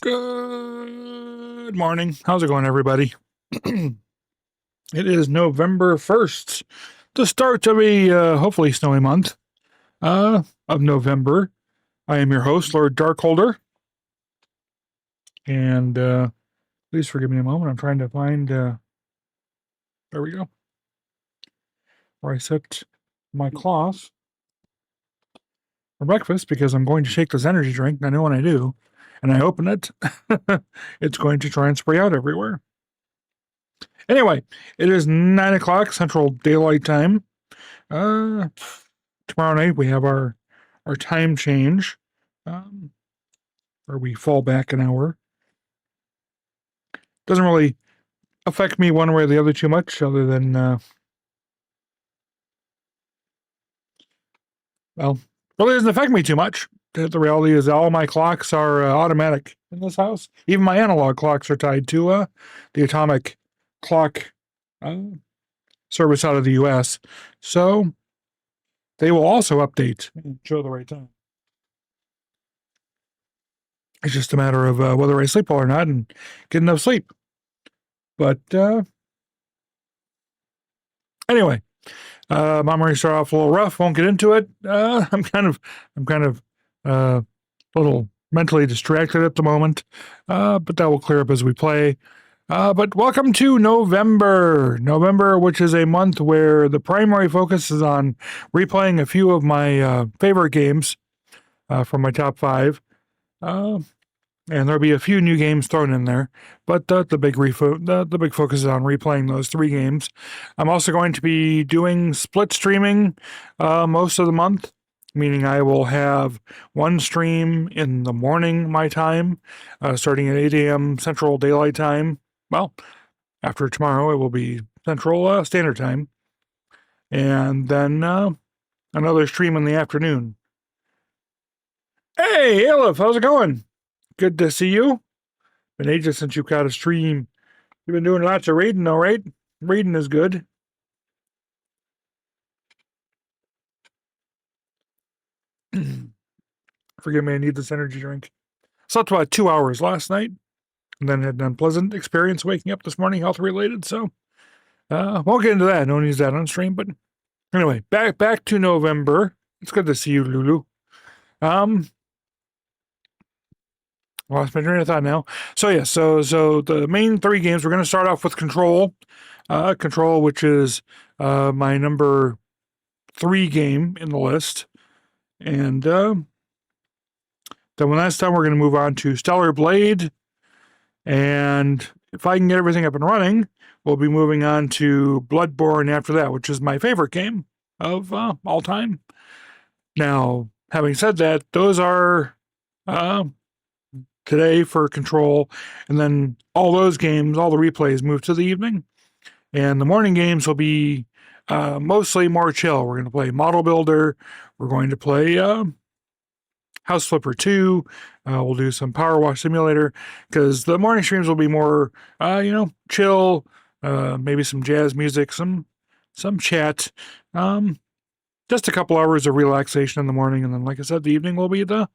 Good morning. How's it going, everybody? It is November 1st, the start of a hopefully snowy month of November. I am your host, Lord Darkholder. And please forgive me a moment. I'm trying to find, there we go, where I set my cloth for breakfast, because I'm going to shake this energy drink. And I know when I do, and I open it, it's going to try and spray out everywhere. Anyway, it is 9 o'clock Central Daylight Time. Tomorrow night we have our time change, where we fall back an hour. Doesn't really affect me one way or the other too much, other than, well, really doesn't affect me too much. The reality is all my clocks are automatic in this house. Even my analog clocks are tied to the atomic clock service out of the US. So they will also update and show the right time. It's just a matter of whether I sleep well or not and get enough sleep. But anyway, I'm going to start off a little rough. Won't get into it. I'm kind of a little mentally distracted at the moment, but that will clear up as we play. But welcome to November, which is a month where the primary focus is on replaying a few of my favorite games from my top 5. And there'll be a few new games thrown in there, but the big focus is on replaying those 3 games. I'm also going to be doing split streaming most of the month, meaning I will have one stream in the morning, my time, starting at 8 a.m. Central Daylight Time. Well, after tomorrow, it will be Central Standard Time. And then another stream in the afternoon. Hey, Aleph, how's it going? Good to see you. Been ages since you've got a stream. You've been doing lots of reading, though, right? Reading is good. Forgive me, I need this energy drink. Slept about 2 hours last night, and then had an unpleasant experience waking up this morning, health related. So, won't get into that. No one needs that on stream, but Anyway, back to November. It's good to see you, Lulu. Lost my train of thought now. So yeah, so the main three games, we're going to start off with Control. Control, which is my number 3 game in the list. And then last time we're going to move on to Stellar Blade. And if I can get everything up and running, we'll be moving on to Bloodborne after that, which is my favorite game of all time. Now, having said that, those are today for Control, and then all those games, all the replays move to the evening. And the morning games will be mostly more chill. We're going to play Model Builder. We're going to play House Flipper 2. We'll do some Power Wash Simulator, because the morning streams will be more, chill, maybe some jazz music, some chat, just a couple hours of relaxation in the morning. And then, like I said, the evening will be the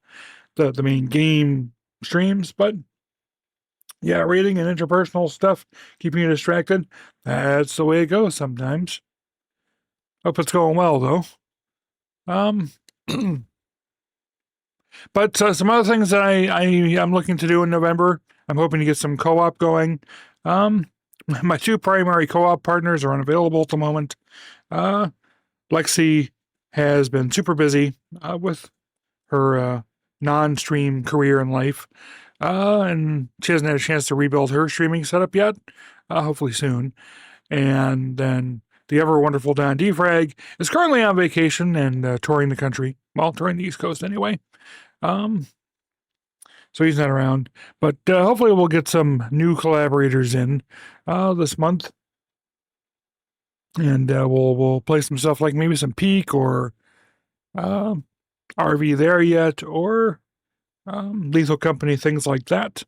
main game streams. But yeah, reading and interpersonal stuff, keeping you distracted, that's the way it goes sometimes. Hope it's going well, though. But some other things that I'm looking to do in November, I'm hoping to get some co-op going. My 2 primary co-op partners are unavailable at the moment. Lexi has been super busy with her non-stream career in life, and she hasn't had a chance to rebuild her streaming setup yet. Hopefully soon. And then the ever wonderful Don Defrag is currently on vacation and touring the country. Well, touring the East Coast anyway. So he's not around, but hopefully we'll get some new collaborators in this month, and we'll play some stuff like maybe some Peak or RV There Yet, or Lethal Company, things like that.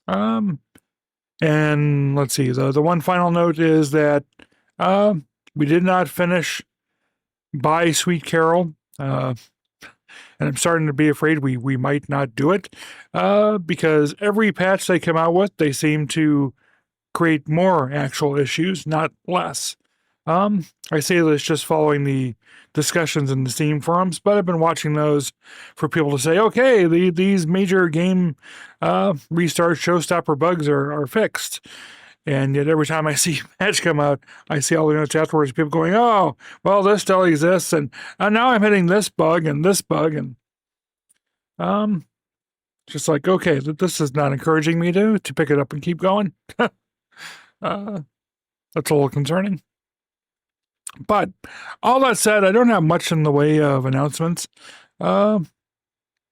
And let's see, the one final note is that we did not finish By Sweet Carol. And I'm starting to be afraid we might not do it, because every patch they come out with, they seem to create more actual issues, not less. I say this just following the discussions in the Steam forums, but I've been watching those for people to say, okay, these major game restart showstopper bugs are fixed. And yet every time I see a patch come out, I see all the notes afterwards, people going, oh, well, this still exists, and now I'm hitting this bug, and just like, okay, this is not encouraging me to pick it up and keep going. That's a little concerning. But all that said, I don't have much in the way of announcements. Things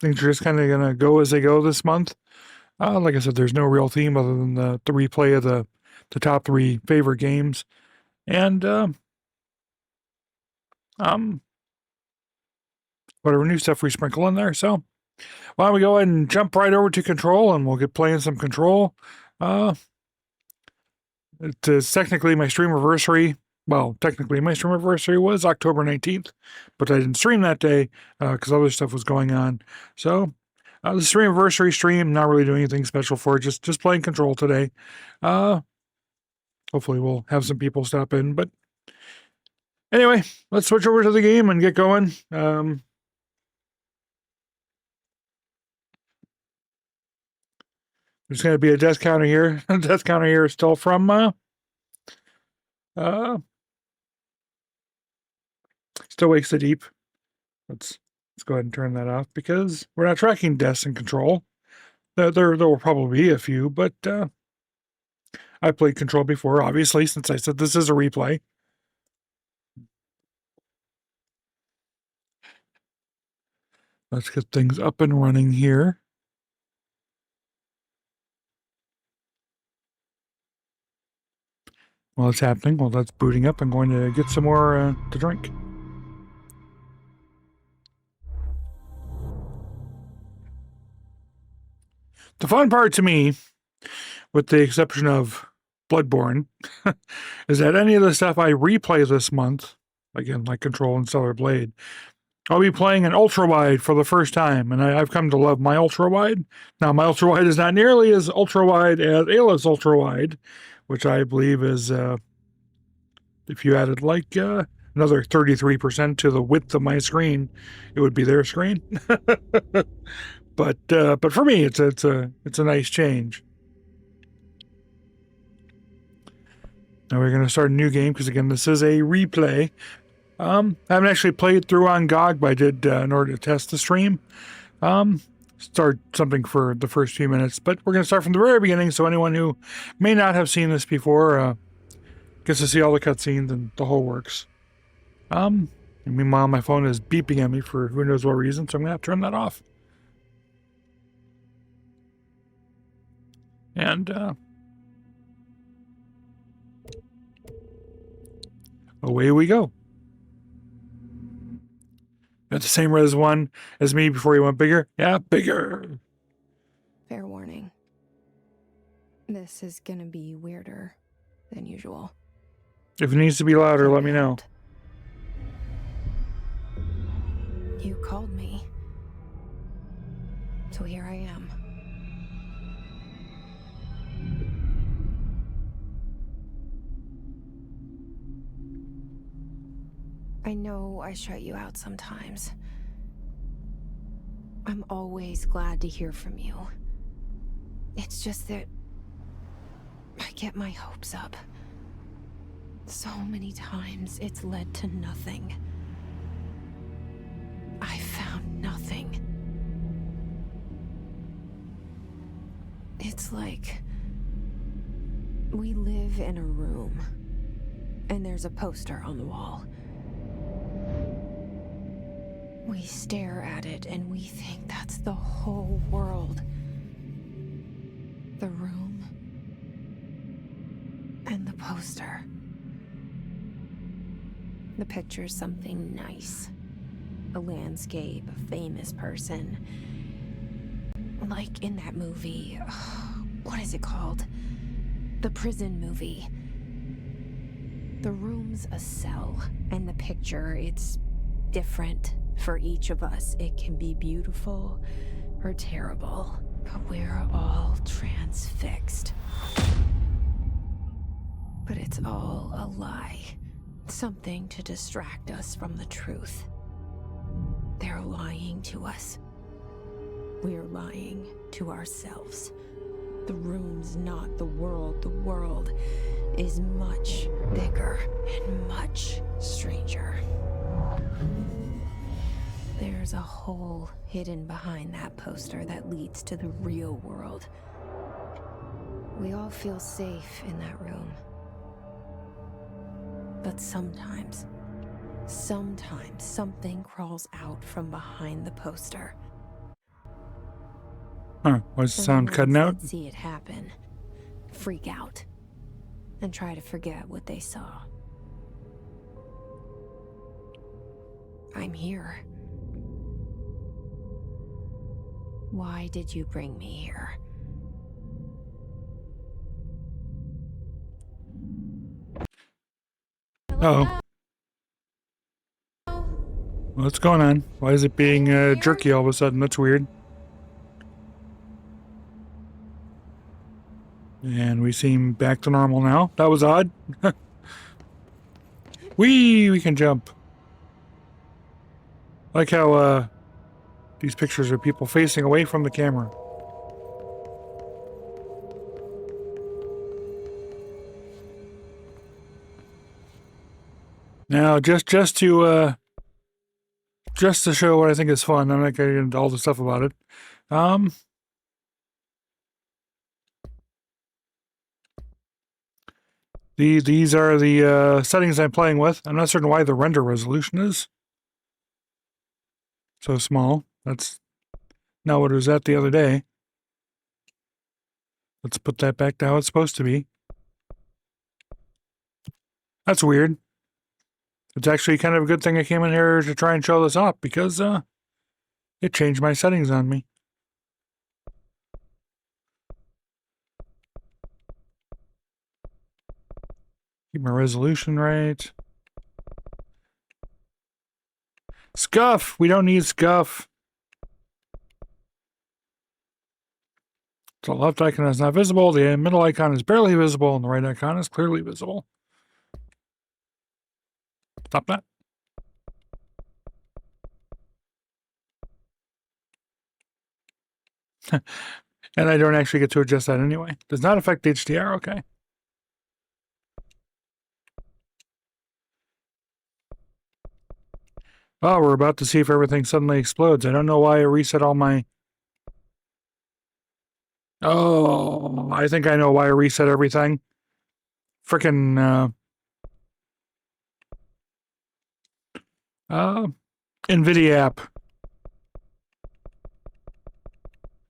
are just kind of going to go as they go this month. Like I said, there's no real theme other than the replay of the top 3 favorite games. And whatever new stuff we sprinkle in there. So why don't we go ahead and jump right over to Control, and we'll get playing some Control. It's technically my stream anniversary. Well, technically my stream anniversary was October 19th, but I didn't stream that day because other stuff was going on. So the stream anniversary stream, not really doing anything special for it, just playing Control today. Hopefully we'll have some people stop in, but anyway, let's switch over to the game and get going. There's going to be a death counter here. The death counter here is still from Still Wakes the Deep. Let's go ahead and turn that off, because we're not tracking deaths in Control. There will probably be a few, but I played Control before, obviously, since I said this is a replay. Let's get things up and running here. While it's happening, while that's booting up, I'm going to get some more to drink. The fun part to me, with the exception of Bloodborne, is that any of the stuff I replay this month, again, like Control and Stellar Blade, I'll be playing an ultra-wide for the first time, and I've come to love my ultra-wide. Now, my ultra-wide is not nearly as ultra-wide as Ayla's ultra-wide, which I believe is the if you added like another 33% to the width of my screen, it would be their screen. But for me, it's a nice change. Now we're going to start a new game because again, this is a replay. I haven't actually played through on GOG, but I did in order to test the stream. Start something for the first few minutes, but we're going to start from the very beginning. So anyone who may not have seen this before gets to see all the cutscenes and the whole works. And meanwhile, my phone is beeping at me for who knows what reason, so I'm going to have to turn that off. And away we go. Got the same res one as me before he went bigger. Yeah, bigger. Fair warning. This is gonna be weirder than usual. If it needs to be louder, let me know. You called me. So here I am. I know I shut you out sometimes. I'm always glad to hear from you. It's just that I get my hopes up. So many times it's led to nothing. I found nothing. It's like we live in a room and there's a poster on the wall. We stare at it and we think that's the whole world. The room and the poster. The picture's something nice. A landscape, a famous person. Like in that movie, what is it called? The prison movie. The room's a cell, and the picture, it's different. For each of us, it can be beautiful or terrible, but we're all transfixed. But it's all a lie. Something to distract us from the truth. They're lying to us. We're lying to ourselves. The room's not the world. The world is much bigger and much stranger. There's a hole hidden behind that poster that leads to the real world. We all feel safe in that room. But sometimes something crawls out from behind the poster. Huh, was the sound cutting out? See it happen, freak out, and try to forget what they saw. I'm here. Why did you bring me here? Uh-oh. What's going on? Why is it being jerky all of a sudden? That's weird. And we seem back to normal now. That was odd. We can jump. Like how these pictures are people facing away from the camera. Now, just to show what I think is fun, I'm not getting into all the stuff about it. These are the settings I'm playing with. I'm not certain why the render resolution is so small. That's not what it was at the other day. Let's put that back to how it's supposed to be. That's weird. It's actually kind of a good thing I came in here to try and show this off because it changed my settings on me. Keep my resolution right. Scuff! We don't need scuff. The left icon is not visible, the middle icon is barely visible, and the right icon is clearly visible. Stop that. And I don't actually get to adjust that anyway. Does not affect HDR, okay. Oh, we're about to see if everything suddenly explodes. I don't know why I reset all my... Oh, I think I know why I reset everything. Frickin', NVIDIA app.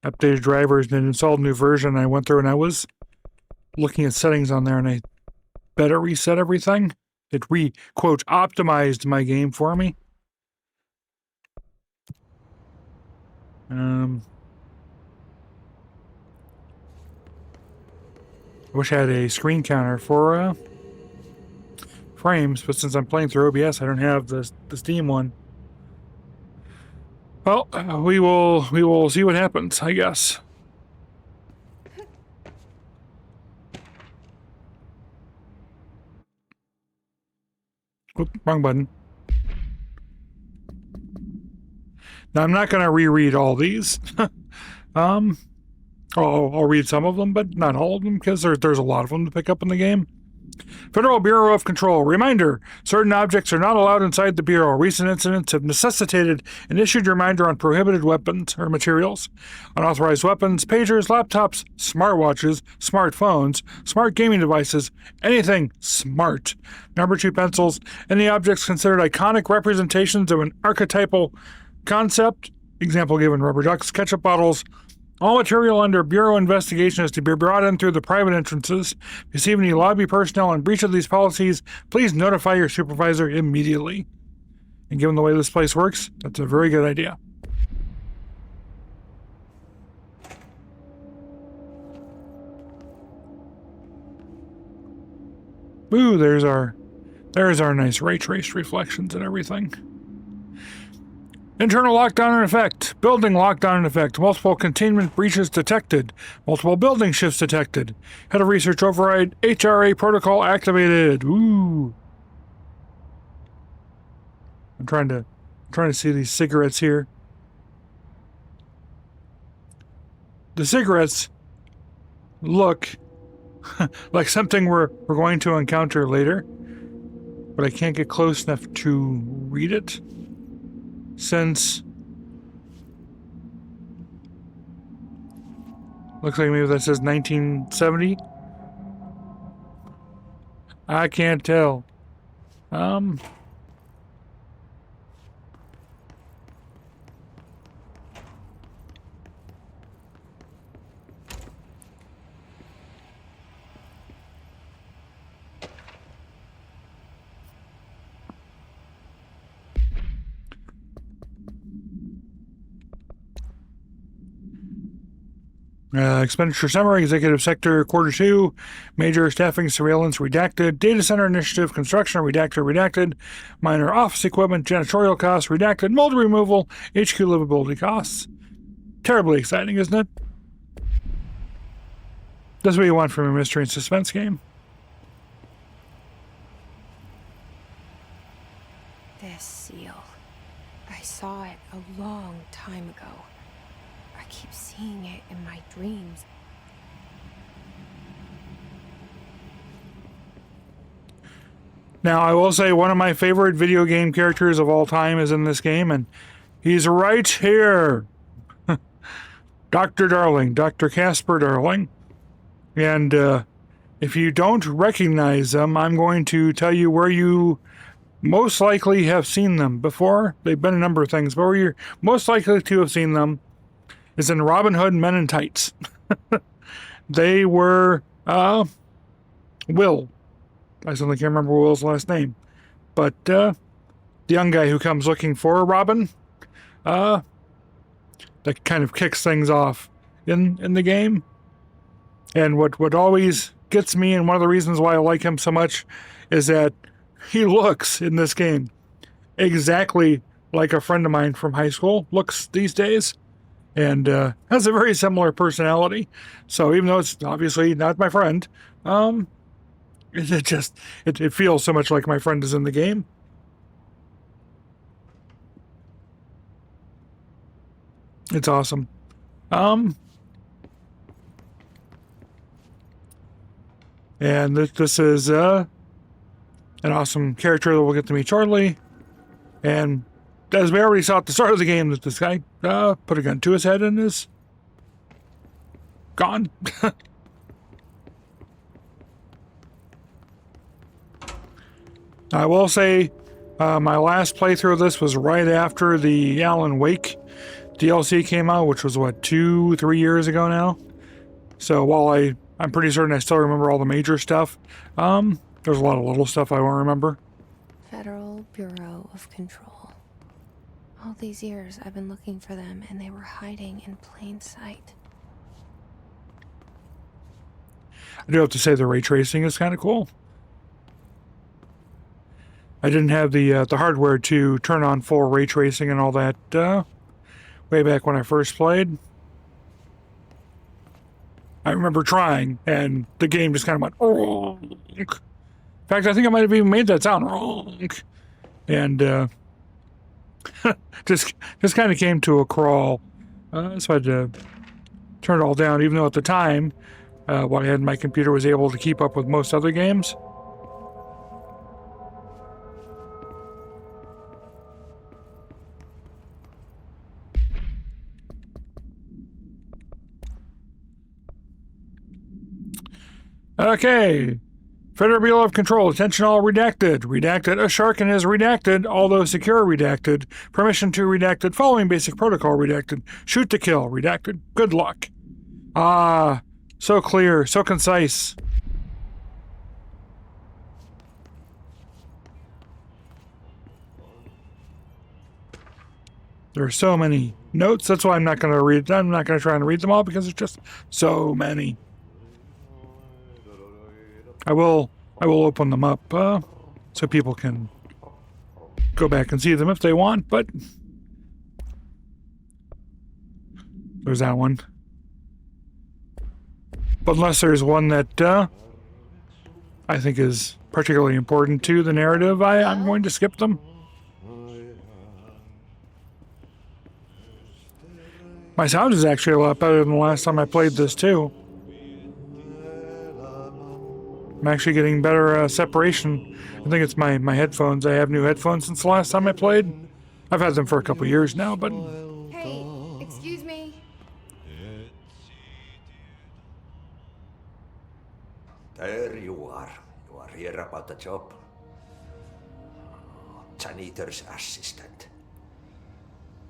Updated drivers and installed new version. I went through and I was looking at settings on there and I better reset everything. It quote, optimized my game for me. I wish I had a screen counter for frames, but since I'm playing through OBS, I don't have the Steam one. Well, we will see what happens, I guess. Oop, wrong button. Now I'm not going to reread all these. I'll read some of them, but not all of them, because there's a lot of them to pick up in the game. Federal Bureau of Control. Reminder, certain objects are not allowed inside the Bureau. Recent incidents have necessitated an issued reminder on prohibited weapons or materials. Unauthorized weapons, pagers, laptops, smartwatches, smartphones, smart gaming devices, anything smart. Number 2 pencils, any objects considered iconic representations of an archetypal concept. Example given, rubber ducks, ketchup bottles. All material under Bureau investigation is to be brought in through the private entrances. If you see any lobby personnel in breach of these policies, please notify your supervisor immediately. And given the way this place works, that's a very good idea. Ooh, there's our nice ray trace reflections and everything. Internal lockdown in effect. Building lockdown in effect. Multiple containment breaches detected. Multiple building shifts detected. Head of research override. HRA protocol activated. Ooh. I'm trying to see these cigarettes here. The cigarettes look like something we're going to encounter later, but I can't get close enough to read it. Since looks like maybe that says 1970. I can't tell. Expenditure summary, executive sector, quarter 2, major staffing, surveillance, redacted, data center initiative, construction, redacted, minor office equipment, janitorial costs, redacted, mold removal, HQ livability costs. Terribly exciting, isn't it? That's what you want from a mystery and suspense game. This seal. I saw it a long time ago. I keep seeing it in my dreams. Now, I will say one of my favorite video game characters of all time is in this game, and he's right here. Dr. Darling, Dr. Casper Darling. And if you don't recognize them, I'm going to tell you where you most likely have seen them before. They've been a number of things, but where you're most likely to have seen them is in Robin Hood Men in Tights. They were Will. I suddenly can't remember Will's last name. But the young guy who comes looking for Robin, that kind of kicks things off in the game. And what always gets me, and one of the reasons why I like him so much, is that he looks in this game exactly like a friend of mine from high school looks these days. And has a very similar personality. So even though it's obviously not my friend, it feels so much like my friend is in the game. It's awesome. And this is an awesome character that we'll get to meet shortly. And as we already saw at the start of the game, that this guy put a gun to his head and is gone. I will say my last playthrough of this was right after the Alan Wake DLC came out, which was, what, 2-3 years ago now? So while I'm pretty certain I still remember all the major stuff, there's a lot of little stuff I won't remember. Federal Bureau of Control. All these years I've been looking for them, and they were hiding in plain sight. I do have to say the ray tracing is kind of cool. I didn't have the hardware to turn on full ray tracing and all that way back when I first played. I remember trying, and the game just kind of went. Ronk. In fact, I think I might have even made that sound. Ronk. And just kind of came to a crawl. So I had to turn it all down, even though at the time, what I had in my computer was able to keep up with most other games. Okay. Federal Bureau of Control. Attention all redacted. Redacted. A shark and his redacted. Although secure redacted. Permission to redacted. Following basic protocol redacted. Shoot to kill redacted. Good luck. Ah. So clear. So concise. There are so many notes. That's why I'm not going to read. I'm not going to try and read them all because there's just so many. I will open them up so people can go back and see them if they want, but there's that one. But unless there's one that I think is particularly important to the narrative, I'm going to skip them. My sound is actually a lot better than the last time I played this too. I'm actually getting better separation. I think it's my headphones. I have new headphones since the last time I played. I've had them for a couple years now, but... Hey, excuse me. There you are. You are here about the job. Janitor's assistant.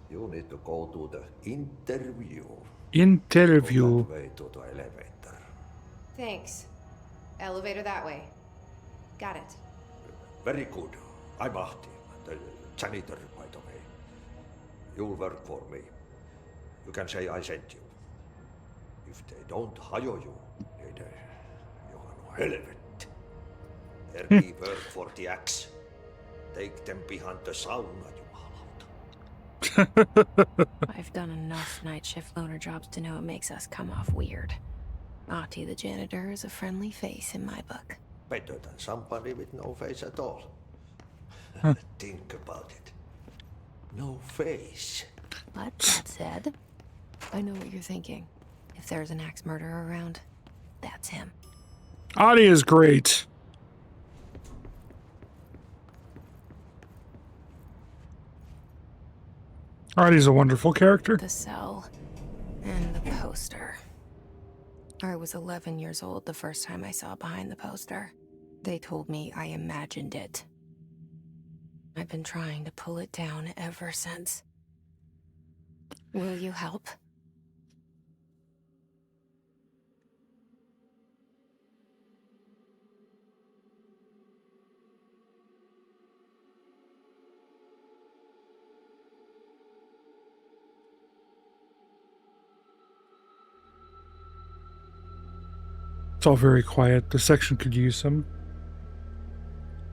You need to go to the interview. Interview. Go that way to the elevator. Thanks. Elevator that way. Got it. Very good. I'm Ahti, the janitor, by the way. You'll work for me. You can say I sent you. If they don't hire you, then you're no helvet. There work for the axe. Take them behind the sauna, you halot. I've done enough night shift loner jobs to know it makes us come off weird. Ahti the janitor is a friendly face in my book. Better than somebody with no face at all. Think about it. No face. But that said, I know what you're thinking. If there's an axe murderer around, that's him. Ahti is great. Ahti's a wonderful character. The cell and the poster. I was 11 years old the first time I saw behind the poster. They told me I imagined it. I've been trying to pull it down ever since. Will you help? It's all very quiet. The section could use some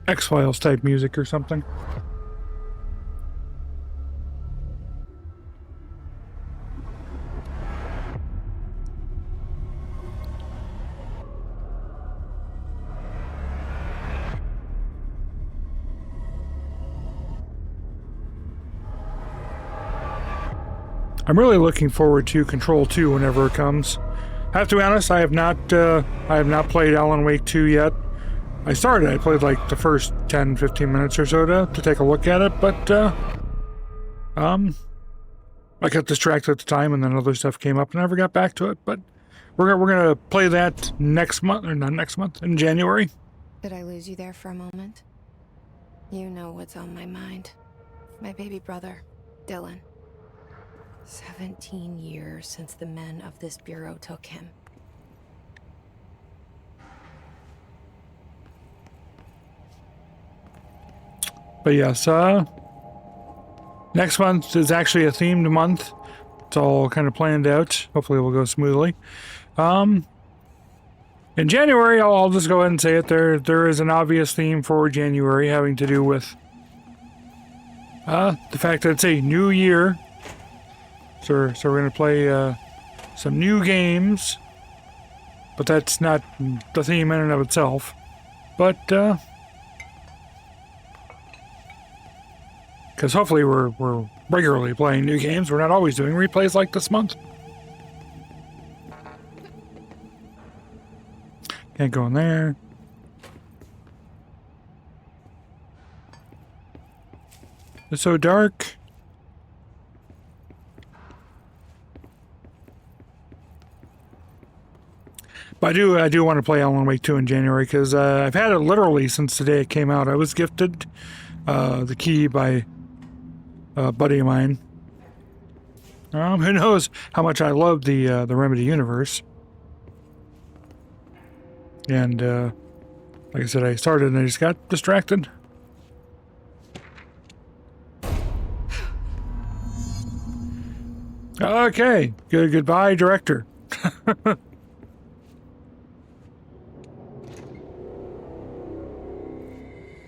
X-Files type music or something. I'm really looking forward to Control 2 whenever it comes. I have to be honest, I have not played Alan Wake 2 yet. I played like the first 10-15 minutes or so to take a look at it, but I got distracted at the time, and then other stuff came up, and I never got back to it. But we're gonna play that next month, or not next month, in January. Did I lose you there for a moment? You know what's on my mind. My baby brother, Dylan. 17 years since the men of this bureau took him. But yes, next month is actually a themed month. It's all kind of planned out. Hopefully it will go smoothly. In January, I'll just go ahead and say it. There is an obvious theme for January having to do with the fact that it's a new year. So we're going to play some new games. But that's not the theme in and of itself. But, because hopefully we're regularly playing new games. We're not always doing replays like this month. Can't go in there. It's so dark. But I do want to play Alan Wake 2 in January, because I've had it literally since the day it came out. I was gifted the key by a buddy of mine. Who knows how much I love the Remedy universe. And like I said, I started and I just got distracted. Okay, goodbye, director.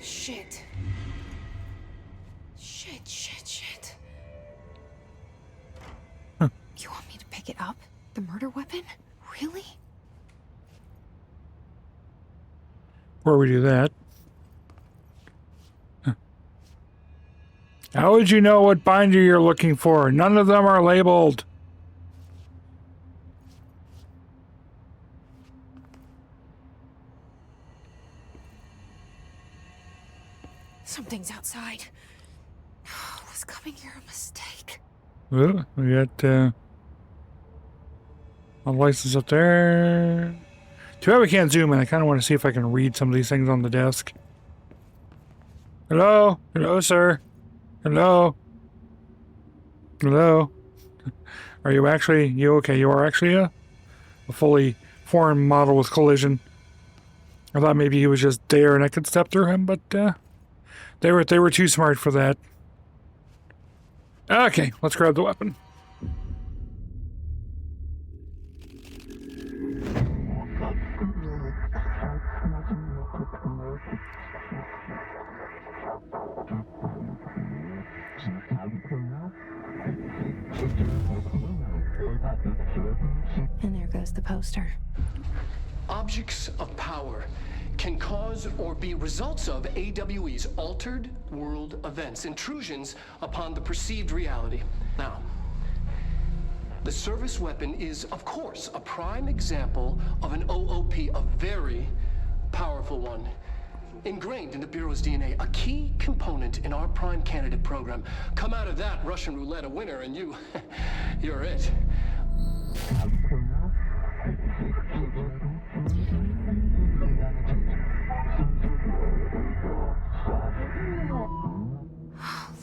Shit. Huh. You want me to pick it up? The murder weapon? Really? Before we do that. How would you know what binder you're looking for? None of them are labeled. Something's outside. Was coming here a mistake? Ooh, we got a license up there. Too bad we can't zoom in. I kind of want to see if I can read some of these things on the desk. Hello? Hello, sir? Hello? Hello? Are you actually... You okay? You are actually a fully formed model with collision. I thought maybe he was just there and I could step through him, but they were too smart for that. Okay, let's grab the weapon. And there goes the poster. Objects of power can cause or be results of AWE's altered world events, intrusions upon the perceived reality. Now, the service weapon is, of course, a prime example of an OOP, a very powerful one. Ingrained in the Bureau's DNA, a key component in our prime candidate program. Come out of that Russian roulette a winner and you're it.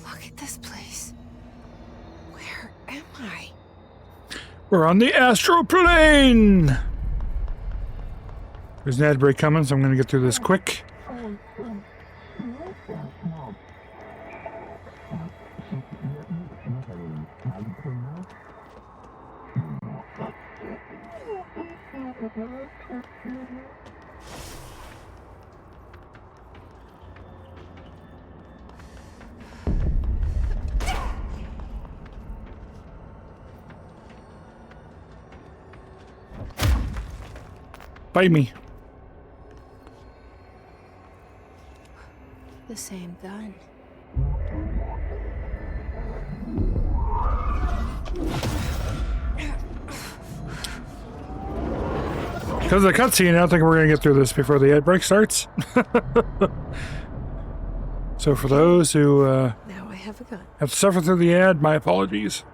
Look at this place. Where am I? We're on the astral plane! There's an ad break coming, so I'm going to get through this quick. Bite me. The same gun. Because of the cutscene, I don't think we're going to get through this before the ad break starts. So for those who Now I have a gun. have to suffer through the ad, my apologies.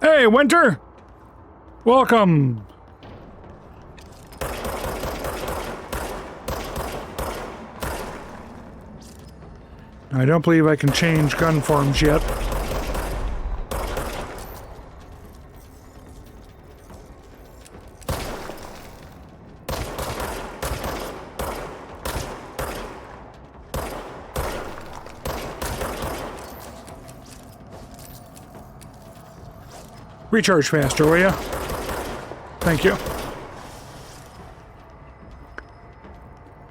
Hey, Winter! Welcome! I don't believe I can change gun forms yet. Recharge faster, will ya? Thank you.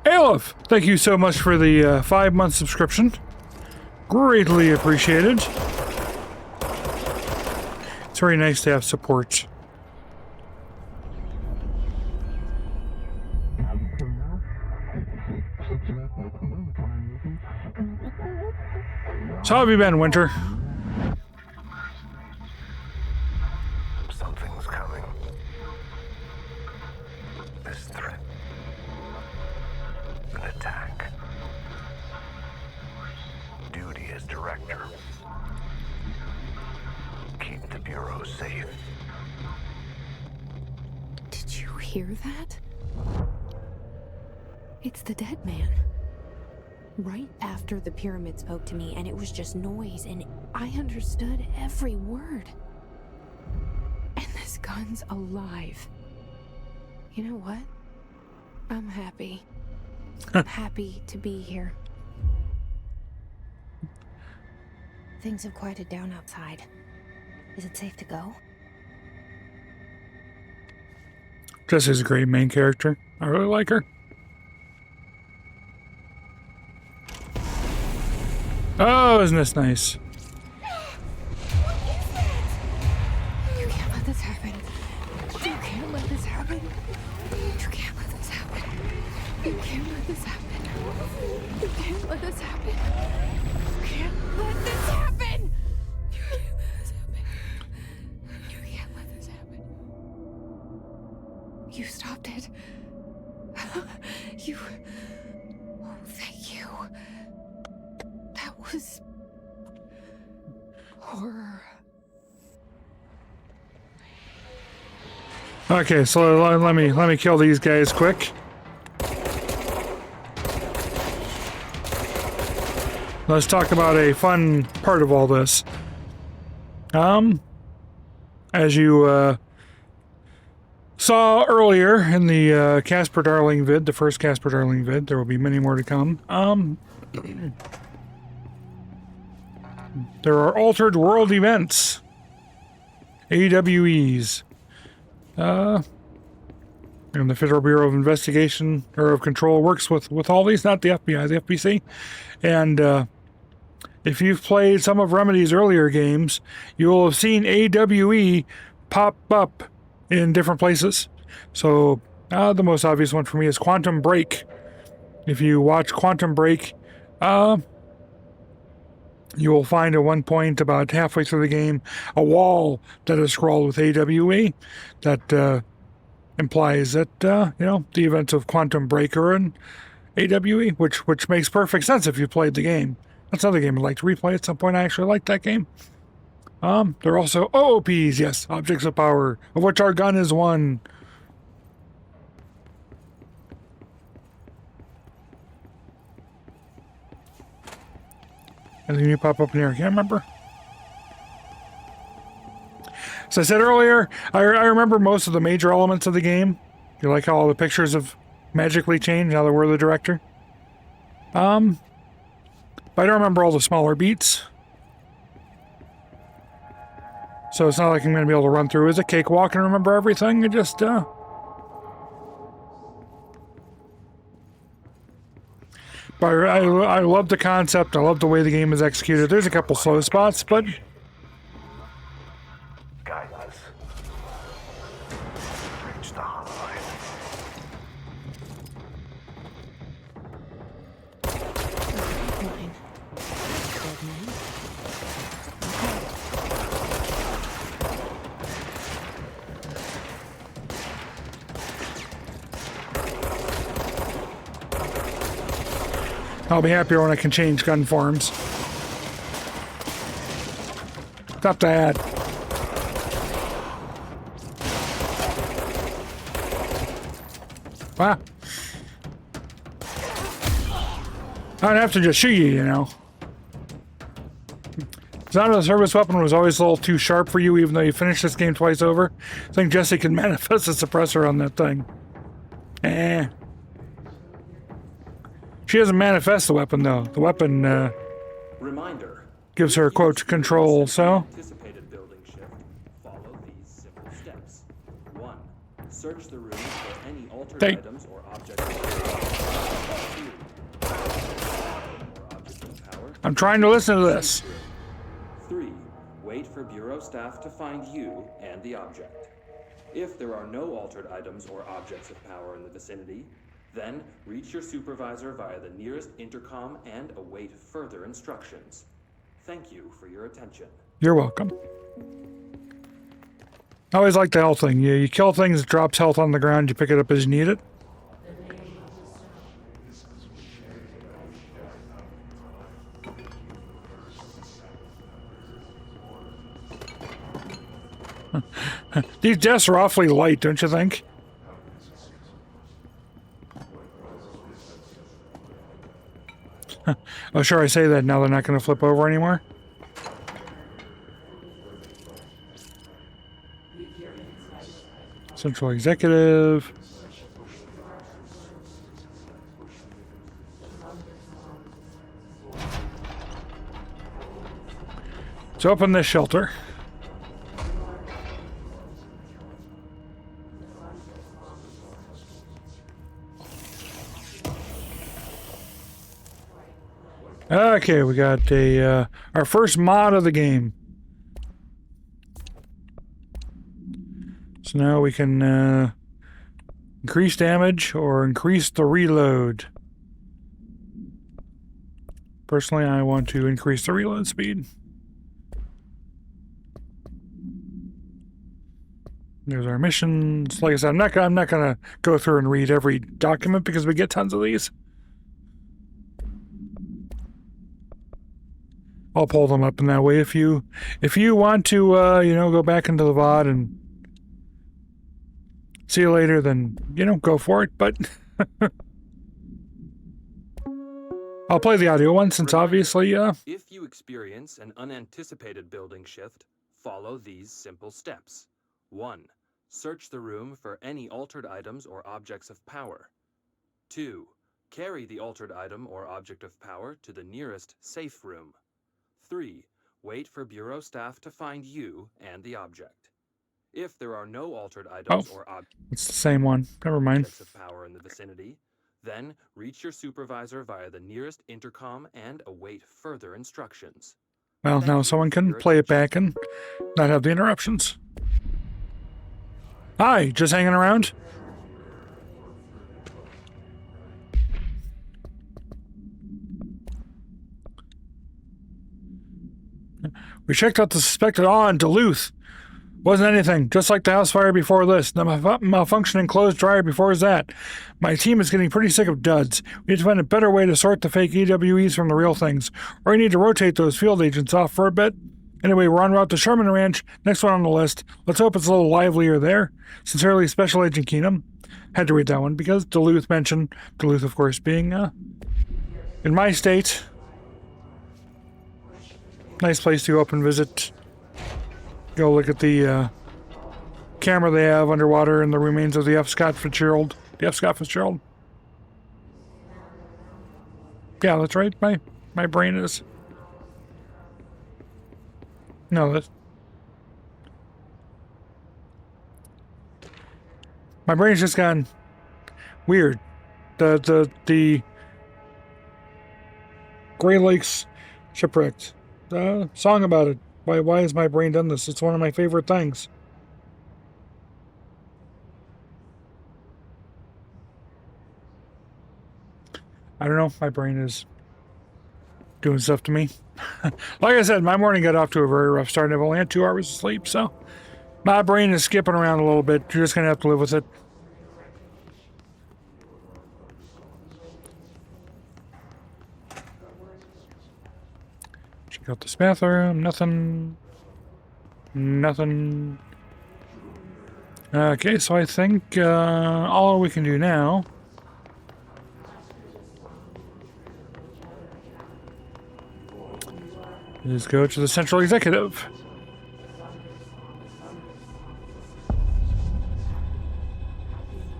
Aleph, thank you so much for the 5-month subscription. Greatly appreciated. It's very nice to have support. So how have you been, Winter? Something's coming. This threat. An attack. Duty as director. Keep the Bureau safe. Did you hear that? It's the dead man. Right after the pyramid spoke to me, and it was just noise, and I understood every word. And this gun's alive. You know what? I'm happy. I'm happy to be here. Things have quieted down outside. Is it safe to go? Jessie's a great main character. I really like her. Oh, isn't this nice? You can't let this happen. You can't let this happen. You can't let this happen. You can't let this happen. You can't let this happen. You can't let this happen. You can't let this happen. You can't let this happen. You stopped it. You... Oh, thank you. That was... horror. Okay, so let me kill these guys quick. Let's talk about a fun part of all this. As you saw earlier in the Casper Darling vid, the first Casper Darling vid, there will be many more to come. There are altered world events, AWEs. And the Federal Bureau of Investigation or of Control works with all these, not the FBI, the FBC. And if you've played some of Remedy's earlier games, you will have seen AWE pop up in different places. So the most obvious one for me is Quantum Break. If you watch Quantum Break, you will find at one point about halfway through the game a wall that is scrawled with AWE that implies that the events of Quantum Break are in AWE, which makes perfect sense if you played the game. That's another game I'd like to replay at some point. I actually like that game. There are also OOPs, yes, objects of power, of which our gun is one. Anything you pop up in here? I can't remember. As I said earlier, I remember most of the major elements of the game. You like how all the pictures have magically changed now that we're the director? But I don't remember all the smaller beats. So it's not like I'm going to be able to run through as a cakewalk and remember everything. I just, But I love the concept. I love the way the game is executed. There's a couple slow spots, but I'll be happier when I can change gun forms. Stop that. Wow. I'd have to just shoot you, you know. The sound of the service weapon was always a little too sharp for you, even though you finished this game twice over. I think Jesse can manifest a suppressor on that thing. She doesn't manifest the weapon, though. The weapon, Reminder. gives her, quote, control, so... Anticipated building shift. Follow these simple steps. 1. Search the room for any altered Hey. items or objects. 2. I'm trying to listen to this. 3. Wait for Bureau staff to find you and the object. If there are no altered items or objects of power in the vicinity, then reach your supervisor via the nearest intercom and await further instructions. Thank you for your attention. You're welcome. I always like the health thing. You kill things, it drops health on the ground, you pick it up as you need it. These deaths are awfully light, don't you think? Oh, sure, I say that now they're not going to flip over anymore. Central Executive. Let's open this shelter. Okay, we got a our first mod of the game. So now we can increase damage or increase the reload. Personally, I want to increase the reload speed. There's our missions. Like I said, I'm not gonna go through and read every document because we get tons of these. I'll pull them up in that way. If you want to, go back into the VOD and see you later, then, go for it. But I'll play the audio one since obviously, If you experience an unanticipated building shift, follow these simple steps. 1. Search the room for any altered items or objects of power. 2. Carry the altered item or object of power to the nearest safe room. 3. Wait for Bureau staff to find you and the object. If there are no altered items or it's the same one. Never mind. objects of power in the vicinity, then reach your supervisor via the nearest intercom and await further instructions. Well, Thank now you someone for can your play it attention. back and not have the interruptions. Hi, just hanging around? We checked out the suspected in Duluth. Wasn't anything, just like the house fire before this. The malfunctioning clothes dryer before that. My team is getting pretty sick of duds. We need to find a better way to sort the fake EWEs from the real things. Or we need to rotate those field agents off for a bit. Anyway, we're en route to Sherman Ranch. Next one on the list. Let's hope it's a little livelier there. Sincerely, Special Agent Keenum. Had to read that one because Duluth mentioned. Duluth, of course, being in my state. Nice place to go up and visit. Go look at the camera they have underwater and the remains of the F. Scott Fitzgerald. The F. Scott Fitzgerald. Yeah, that's right. My brain is. No, that's. My brain's just gone weird. The Great Lakes shipwrecked. Song about it. Why has my brain done this? It's one of my favorite things. I don't know. My brain is doing stuff to me. Like I said, my morning got off to a very rough start. I've only had 2 hours of sleep, so my brain is skipping around a little bit. You're just going to have to live with it. Check out this bathroom. Nothing. Nothing. Okay, so I think all we can do now is go to the central executive.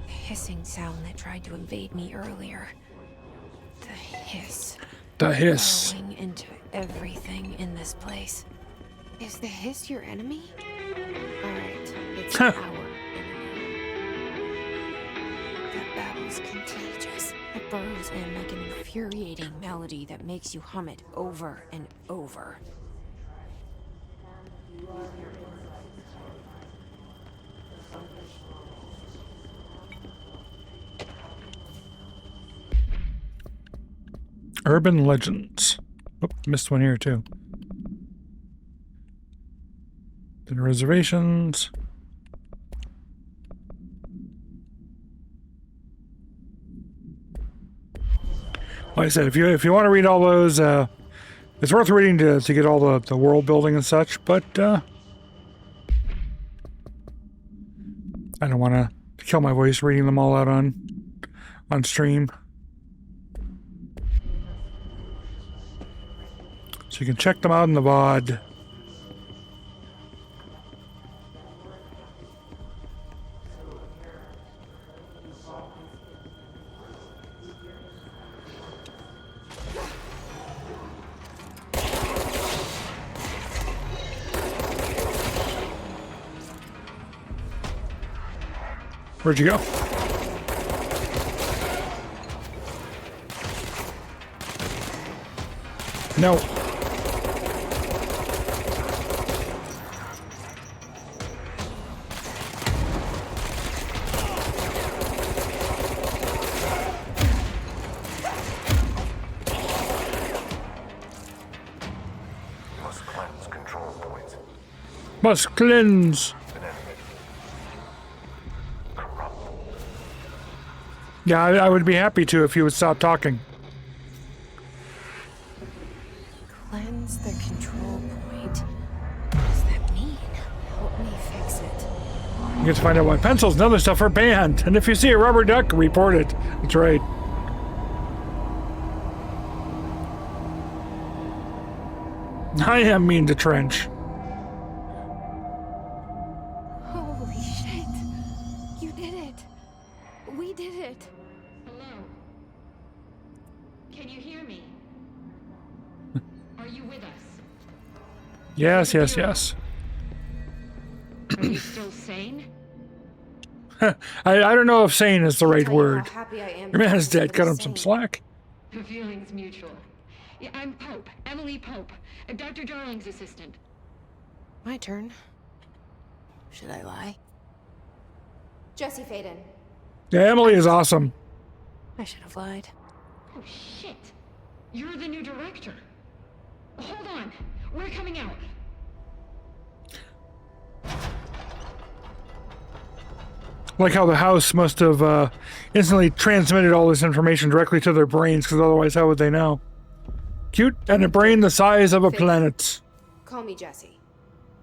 The hissing sound that tried to invade me earlier. The hiss. The hiss. Burrowing into everything in this place. Is the hiss your enemy? Alright, it's our enemy. That babble's contagious. It burrows in like an infuriating melody that makes you hum it over and over. Urban legends. Oh, missed one here too. Then reservations. Like I said, if you want to read all those, it's worth reading to get all the world building and such. But I don't want to kill my voice reading them all out on stream. So you can check them out in the VOD. Where'd you go? No. Must cleanse control points. Must cleanse. Yeah, I would be happy to if you would stop talking. Cleanse the control point. What does that mean? Help me fix it. You get to find out why pencils and other stuff are banned. And if you see a rubber duck, report it. That's right. I am mean to Trench. Holy shit. You did it. We did it. Hello? Can you hear me? Are you with us? Yes, yes, yes. Are you still sane? I don't know if sane is the right Tell you how word. happy I am Your man is to dead. Cut him some sane. slack. The feeling's mutual. Yeah, I'm Pope, Emily Pope, Dr. Darling's assistant. My turn. Should I lie? Jesse Faden. Yeah, Emily is awesome. I should have lied. Oh, shit. You're the new director. Hold on. We're coming out. Like how the house must have instantly transmitted all this information directly to their brains, because otherwise how would they know? Cute and a brain the size of a planet. Call me Jesse.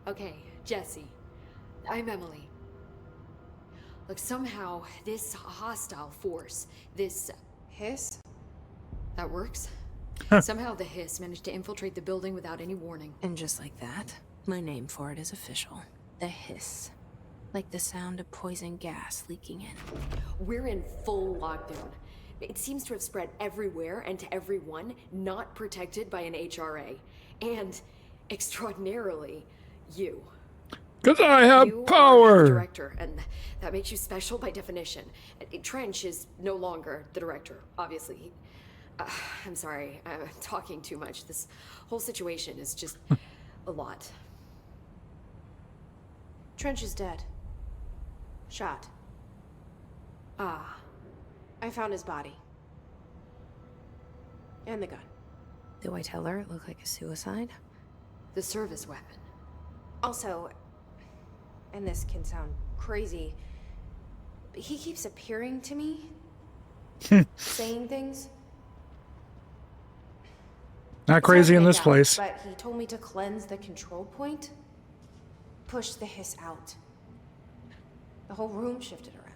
Okay, Jesse. I'm Emily. Look, somehow this hostile force, this Hiss? that works. Somehow the hiss managed to infiltrate the building without any warning. And just like that, my name for it is official. The hiss. Like the sound of poison gas leaking in. We're in full lockdown. It seems to have spread everywhere and to everyone not protected by an HRA. And, extraordinarily, you. Because I have You are power. the director, and that makes you special by definition. Trench is no longer the director, obviously. I'm sorry, I'm talking too much. This whole situation is just a lot. Trench is dead. Shot. Ah, I found his body. And the gun. Do I tell her it looked like a suicide? the service weapon. Also, and this can sound crazy, but he keeps appearing to me. Saying things. Not crazy in Okay, this yeah, place. But he told me to cleanse the control point, push the hiss out. The whole room shifted around.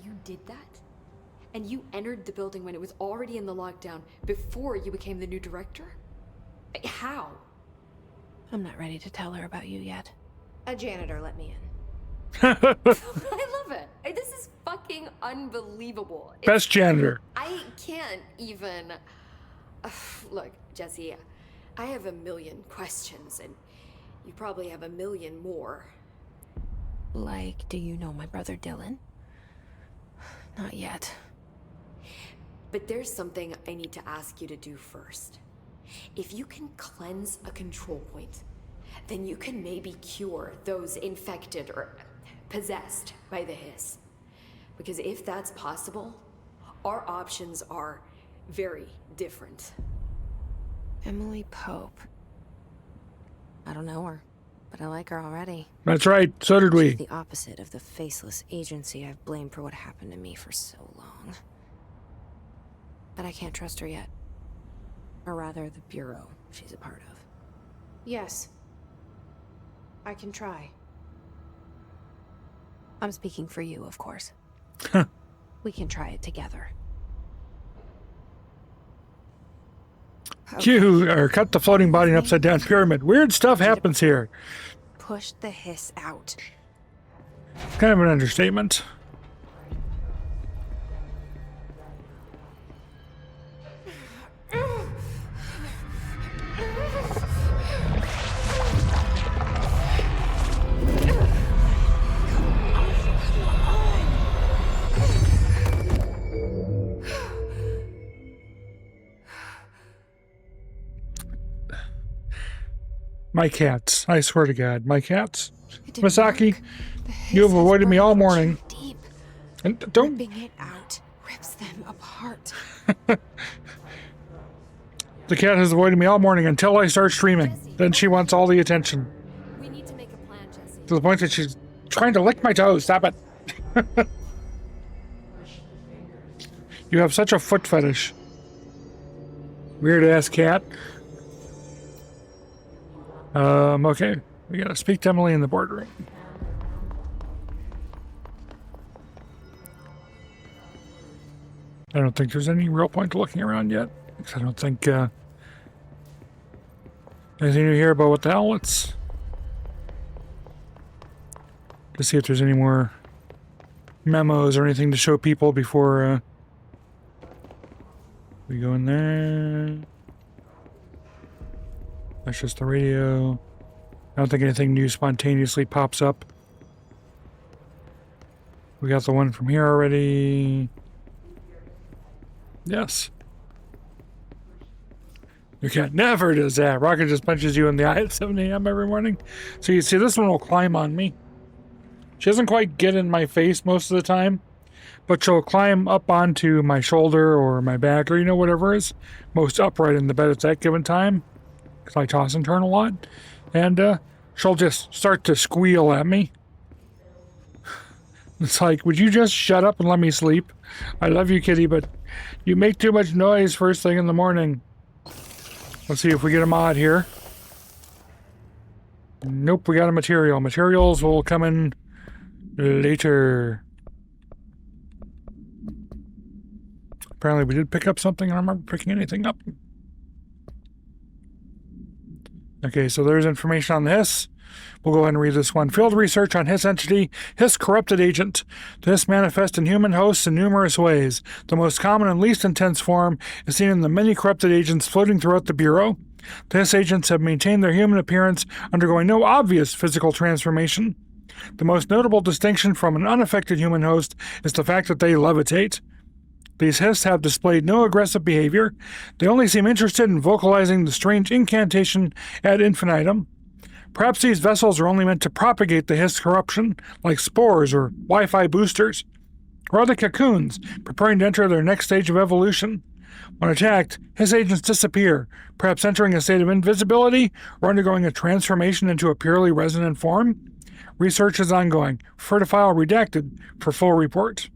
You did that? And you entered the building when it was already in the lockdown before you became the new director? How? I'm not ready to tell her about you yet. A janitor let me in. I love it. This is fucking unbelievable. Best janitor. I can't even... Look, Jesse, I have a million questions, and you probably have a million more. Like, do you know my brother Dylan? Not yet. But there's something I need to ask you to do first. If you can cleanse a control point, then you can maybe cure those infected or possessed by the hiss. Because if that's possible, our options are very different. Emily Pope. I don't know her, but I like her already. That's right. So did we. She's the opposite of the faceless agency I've blamed for what happened to me for so long. But I can't trust her yet. Or rather, the Bureau she's a part of. Yes. I can try. I'm speaking for you, of course. Huh. We can try it together. Cue or cut the floating body in upside down pyramid. Weird stuff happens here. Push the hiss out. Kind of an understatement. My cats. I swear to God, my cats. Misaki, you have avoided me all morning. Deep. And don't. Ripping it out rips them apart. The cat has avoided me all morning until I start streaming. Then she wants all the attention. We need to make a plan, Jesse. To the point that she's trying to lick my toes. Stop it. You have such a foot fetish. Weird ass cat. Okay. We gotta speak to Emily in the boardroom. I don't think there's any real point to looking around yet. Because I don't think, anything new here about what the hell? Let's to see if there's any more memos or anything to show people before, we go in there. That's just the radio. I don't think anything new spontaneously pops up. We got the one from here already. Yes. Your cat never does that. Rocket just punches you in the eye at 7 a.m. every morning. So you see, this one will climb on me. She doesn't quite get in my face most of the time, but she'll climb up onto my shoulder or my back or, you know, whatever is most upright in the bed at that given time. Because I toss and turn a lot. And she'll just start to squeal at me. It's like, would you just shut up and let me sleep? I love you, kitty, but you make too much noise first thing in the morning. Let's see if we get a mod here. Nope, we got a material. Materials will come in later. Apparently we did pick up something. I don't remember picking anything up. Okay, so there's information on this. We'll go ahead and read this one. Field research on Hiss entity, Hiss corrupted agent. The Hiss manifests in human hosts in numerous ways. The most common and least intense form is seen in the many corrupted agents floating throughout the Bureau. The Hiss agents have maintained their human appearance, undergoing no obvious physical transformation. The most notable distinction from an unaffected human host is the fact that they levitate. These Hiss have displayed no aggressive behavior. They only seem interested in vocalizing the strange incantation ad infinitum. Perhaps these vessels are only meant to propagate the Hiss corruption, like spores or Wi-Fi boosters. Or are they cocoons, preparing to enter their next stage of evolution? When attacked, Hiss agents disappear, perhaps entering a state of invisibility or undergoing a transformation into a purely resonant form. Research is ongoing. Refer to file redacted for full report.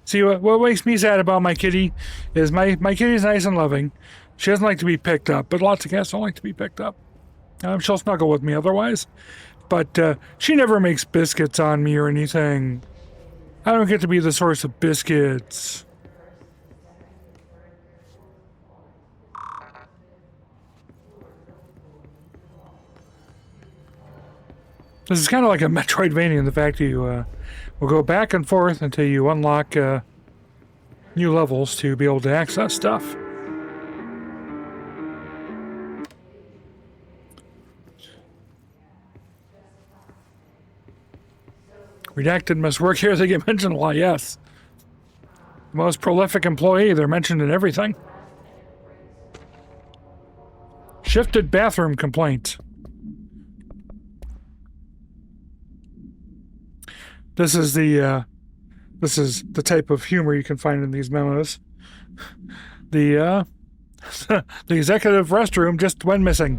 See, what makes me sad about my kitty is my kitty's nice and loving. She doesn't like to be picked up, but lots of cats don't like to be picked up. She'll snuggle with me otherwise. But she never makes biscuits on me or anything. I don't get to be the source of biscuits. This is kind of like a Metroidvania in the fact you will go back and forth until you unlock new levels to be able to access stuff. Redacted must work here. They get mentioned a lot, yes. The most prolific employee, they're mentioned in everything. Shifted bathroom complaint. This is the type of humor you can find in these memos. The the executive restroom just went missing.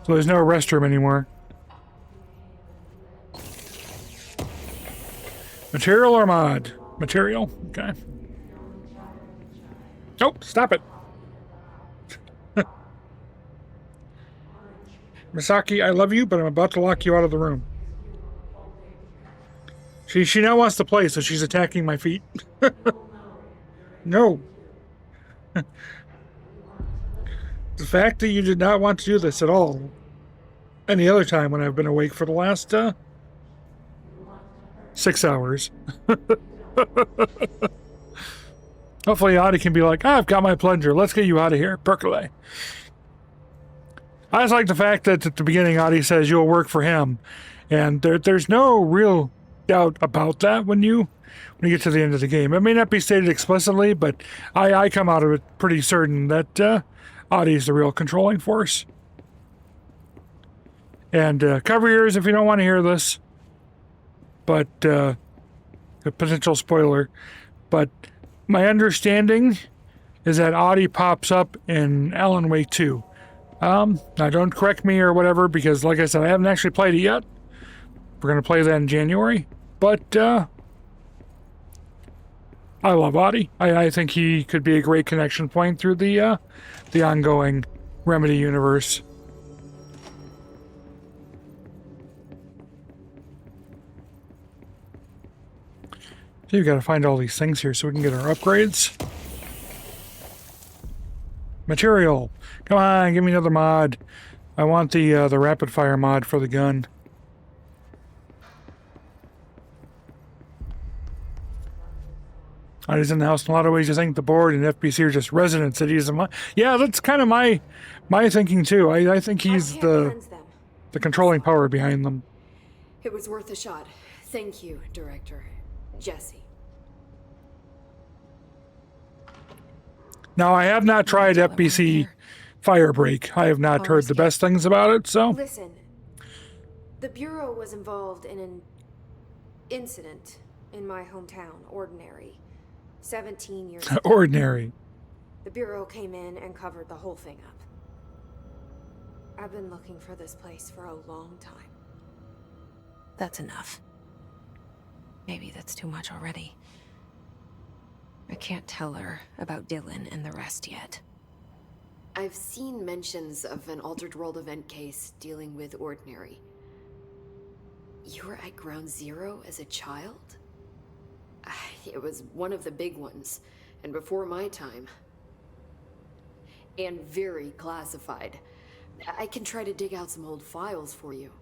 So there's no restroom anymore. Material or mod? Material. Okay. Oh, stop it. Misaki, I love you, but I'm about to lock you out of the room. She now wants to play, so she's attacking my feet. No. The fact that you did not want to do this at all, any other time when I've been awake for the last 6 hours. Hopefully Ahti can be like, I've got my plunger. Let's get you out of here. Percolate. I just like the fact that at the beginning Ahti says you'll work for him. And there's no real doubt about that when you get to the end of the game. It may not be stated explicitly, but I come out of it pretty certain that Ahti is the real controlling force. And cover your ears if you don't want to hear this. But a potential spoiler. But my understanding is that Ahti pops up in Alan Wake 2. Now don't correct me or whatever, because like I said, I haven't actually played it yet. We're going to play that in January. But I love Ahti. I think he could be a great connection point through the ongoing Remedy universe. So we've got to find all these things here so we can get our upgrades. Material. Come on, give me another mod. I want the rapid fire mod for the gun. Ahti's in the house. In a lot of ways, you think the board and FBC are just resident cities. Yeah, that's kind of my thinking too. I think he's the controlling power behind them. It was worth a shot. Thank you, Director Jesse. Now, I have not tried FBC Firebreak. I have not heard the best things about it, so... Listen, the Bureau was involved in an incident in my hometown, Ordinary, 17 years ago. Ordinary. The Bureau came in and covered the whole thing up. I've been looking for this place for a long time. That's enough. Maybe that's too much already. I can't tell her about Dylan and the rest yet. I've seen mentions of an Altered World event case dealing with Ordinary. You were at Ground Zero as a child? It was one of the big ones, and before my time. And very classified. I can try to dig out some old files for you.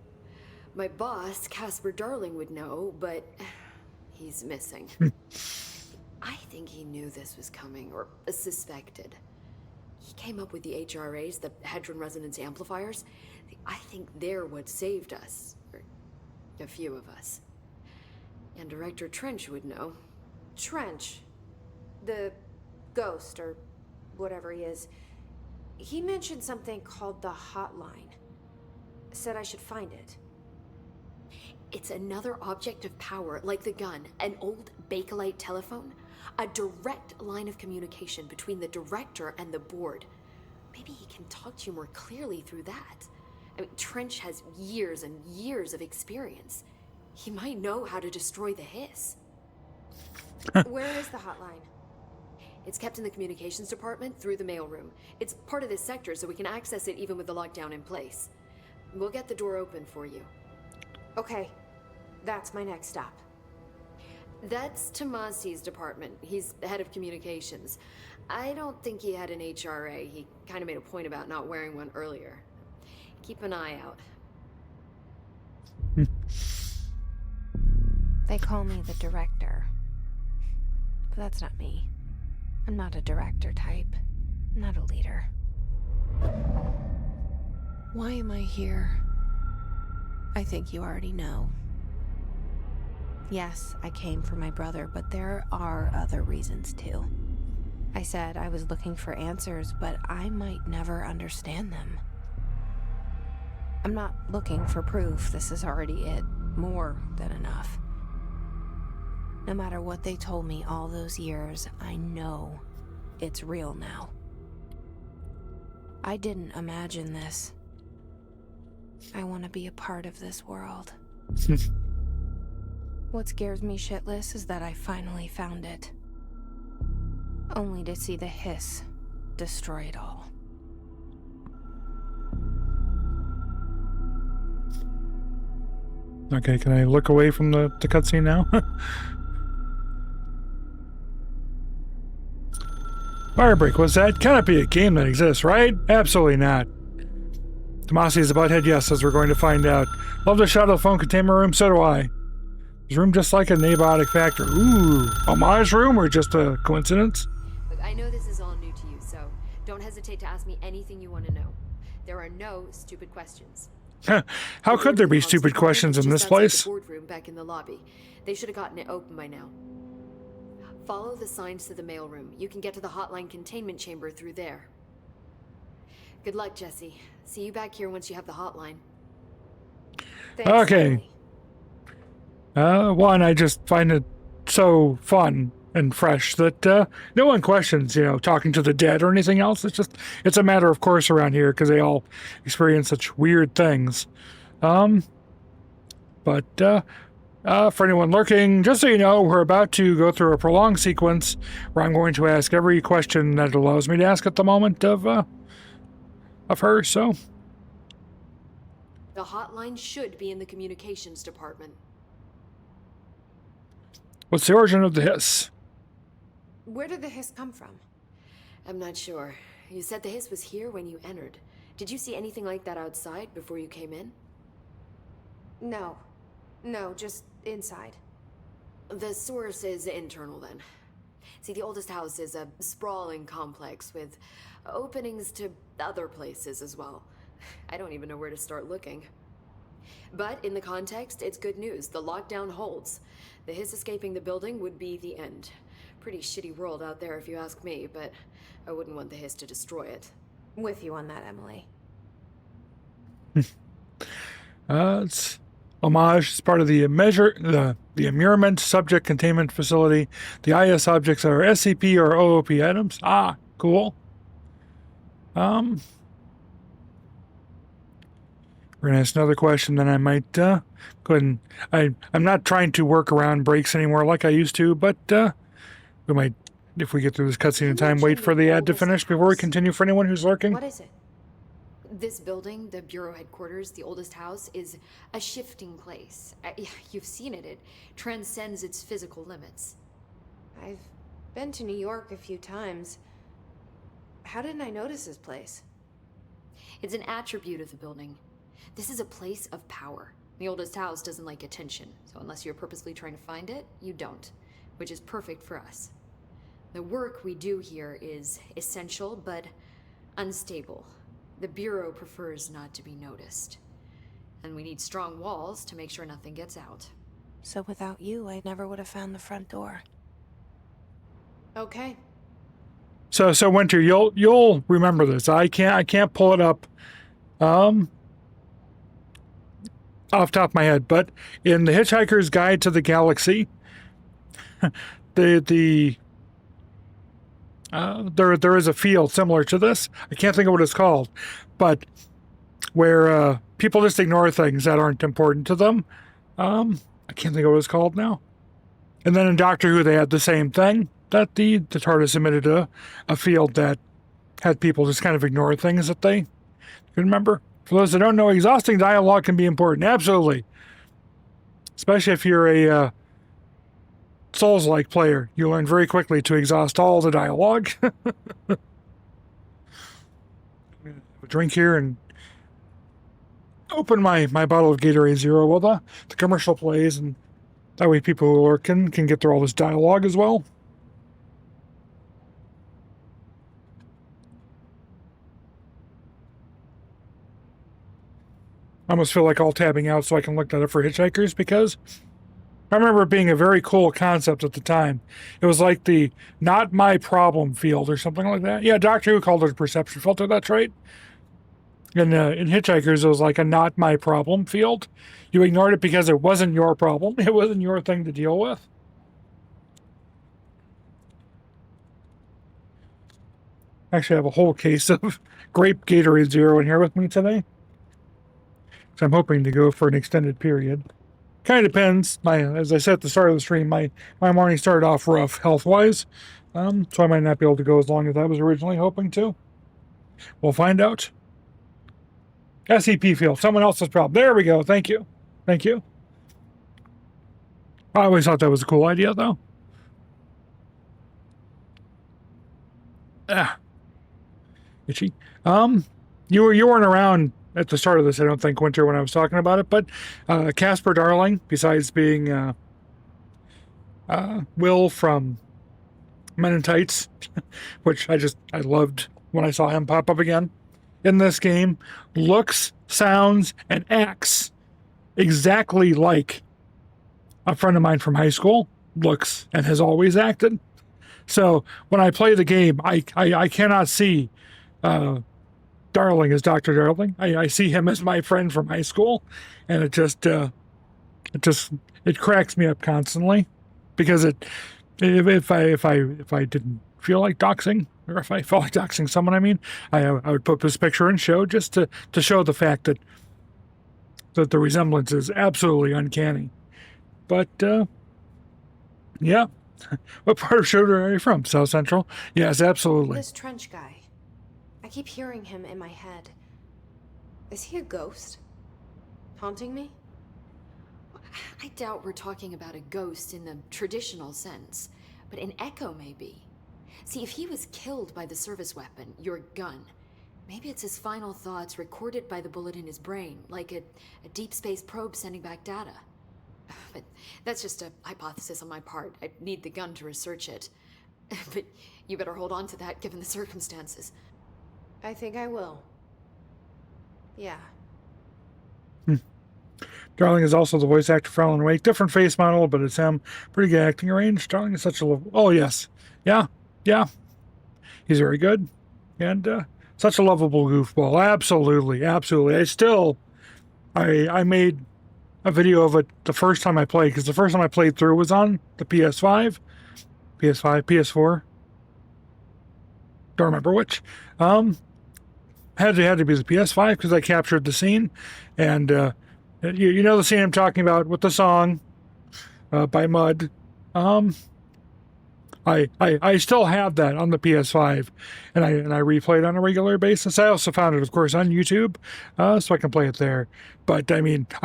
My boss, Casper Darling, would know, but he's missing. I think he knew this was coming, or suspected. He came up with the HRAs, the Hadron Resonance Amplifiers. I think they're what saved us. Or a few of us. And Director Trench would know. Trench, the ghost, or whatever he is, he mentioned something called the Hotline. Said I should find it. It's another object of power, like the gun, an old Bakelite telephone. A direct line of communication between the director and the board. Maybe he can talk to you more clearly through that. I mean, Trench has years and years of experience. He might know how to destroy the hiss. Where is the hotline? It's kept in the communications department through the mailroom. It's part of this sector, so we can access it even with the lockdown in place. We'll get the door open for you. Okay, that's my next stop. That's Tommasi's department. He's the head of communications. I don't think he had an HRA. He kind of made a point about not wearing one earlier. Keep an eye out. They call me the director. But that's not me. I'm not a director type. I'm not a leader. Why am I here? I think you already know. Yes, I came for my brother, but there are other reasons too. I said I was looking for answers, but I might never understand them. I'm not looking for proof. This is already it. More than enough. No matter what they told me all those years, I know it's real now. I didn't imagine this. I want to be a part of this world. What scares me shitless is that I finally found it. Only to see the hiss destroy it all. Okay, can I look away from the cutscene now? Firebreak, was that? Cannot be a game that exists, right? Absolutely not. Tommasi is a butthead, yes, as we're going to find out. Love the shot of the phone containment room, so do I. Is room just like a Nabotic factor? Ooh, homage room or just a coincidence? Look, I know this is all new to you, so don't hesitate to ask me anything you want to know. There are no stupid questions. How could there be stupid questions in this place? The boardroom back in the lobby. They should have gotten it open by now. Follow the signs to the mailroom. You can get to the hotline containment chamber through there. Good luck, Jesse. See you back here once you have the hotline. Thanks, Okay. Emily. One, I just find it so fun and fresh that no one questions, talking to the dead or anything else. It's a matter of course around here because they all experience such weird things. But for anyone lurking, just so you know, we're about to go through a prolonged sequence where I'm going to ask every question that it allows me to ask at the moment of her, so. The hotline should be in the communications department. What's the origin of the hiss? Where did the hiss come from? I'm not sure. You said the hiss was here when you entered. Did you see anything like that outside before you came in? No, just inside. The source is internal then. See, the oldest house is a sprawling complex with openings to other places as well. I don't even know where to start looking. But in the context, it's good news. The lockdown holds. The hiss escaping the building would be the end. Pretty shitty world out there if you ask me, but I wouldn't want the hiss to destroy it. With you on that, Emily. It's homage. It's part of the the Immurement Subject Containment Facility. The IS objects are SCP or OOP items. Ah, cool. We're gonna ask another question, then I might go ahead and I'm not trying to work around breaks anymore like I used to, but we might, if we get through this cutscene in time, wait for the ad to finish before we continue. For anyone who's lurking. What is it? This building, the Bureau headquarters, the oldest house, is a shifting place. You've seen it. It transcends its physical limits. I've been to New York a few times. How didn't I notice this place? It's an attribute of the building. This is a place of power. The oldest house doesn't like attention, so unless you're purposely trying to find it, you don't, which is perfect for us. The work we do here is essential, but unstable. The Bureau prefers not to be noticed. And we need strong walls to make sure nothing gets out. So without you, I never would have found the front door. Okay. So Winter, you'll remember this. I can't pull it up off the top of my head, but in The Hitchhiker's Guide to the Galaxy, there is a field similar to this. I can't think of what it's called, but where people just ignore things that aren't important to them. I can't think of what it's called now. And then in Doctor Who, they had the same thing, that the TARDIS emitted a field that had people just kind of ignore things that they could remember. For those that don't know, exhausting dialogue can be important. Absolutely. Especially if you're a Souls-like player. You learn very quickly to exhaust all the dialogue. A drink here and open my bottle of Gatorade Zero while the commercial plays, and that way people who are can get through all this dialogue as well. I almost feel like all tabbing out so I can look that up for hitchhikers, because I remember it being a very cool concept at the time. It was like the not my problem field or something like that. Yeah, Doctor Who called it a perception filter, that's right. In Hitchhikers, it was like a not my problem field. You ignored it because it wasn't your problem. It wasn't your thing to deal with. Actually, I have a whole case of grape Gatorade Zero in here with me today. So I'm hoping to go for an extended period. Kind of depends. As I said at the start of the stream, my morning started off rough health-wise. So I might not be able to go as long as I was originally hoping to. We'll find out. SCP field, someone else's problem. There we go. Thank you. Thank you. I always thought that was a cool idea, though. Itchy. You weren't around at the start of this, I don't think, Winter, when I was talking about it, but Casper Darling, besides being Will from Men in Tights, which I loved when I saw him pop up again in this game, looks, sounds, and acts exactly like a friend of mine from high school looks and has always acted. So when I play the game, I cannot see Darling as Dr. Darling. I see him as my friend from high school, and it cracks me up constantly, because if I didn't feel like doxing, or if I felt like doxing someone, I would put this picture in show just to show the fact that the resemblance is absolutely uncanny. But yeah. What part of Yooduh are you from? South Central? Yes, absolutely. This trench guy. I keep hearing him in my head. Is he a ghost? Haunting me? I doubt we're talking about a ghost in the traditional sense, but an echo maybe. See, if he was killed by the service weapon, your gun, maybe it's his final thoughts recorded by the bullet in his brain, like a deep space probe sending back data. But that's just a hypothesis on my part. I need the gun to research it. But you better hold on to that given the circumstances. I think I will. Yeah. Darling is also the voice actor for Alan Wake. Different face model, but it's him. Pretty good acting range. Darling is such a oh yes. Yeah. He's very good. And such a lovable goofball. Absolutely. I made a video of it the first time I played, because the first time I played through was on the PS4. Don't remember which. Had to be the PS5, because I captured the scene, and you know the scene I'm talking about with the song by Mud. I still have that on the PS5, and I replay it on a regular basis. I also found it, of course, on YouTube, so I can play it there. But I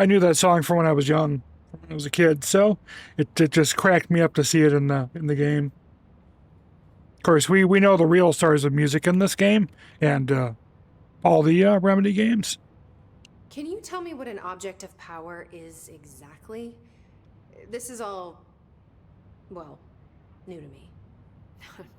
knew that song from when I was young, when I was a kid, so it just cracked me up to see it in the game. Of course, we know the real stars of music in this game, and all the Remedy games. Can you tell me what an object of power is exactly? This is all, well, new to me.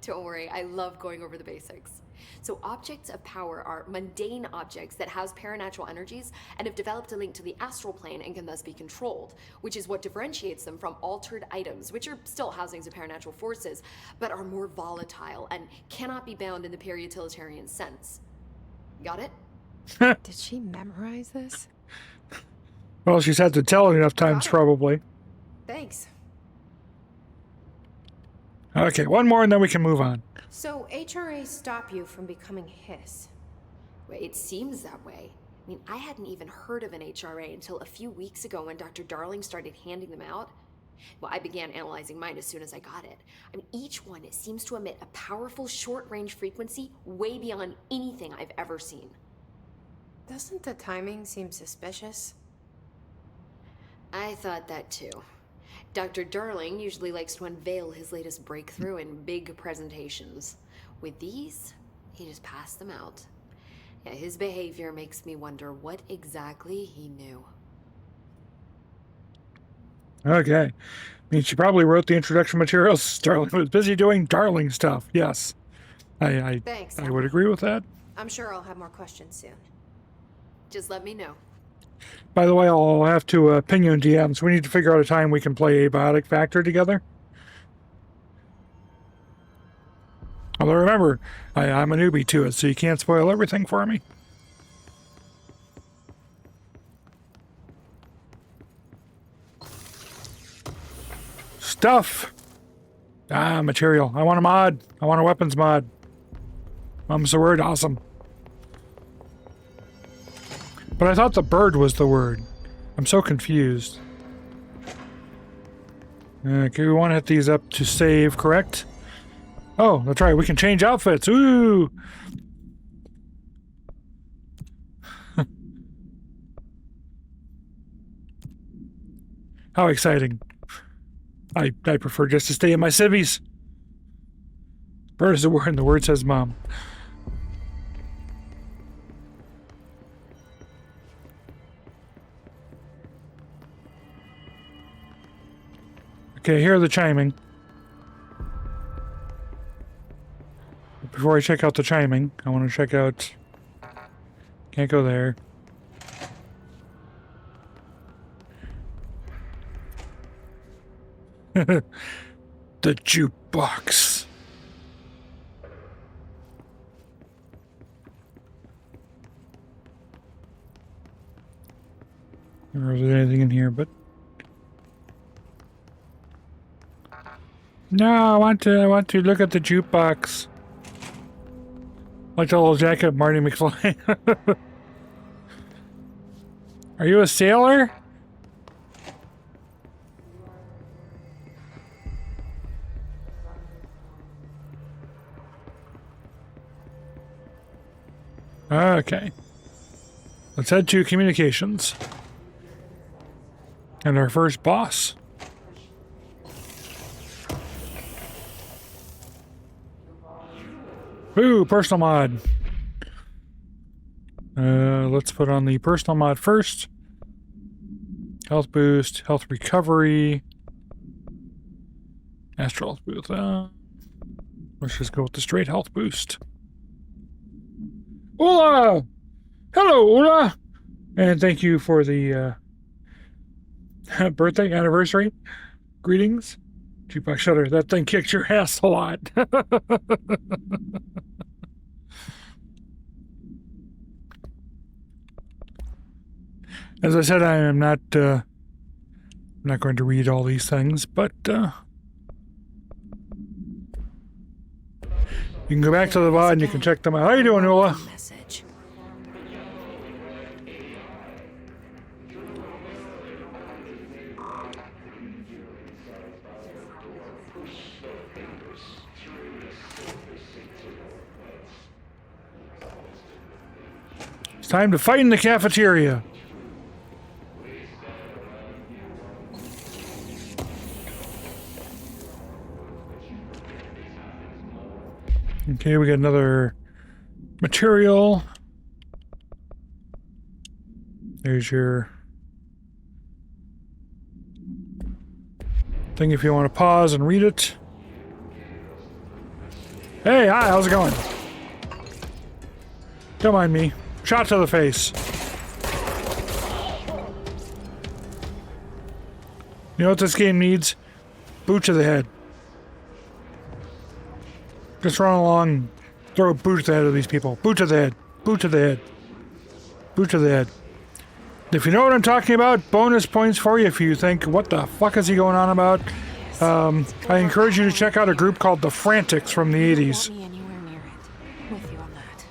Don't worry, I love going over the basics. So objects of power are mundane objects that house paranatural energies and have developed a link to the astral plane and can thus be controlled, which is what differentiates them from altered items, which are still housings of paranatural forces, but are more volatile and cannot be bound in the pure utilitarian sense. Got it? Did she memorize this? Well, she's had to tell it enough times, probably. Thanks. Okay, one more and then we can move on. So HRA stop you from becoming Hiss? Well, it seems that way. I hadn't even heard of an HRA until a few weeks ago when Dr. Darling started handing them out. Well, I began analyzing mine as soon as I got it. I mean, each one seems to emit a powerful short-range frequency way beyond anything I've ever seen. Doesn't the timing seem suspicious? I thought that too. Dr. Darling usually likes to unveil his latest breakthrough in big presentations. With these, he just passed them out. Yeah, his behavior makes me wonder what exactly he knew. Okay. I mean, she probably wrote the introduction materials. Darling was busy doing Darling stuff. Yes. I Thanks. would agree with that. I'm sure I'll have more questions soon. Just let me know. By the way, I'll have to ping you in DMs. We need to figure out a time we can play Abiotic Factor together. Although remember, I'm a newbie to it, so you can't spoil everything for me. Stuff! Ah, material. I want a mod. I want a weapons mod. Mum's the word. Awesome. But I thought the bird was the word. I'm so confused. Okay, we want to hit these up to save, correct? Oh, that's right. We can change outfits. Ooh! How exciting. I prefer just to stay in my civvies. Bird is the word, and the word says mom. Okay, hear the chiming. Before I check out the chiming, I want to check out... Can't go there. The jukebox. I don't know if there's anything in here, but... No, I want to look at the jukebox. Like the little jacket of Marty McFly. Are you a sailor? Okay. Let's head to communications. And our first boss. Ooh, personal mod. Let's put on the personal mod first. Health boost, health recovery. Astral health boost. Let's just go with the straight health boost. Hola! Hello, Hola! And thank you for the birthday anniversary. Greetings. Jukebox Shutter, that thing kicked your ass a lot. As I said, I am not going to read all these things, but you can go back to the VOD and you can check them out. How you doing, Ula? Message. It's time to fight in the cafeteria. Okay, we got another material. There's your thing if you want to pause and read it. Hey, hi, how's it going? Don't mind me. Shot to the face. You know what this game needs? Boot to the head. Just run along, throw a boot to the head of these people. Boot to the head. Boot to the head. Boot to the head. If you know what I'm talking about, bonus points for you if you think, what the fuck is he going on about? I encourage you to check out a group called The Frantics from the 80s. Want me anywhere near it. With you on that.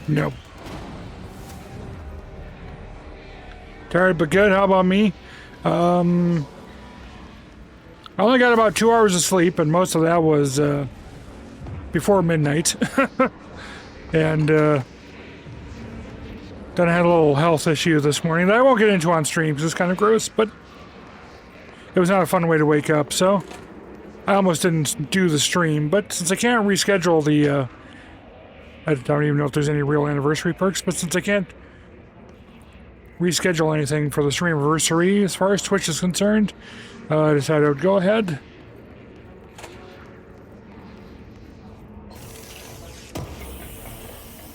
Nope. Tired but good. How about me? I only got about 2 hours of sleep, and most of that was before midnight. And then I had a little health issue this morning that I won't get into on stream because it's kind of gross, but it was not a fun way to wake up, so I almost didn't do the stream. But since I can't reschedule the I don't even know if there's any real anniversary perks, but since I can't reschedule anything for the stream anniversary as far as Twitch is concerned, I decided I would go ahead.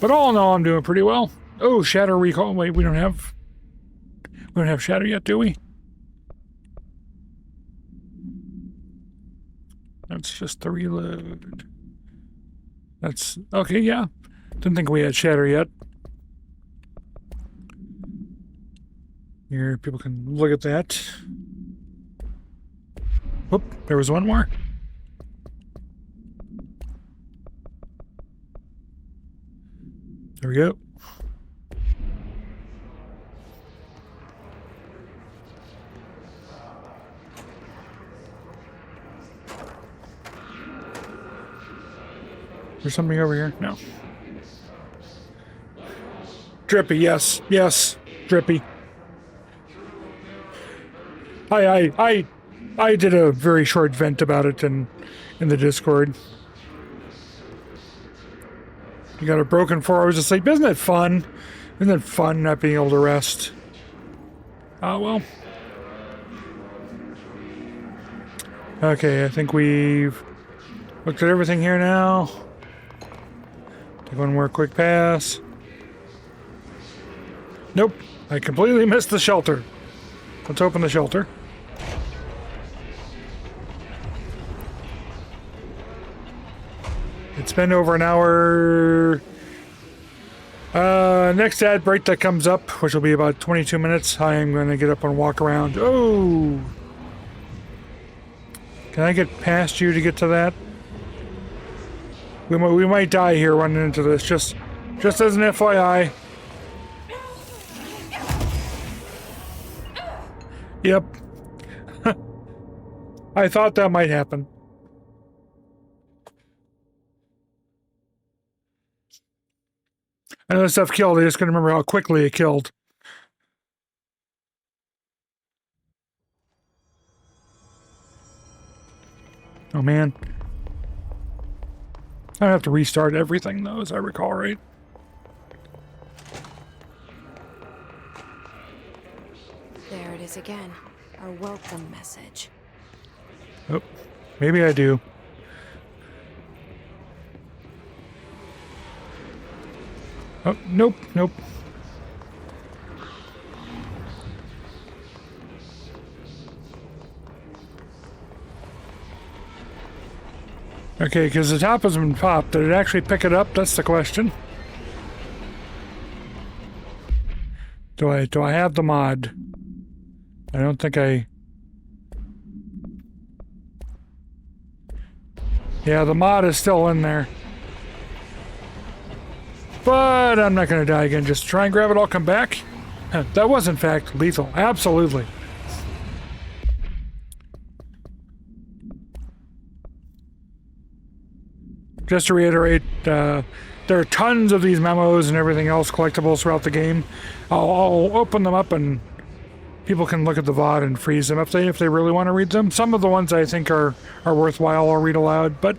But all in all, I'm doing pretty well. Oh, Shadow Recall. Wait, we don't have Shadow yet, do we? That's just the reload. That's okay, yeah. Didn't think we had Shatter yet. Here, people can look at that. Whoop, there was one more. There we go. There's something over here? No. Drippy, yes. Yes. Drippy. I did a very short vent about it in the Discord. You got a broken 4 hours of sleep. Isn't it fun? Isn't it fun not being able to rest? Oh, well. Okay, I think we've looked at everything here now. Take one more quick pass. Nope, I completely missed the shelter. Let's open the shelter. It's been over an hour. Next ad break that comes up, which will be about 22 minutes, I am going to get up and walk around. Oh! Can I get past you to get to that? We might die here running into this, just as an FYI. Yep. I thought that might happen. I know this stuff killed, I just couldn't remember how quickly it killed. Oh man. I have to restart everything though, as I recall, right? There it is again. Our welcome message. Oh, maybe I do. Oh, nope, nope. Okay, because the top has been popped. Did it actually pick it up? That's the question. Do I have the mod? I don't think I... Yeah, the mod is still in there. But I'm not going to die again. Just try and grab it all, come back. That was, in fact, lethal. Absolutely. Just to reiterate, there are tons of these memos and everything else collectibles throughout the game. I'll open them up and people can look at the VOD and freeze them if they really want to read them. Some of the ones I think are worthwhile I'll read aloud, but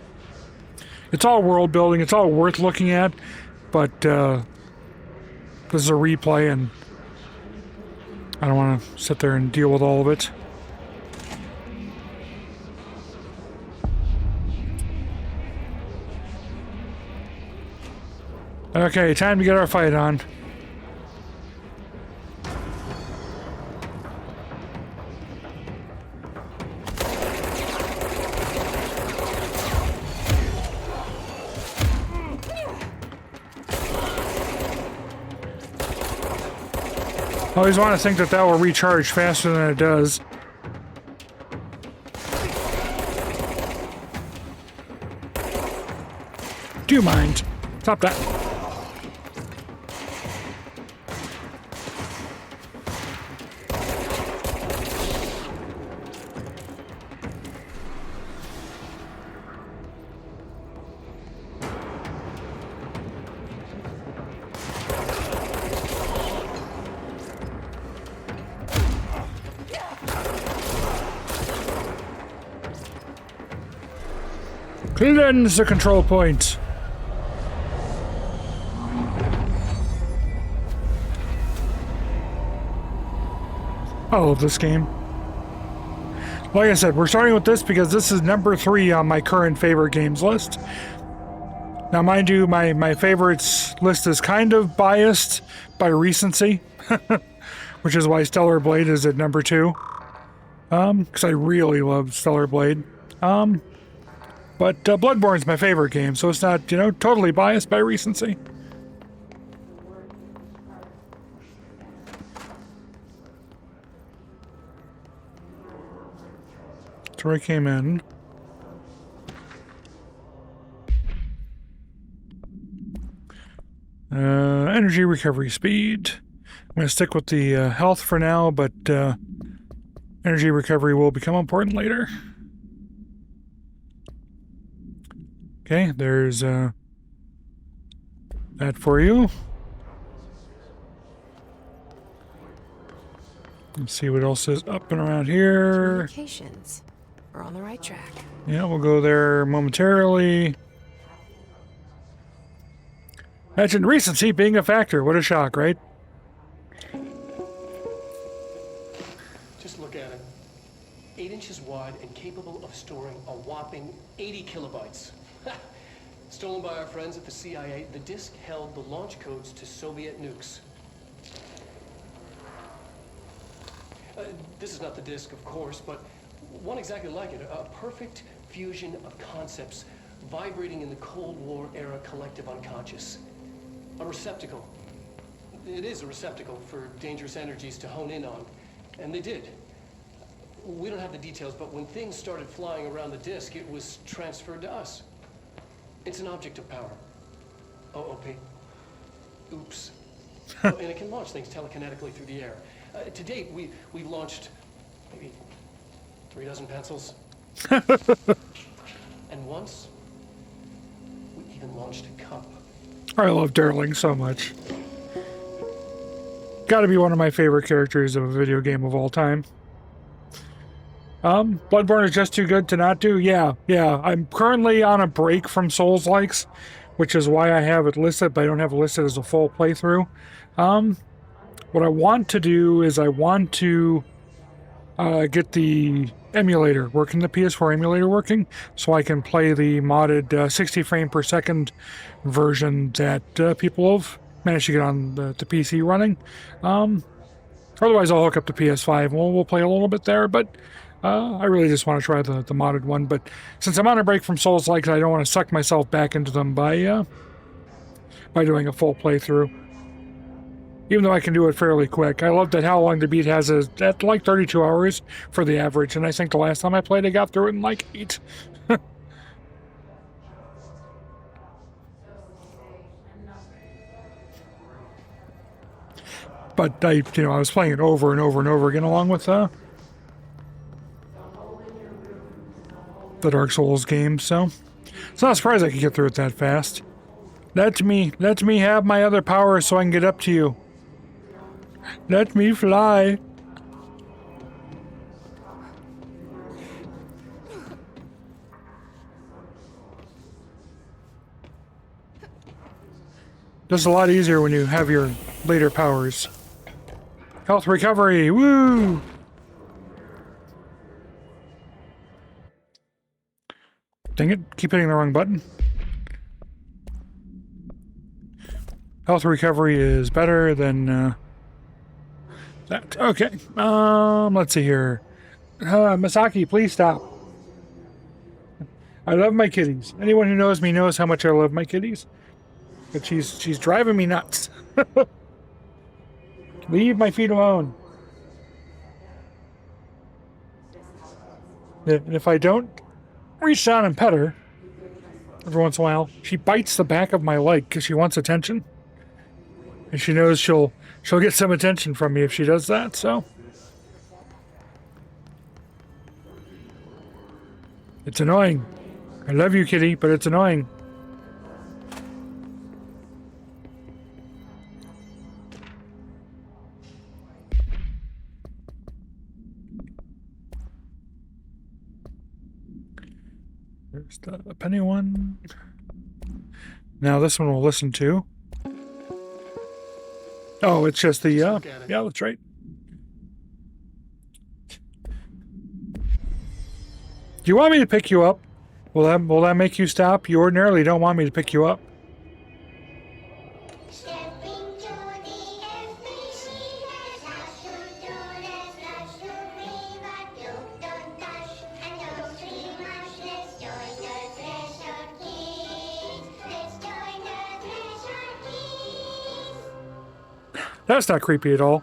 it's all world building. It's all worth looking at. But this is a replay, and I don't want to sit there and deal with all of it. Okay, time to get our fight on. I always want to think that will recharge faster than it does. Do you mind? Stop that. Cleanse the control point. I love this game. Like I said, we're starting with this because this is number 3 on my current favorite games list. Now, mind you, my favorites list is kind of biased by recency, which is why Stellar Blade is at number 2. Because I really love Stellar Blade. But Bloodborne's my favorite game, so it's not, you know, totally biased by recency. That's where I came in. Energy recovery speed. I'm going to stick with the health for now, but energy recovery will become important later. Okay, there's that for you. Let's see what else is up and around here. Communications. We're on the right track. Yeah, we'll go there momentarily. Imagine recency being a factor. What a shock, right? Just look at it. 8 inches wide and capable of storing a whopping 80 kilobytes. Stolen by our friends at the CIA, the disk held the launch codes to Soviet nukes. This is not the disk, of course, but one exactly like it. A perfect fusion of concepts vibrating in the Cold War era collective unconscious. A receptacle. It is a receptacle for dangerous energies to hone in on. And they did. We don't have the details, but when things started flying around the disk, it was transferred to us. It's an object of power. OOP. Oops. And it can launch things telekinetically through the air. To date, we've launched maybe 3 dozen pencils. And once, we even launched a cup. I love Darling so much. Gotta be one of my favorite characters of a video game of all time. Bloodborne is just too good to not do? Yeah. I'm currently on a break from Souls-likes, which is why I have it listed, but I don't have it listed as a full playthrough. What I want to do is I want to get the emulator working, the PS4 emulator working, so I can play the modded 60 frame per second version that people have managed to get on the PC running. Otherwise, I'll hook up the PS5 and we'll play a little bit there, but I really just want to try the modded one. But since I'm on a break from Souls-like, I don't want to suck myself back into them by doing a full playthrough. Even though I can do it fairly quick. I love that how long the beat has is at like 32 hours for the average, and I think the last time I played I got through it in like 8. But I was playing it over and over and over again along with the Dark Souls game, so it's not surprised I could get through it that fast. Let me have my other power so I can get up to you. Let me fly. Just a lot easier when you have your later powers. Health recovery, woo! Dang it, keep hitting the wrong button. Health recovery is better than that. Okay, let's see here. Masaki, please stop. I love my kitties. Anyone who knows me knows how much I love my kitties. But she's driving me nuts. Leave my feet alone. And if I don't reach down and pet her every once in a while, she bites the back of my leg because she wants attention. And she knows she'll get some attention from me if she does that, so. It's annoying. I love you, kitty, but it's annoying. There's the anyone. Now this one we'll listen to. Oh, it's just the, yeah, that's right. Do you want me to pick you up? Will that make you stop? You ordinarily don't want me to pick you up. That's not creepy at all.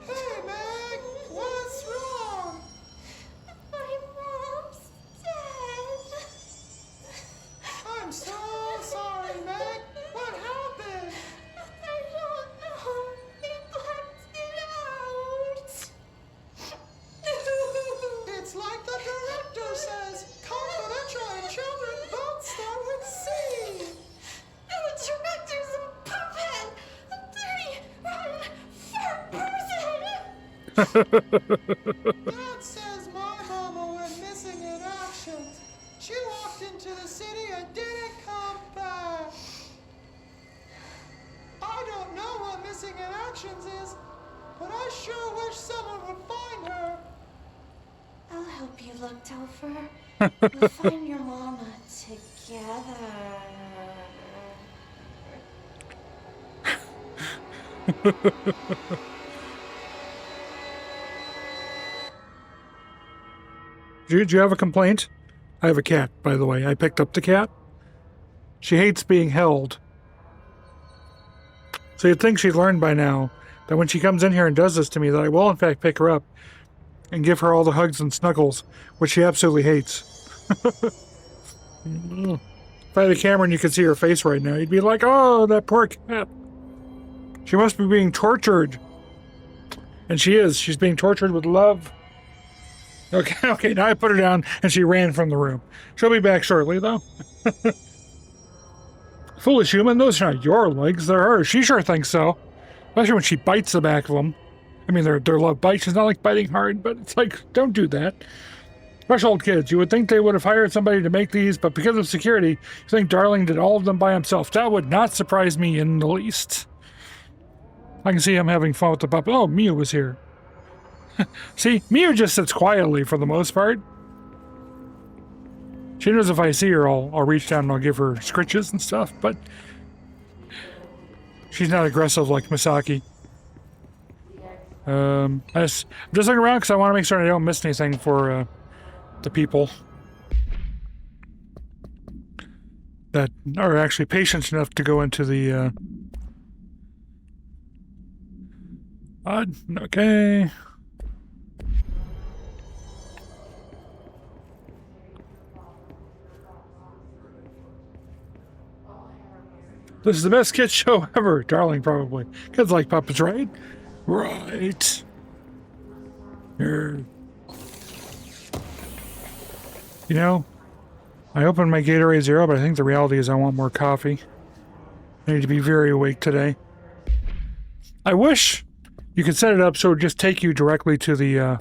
Hey, Meg! What's wrong? My mom's dead. I'm so sorry, Meg. What happened? I don't know. They blacked it out. It's like the director says. Confidential and children don't start with C. The director's a puppet. A dirty, rotten, fat person. Dad says my mama went missing in action. She walked into the city and didn't come back. I don't know what missing in actions is, but I sure wish someone would find her. I'll help you look, Topher. We'll find your mama together. Do you have a complaint? I have a cat, by the way. I picked up the cat. She hates being held. So you'd think she'd learned by now that when she comes in here and does this to me, that I will in fact pick her up and give her all the hugs and snuggles, which she absolutely hates. If I had a camera and you could see her face right now, you'd be like, oh, that poor cat. She must be being tortured. And she is. She's being tortured with love. Okay, now I put her down and she ran from the room. She'll be back shortly, though. Foolish human, those are not your legs, they're hers. She sure thinks so. Especially when she bites the back of them. I mean, they're love bites. It's not like biting hard, but it's like, don't do that. Special old kids. You would think they would have hired somebody to make these, but because of security, you think Darling did all of them by himself. That would not surprise me in the least. I can see him having fun with the puppet. Oh, Mia was here. See, Mia just sits quietly for the most part. She knows if I see her, I'll reach down and I'll give her scritches and stuff, but she's not aggressive like Misaki. I'm just looking around because I want to make sure I don't miss anything for the people that are actually patient enough to go into the okay. This is the best kids show ever. Darling, probably. Kids like puppets, right? Right. Here. You know, I opened my Gatorade Zero, but I think the reality is I want more coffee. I need to be very awake today. I wish you could set it up so it would just take you directly to the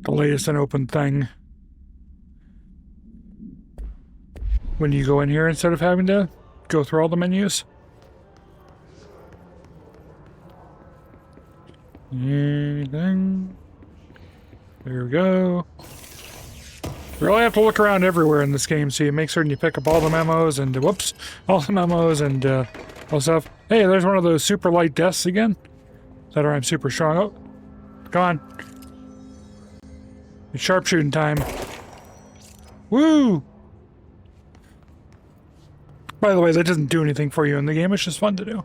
latest and open thing when you go in here instead of having to go through all the menus. Anything? There we go. You really have to look around everywhere in this game, so you make certain you pick up all the memos and whoops, all the memos and all stuff. Hey, there's one of those super light desks again. Is that or I'm super strong? Oh, come on. It's sharpshooting time. Woo! By the way, that doesn't do anything for you in the game. It's just fun to do.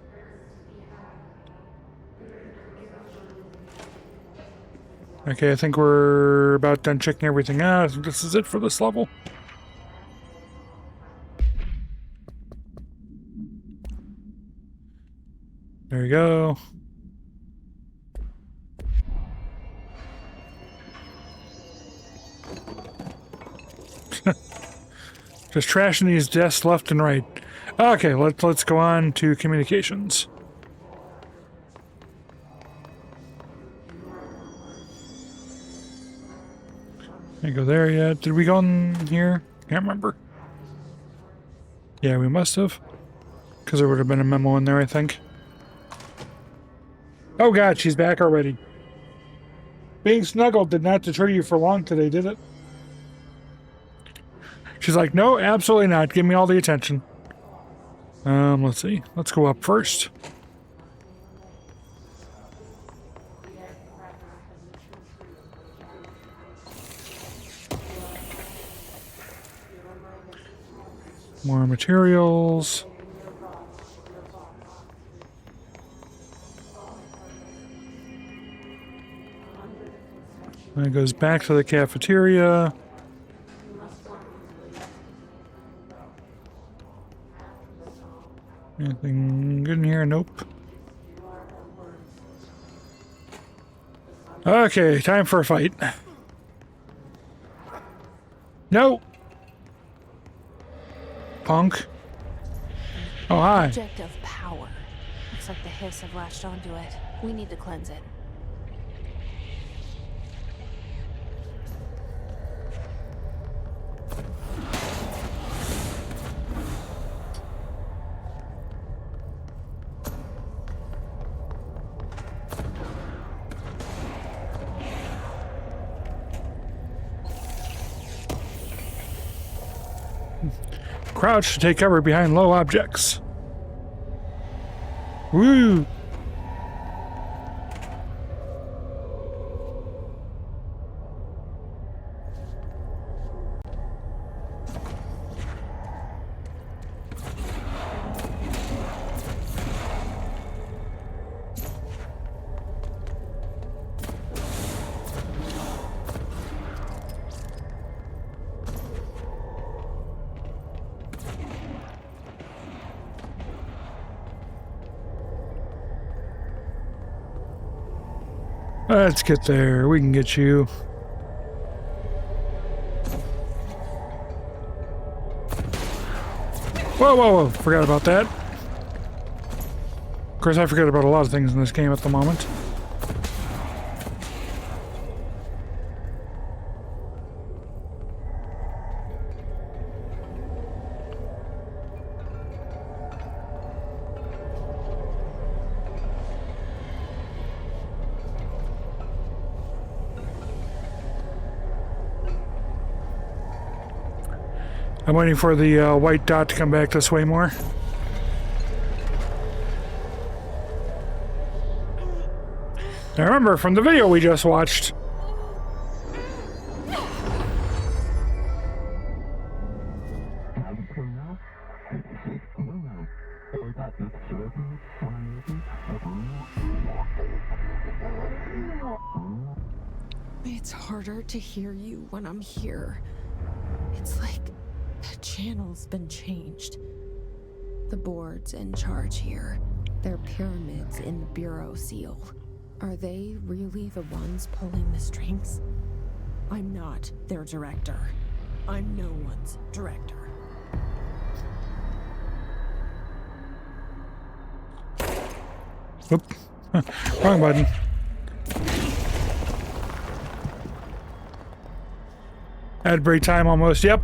Okay, I think we're about done checking everything out. I think this is it for this level. There you go. Just trashing these desks left and right. Okay, let's go on to communications. Can't go there yet. Did we go in here? Can't remember. Yeah, we must have. Because there would have been a memo in there, I think. Oh god, she's back already. Being snuggled did not deter you for long today, did it? She's like, no, absolutely not. Give me all the attention. Let's see. Let's go up first. More materials. And it goes back to the cafeteria. Anything good in here? Nope. Okay, time for a fight. No! Punk. Oh, hi. Object of power. Looks like the hiss have latched onto it. We need to cleanse it. Crouch to take cover behind low objects. Woo! Let's get there. We can get you. Whoa, whoa, whoa. Forgot about that. Of course, I forget about a lot of things in this game at the moment. I'm waiting for the white dot to come back this way more. Now remember, from the video we just watched, It's harder to hear you when I'm here. It's like the channel's been changed. The board's in charge here. They're pyramids in the bureau seal. Are they really the ones pulling the strings? I'm not their director. I'm no one's director. Oop. Wrong button. Ad break time almost. Yep.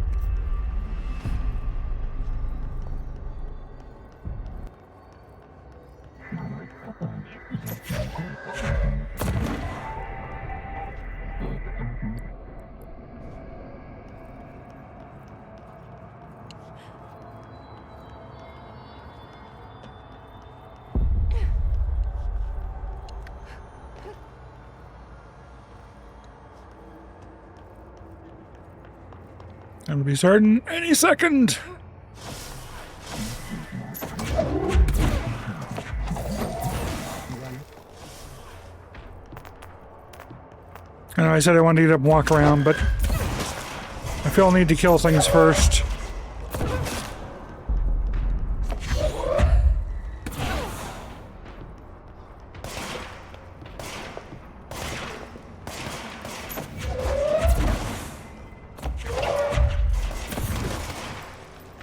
It'll be starting any second. I know I said I wanted to get up and walk around, but I feel I need to kill things first.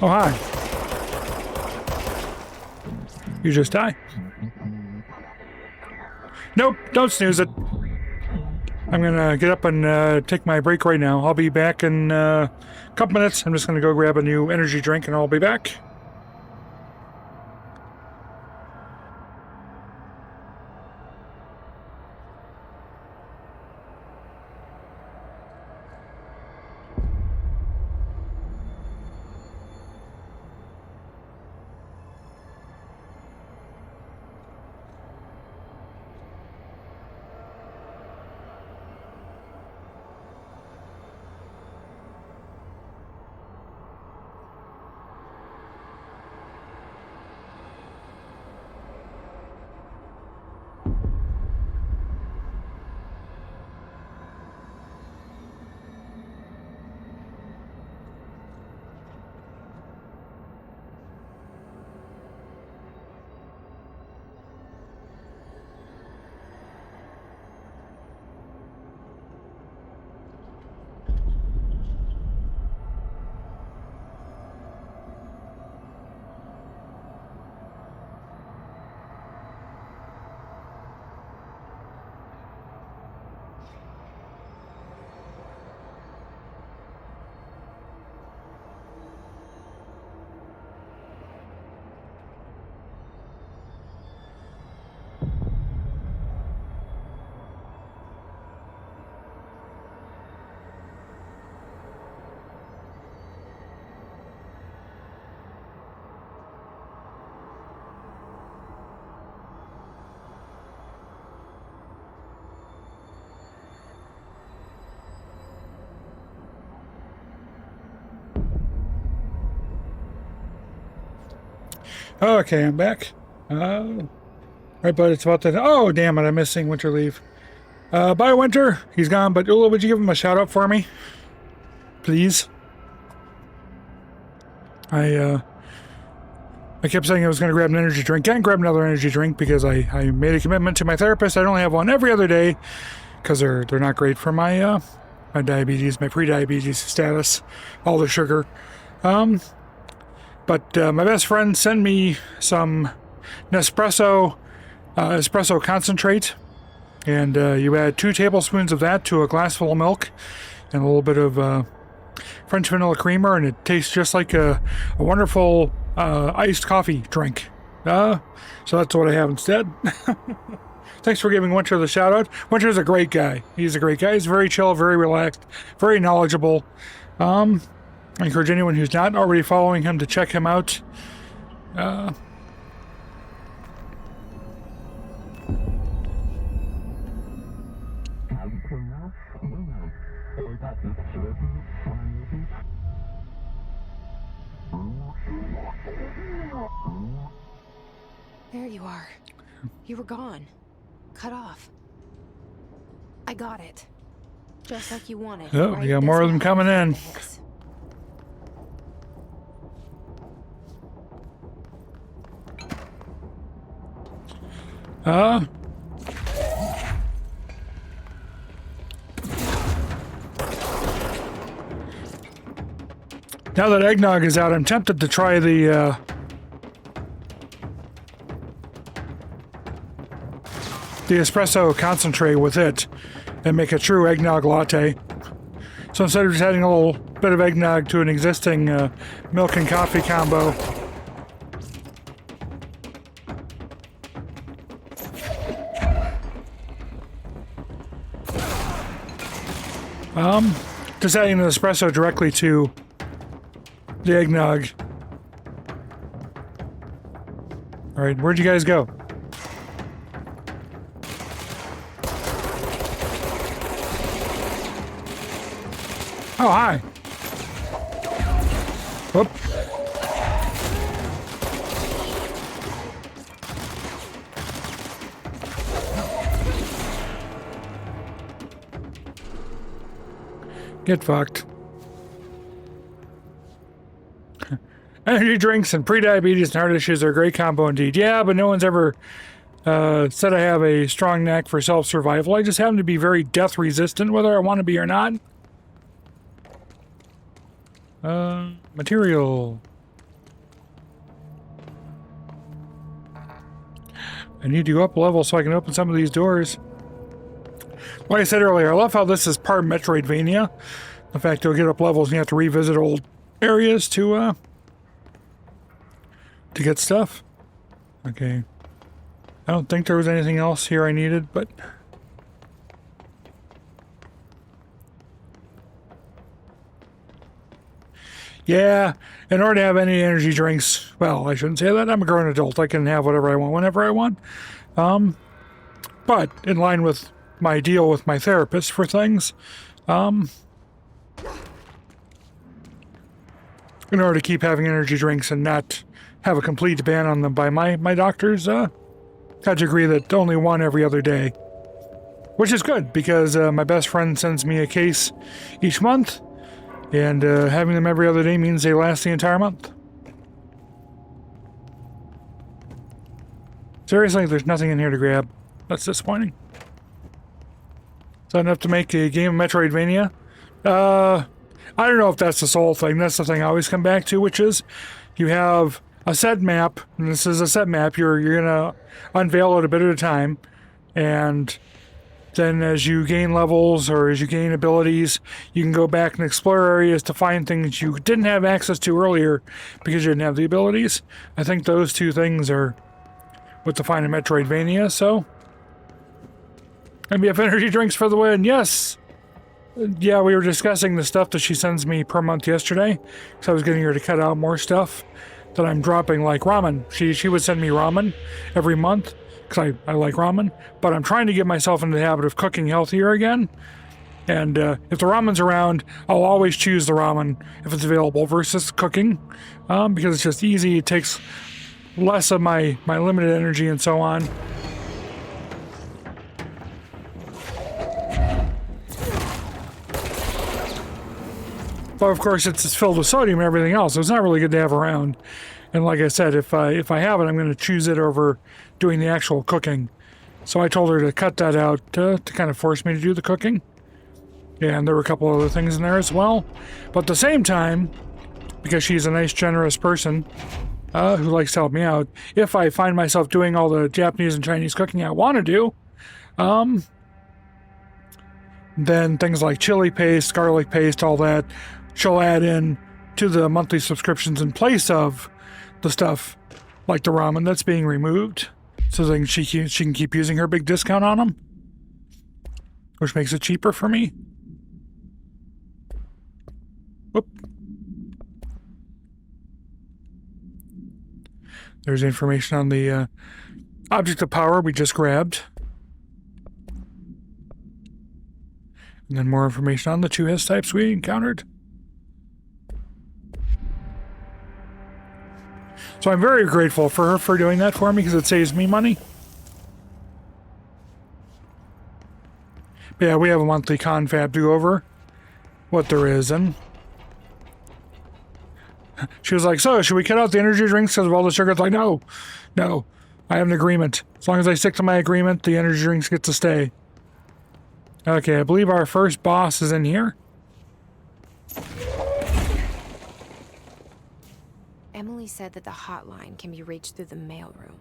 Oh, hi. You just die. Nope, don't snooze it. I'm gonna get up and take my break right now. I'll be back in a couple minutes. I'm just gonna go grab a new energy drink and I'll be back. Okay, I'm back. Right, but it's about that. Oh, damn it, I'm missing Winter Leave. Bye, Winter. He's gone, but Yooduh, would you give him a shout out for me? Please? I kept saying I was going to grab an energy drink. Can't grab another energy drink because I made a commitment to my therapist. I only have one every other day because they're not great for my my diabetes, my pre-diabetes status, all the sugar. But my best friend sent me some Nespresso espresso concentrate, and you add 2 tablespoons of that to a glass full of milk and a little bit of French vanilla creamer, and it tastes just like a wonderful iced coffee drink. So that's what I have instead. Thanks for giving Winter the shout out. Winter's a great guy. He's a great guy. He's very chill, very relaxed, very knowledgeable. I encourage anyone who's not already following him to check him out. There you are. You were gone. Cut off. I got it. Just like you wanted. Oh, right? we got more of them coming in. Now that eggnog is out, I'm tempted to try the espresso concentrate with it and make a true eggnog latte. So instead of just adding a little bit of eggnog to an existing milk and coffee combo, just adding the espresso directly to the eggnog. All right, where'd you guys go? Oh, hi. Whoop. Get fucked. Energy drinks and pre-diabetes and heart issues are a great combo indeed. Yeah, but no one's ever said I have a strong knack for self-survival. I just happen to be very death-resistant, whether I want to be or not. Material. I need to go up a level so I can open some of these doors. Like I said earlier, I love how this is part Metroidvania. The fact you'll get up levels and you have to revisit old areas to get stuff. Okay. I don't think there was anything else here I needed, but... Yeah, in order to have any energy drinks, well, I shouldn't say that. I'm a grown adult. I can have whatever I want whenever I want. But in line with my deal with my therapist for things, in order to keep having energy drinks and not have a complete ban on them by my doctors, had to agree that only one every other day. Which is good, because my best friend sends me a case each month, and having them every other day means they last the entire month. Seriously, there's nothing in here to grab. That's disappointing. Is that enough to make a game of Metroidvania? I don't know if that's the sole thing. That's the thing I always come back to, which is you have a set map, and this is a set map. You're gonna unveil it a bit at a time, and then as you gain levels or as you gain abilities, you can go back and explore areas to find things you didn't have access to earlier because you didn't have the abilities. I think those two things are what define a Metroidvania, so... MBF energy drinks for the win, yes! Yeah, we were discussing the stuff that she sends me per month yesterday, because I was getting her to cut out more stuff that I'm dropping, like ramen. She would send me ramen every month, because I like ramen, but I'm trying to get myself into the habit of cooking healthier again. And if the ramen's around, I'll always choose the ramen if it's available versus cooking, because it's just easy. It takes less of my limited energy and so on. But of course, it's filled with sodium and everything else, so it's not really good to have around. And like I said, if I have it, I'm going to choose it over doing the actual cooking. So I told her to cut that out to kind of force me to do the cooking. And there were a couple other things in there as well. But at the same time, because she's a nice, generous person who likes to help me out, if I find myself doing all the Japanese and Chinese cooking I want to do, then things like chili paste, garlic paste, all that, she'll add in to the monthly subscriptions in place of the stuff like the ramen that's being removed, so then she can keep using her big discount on them, which makes it cheaper for me. Whoop. There's information on the object of power we just grabbed. And then more information on the two S types we encountered. So I'm very grateful for her for doing that for me, because it saves me money. But yeah, we have a monthly confab to go over what there is, and she was like, so should we cut out the energy drinks because of all the sugar? It's like, no, I have an agreement. As long as I stick to my agreement, the energy drinks get to stay. Okay, I believe our first boss is in here. Emily said that the hotline can be reached through the mailroom.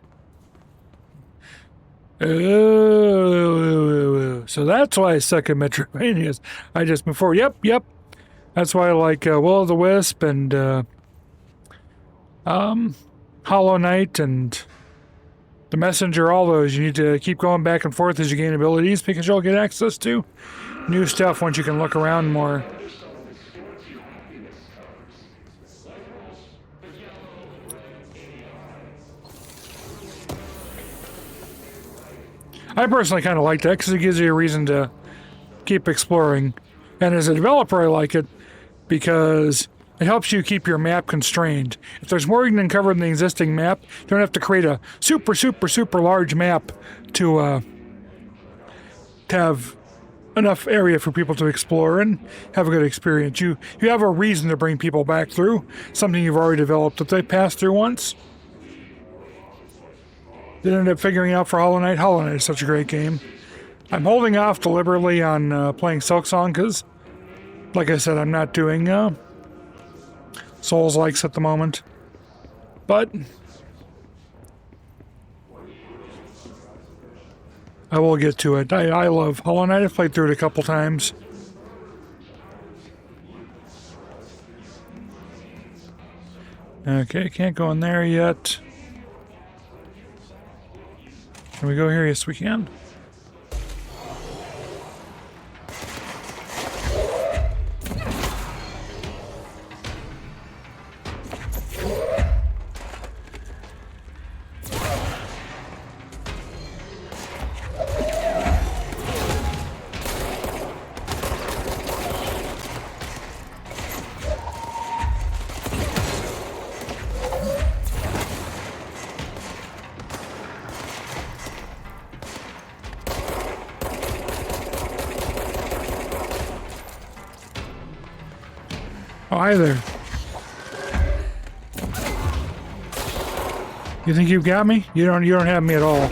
Oh, so that's why I suck at Metroidvanias. I just before, yep. That's why I like Will-O-the-Wisp and Hollow Knight and The Messenger. All those you need to keep going back and forth as you gain abilities, because you'll get access to new stuff once you can look around more. I personally kind of like that because it gives you a reason to keep exploring. And as a developer, I like it because it helps you keep your map constrained. If there's more you can cover in the existing map, you don't have to create a super large map to have enough area for people to explore and have a good experience. You have a reason to bring people back through, something you've already developed that they passed through once. They ended up figuring out for Hollow Knight. Hollow Knight is such a great game. I'm holding off deliberately on playing Silksong because, like I said, I'm not doing Souls-likes at the moment. But I will get to it. I love Hollow Knight. I've played through it a couple times. Okay, can't go in there yet. Can we go here? Yes, we can. Oh, hi there. You think you've got me? You don't have me at all.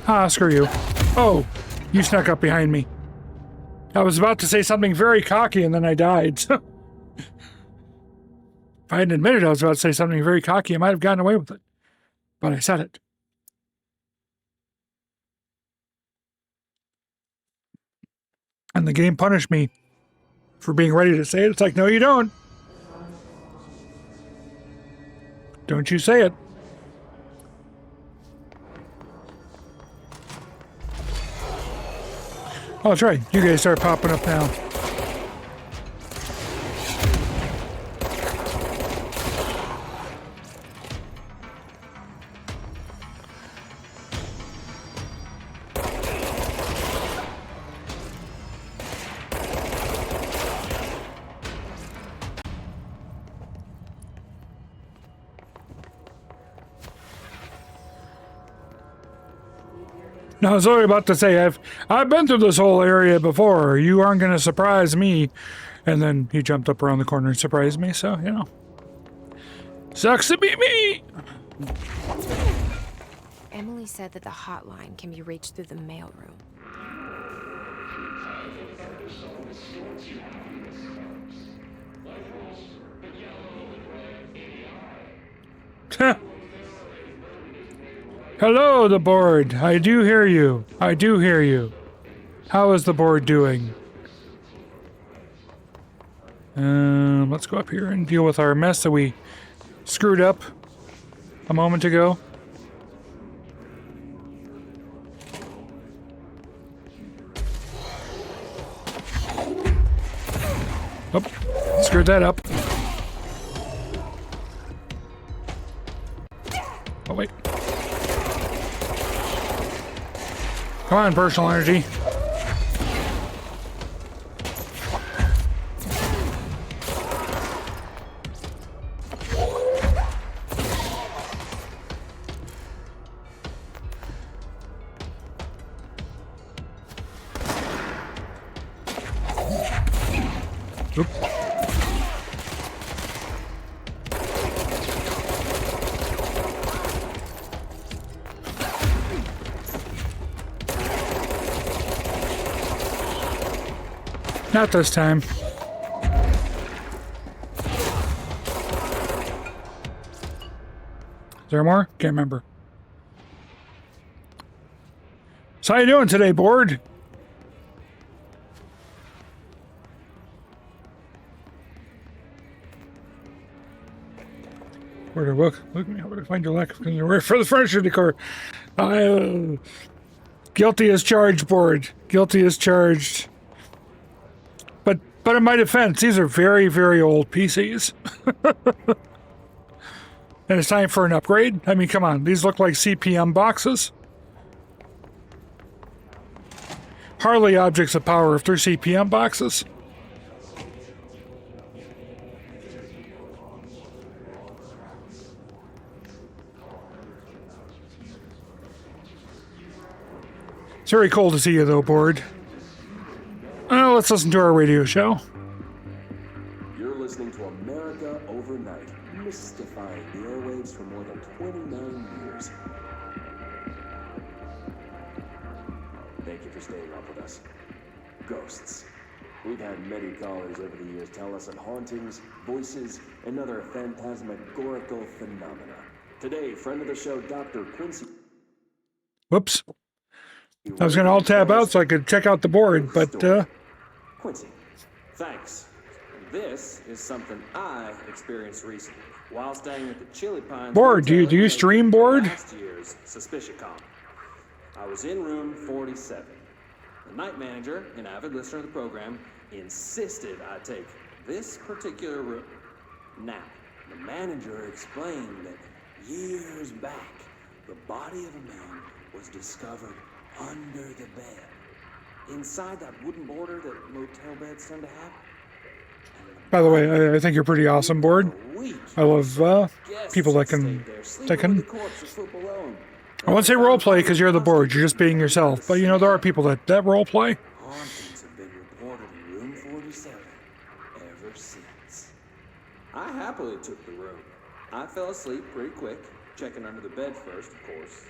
Ah, screw you. Oh, you snuck up behind me. I was about to say something very cocky and then I died. So. If I hadn't admitted I was about to say something very cocky, I might have gotten away with it. But I said it. And the game punished me for being ready to say it. It's like, no, you don't. Don't you say it. Oh, that's right. You guys start popping up now. No, I was only about to say, I've been through this whole area before. You aren't going to surprise me. And then he jumped up around the corner and surprised me, so, you know. Sucks to be me! Emily said that the hotline can be reached through the mailroom. Hello, the board. I do hear you. I do hear you. How is the board doing? Let's go up here and deal with our mess that we screwed up a moment ago. Oh, screwed that up. Oh, wait. Come on, personal energy. Oop. Not this time. Is there more? Can't remember. So how you doing today, board? Where to look? Look me. How to find your lack of concern for the furniture decor. Guilty as charged, board. Guilty as charged. But in my defense, these are very, very old PCs. And it's time for an upgrade? I mean, come on. These look like CPM boxes. Hardly objects of power if they're CPM boxes. It's very cool to see you, though, board. Let's listen to our radio show. You're listening to America Overnight, mystifying the airwaves for more than 29 years. Thank you for staying up with us. Ghosts, We've had many callers over the years tell us of hauntings, voices, and other phantasmagorical phenomena. Today, friend of the show, Dr. Quincy... Whoops. I was going to alt-tab out so I could check out the board, but, Quincy. Thanks. This is something I experienced recently while staying at the Chili Pines. Board, do Motel you in stream board? Last year's SuspiciaCon. I was in room 47. The night manager, an avid listener of the program, insisted I take this particular room. Now, the manager explained that years back, the body of a man was discovered under the bed. Inside that wooden border that motel beds tend to have. By the way, I think you're pretty awesome, board. I love people that can. I won't say role play because you're the board. You're just being yourself. But you know there are people that role play. Hauntings have been reported in room 47 ever since. I happily took the room. I fell asleep pretty quick, checking under the bed first, of course.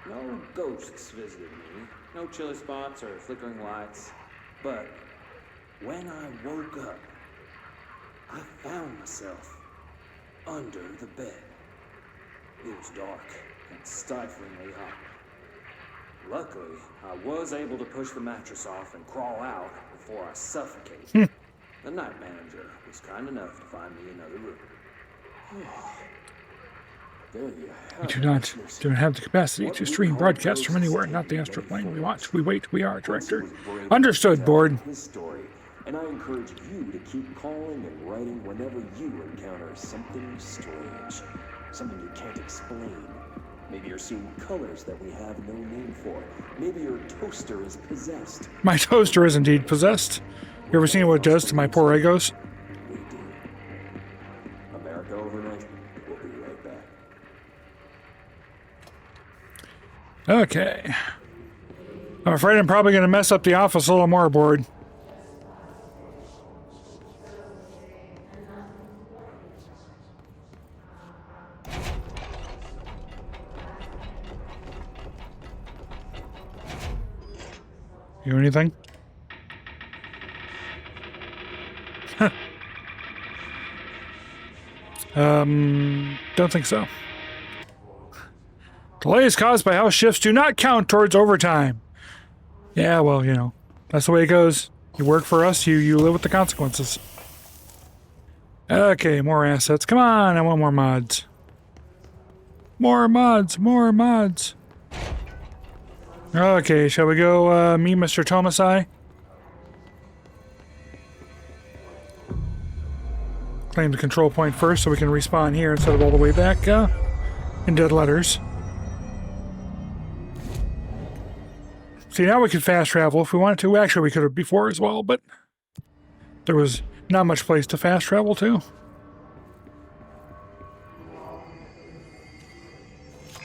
No ghosts visited me, no chilly spots or flickering lights. But when I woke up, I found myself under the bed. It was dark and stiflingly hot. Luckily, I was able to push the mattress off and crawl out before I suffocated. The night manager was kind enough to find me another room. There you have We don't have the capacity to stream broadcasts from anywhere, not the astral plane. We watch, we wait, we are, director. Understood, board. His story, and I encourage you to keep calling and writing whenever you encounter something strange, something you can't explain. Maybe you're seeing colors that we have no name for. Maybe your toaster is possessed. My toaster is indeed possessed. You ever seen what it does to my poor egos? We do. America Overnight. We'll be right back. Okay. I'm afraid I'm probably going to mess up the office a little more, board. You anything? Don't think so. Delays caused by house shifts do not count towards overtime. Yeah, well, you know, that's the way it goes. You work for us, you live with the consequences. Okay, more assets. Come on, I want more mods. More mods, more mods. Okay, shall we go meet Mr. Tommasi? Claim the control point first so we can respawn here instead of all the way back in Dead Letters. See, now we could fast travel if we wanted to. Actually, we could have before as well, but there was not much place to fast travel to.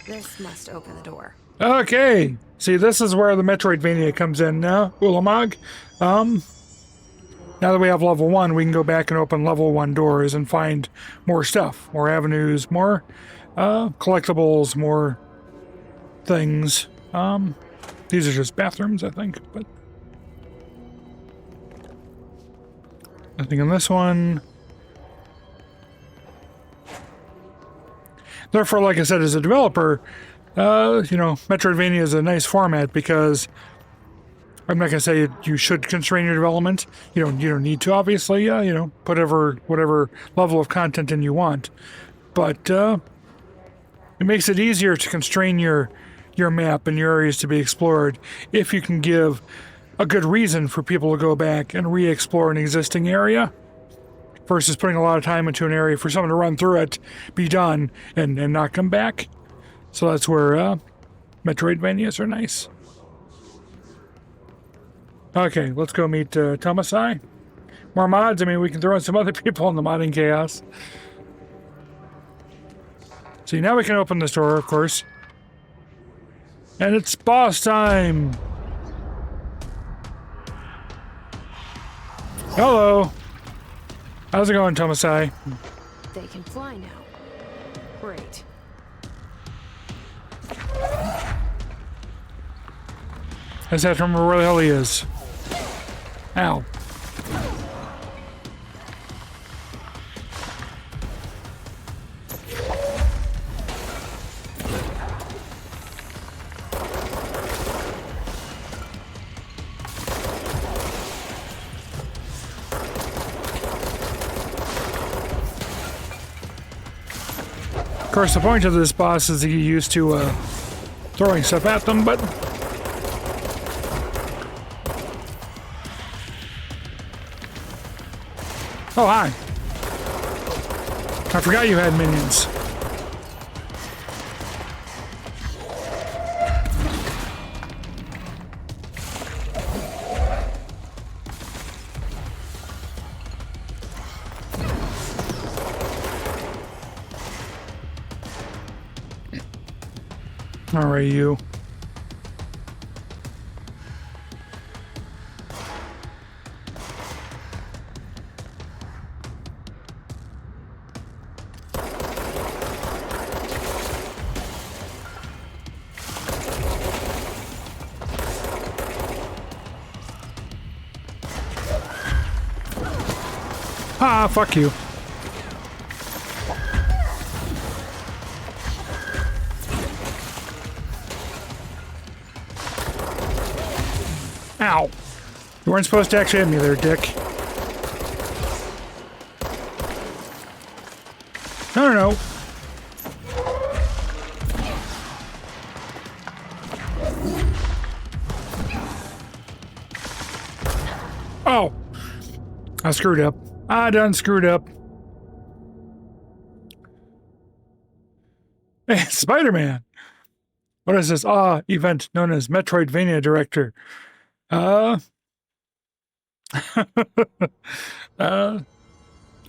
This must open the door. Okay. See, this is where the Metroidvania comes in now, Ulamog. Now that we have level 1, we can go back and open level 1 doors and find more stuff, more avenues, more collectibles, more things. These are just bathrooms, I think, but nothing in this one. Therefore, like I said, as a developer, you know, Metroidvania is a nice format because I'm not gonna say you should constrain your development. You don't need to, obviously. You know, put whatever level of content in you want, but it makes it easier to constrain your map and your areas to be explored if you can give a good reason for people to go back and re-explore an existing area versus putting a lot of time into an area for someone to run through it, be done, and not come back. So that's where Metroidvanias are nice. Okay, let's go meet Tommasi. More mods? I mean, we can throw in some other people in the modding chaos. See, now we can open this door, of course. And it's boss time! Hello! How's it going, Tommasi? They can fly now. Great. I just have to remember where the hell he is. Ow. Of course, the point of this boss is he used to throwing stuff at them, but oh, hi. I forgot you had minions. All right, you. Ah, fuck you. Ow. You weren't supposed to actually hit me there, dick. No, no, no. Oh. I screwed up. I done screwed up. Hey, Spider-Man. What is this event known as Metroidvania Director? I've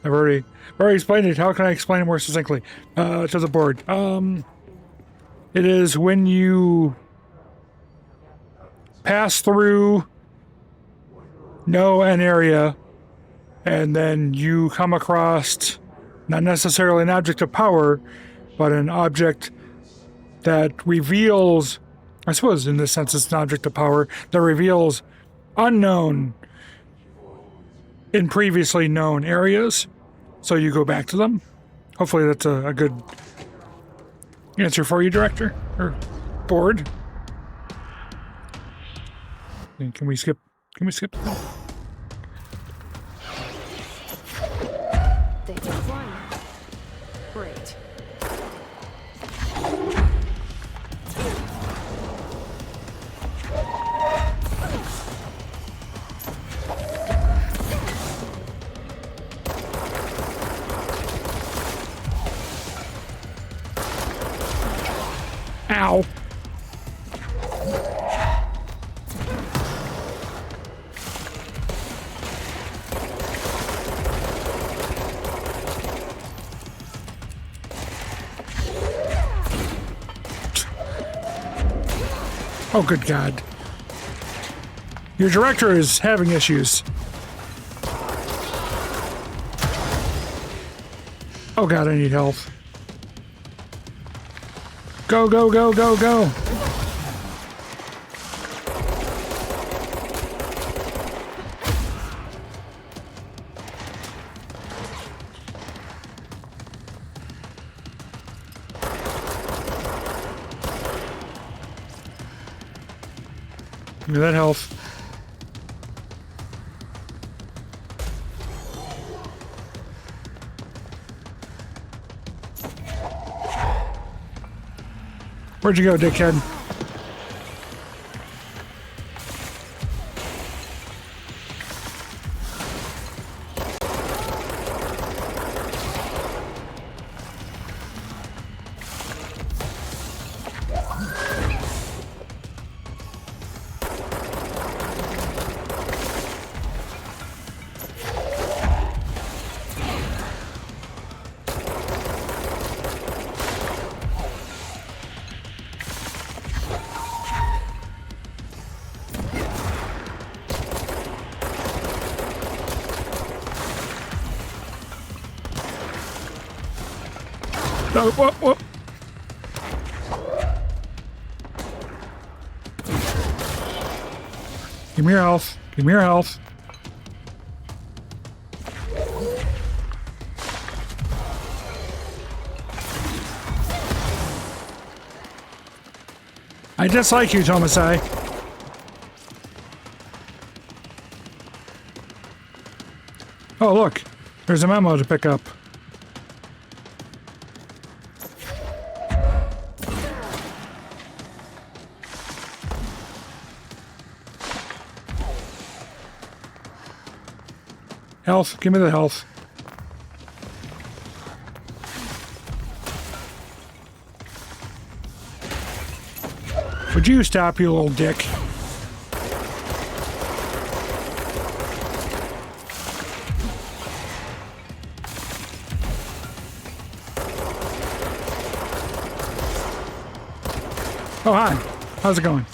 already explained it. How can I explain it more succinctly to the board? It is when you pass through an area and then you come across not necessarily an object of power, but an object that reveals, I suppose in this sense it's an object of power, that reveals unknown in previously known areas. So you go back to them. Hopefully that's a good answer for you, director, or board. Can we skip that? They can fly. Great. Ow. Oh, good God. Your director is having issues. Oh, God, I need help. Go, go, go, go, go. Give me that health. Where'd you go, dickhead? No, what? Give me your health. Give me your health. I dislike you, Tommasi. Oh, look. There's a memo to pick up. Health. Give me the health. Would you stop, you little dick? Oh, hi. How's it going?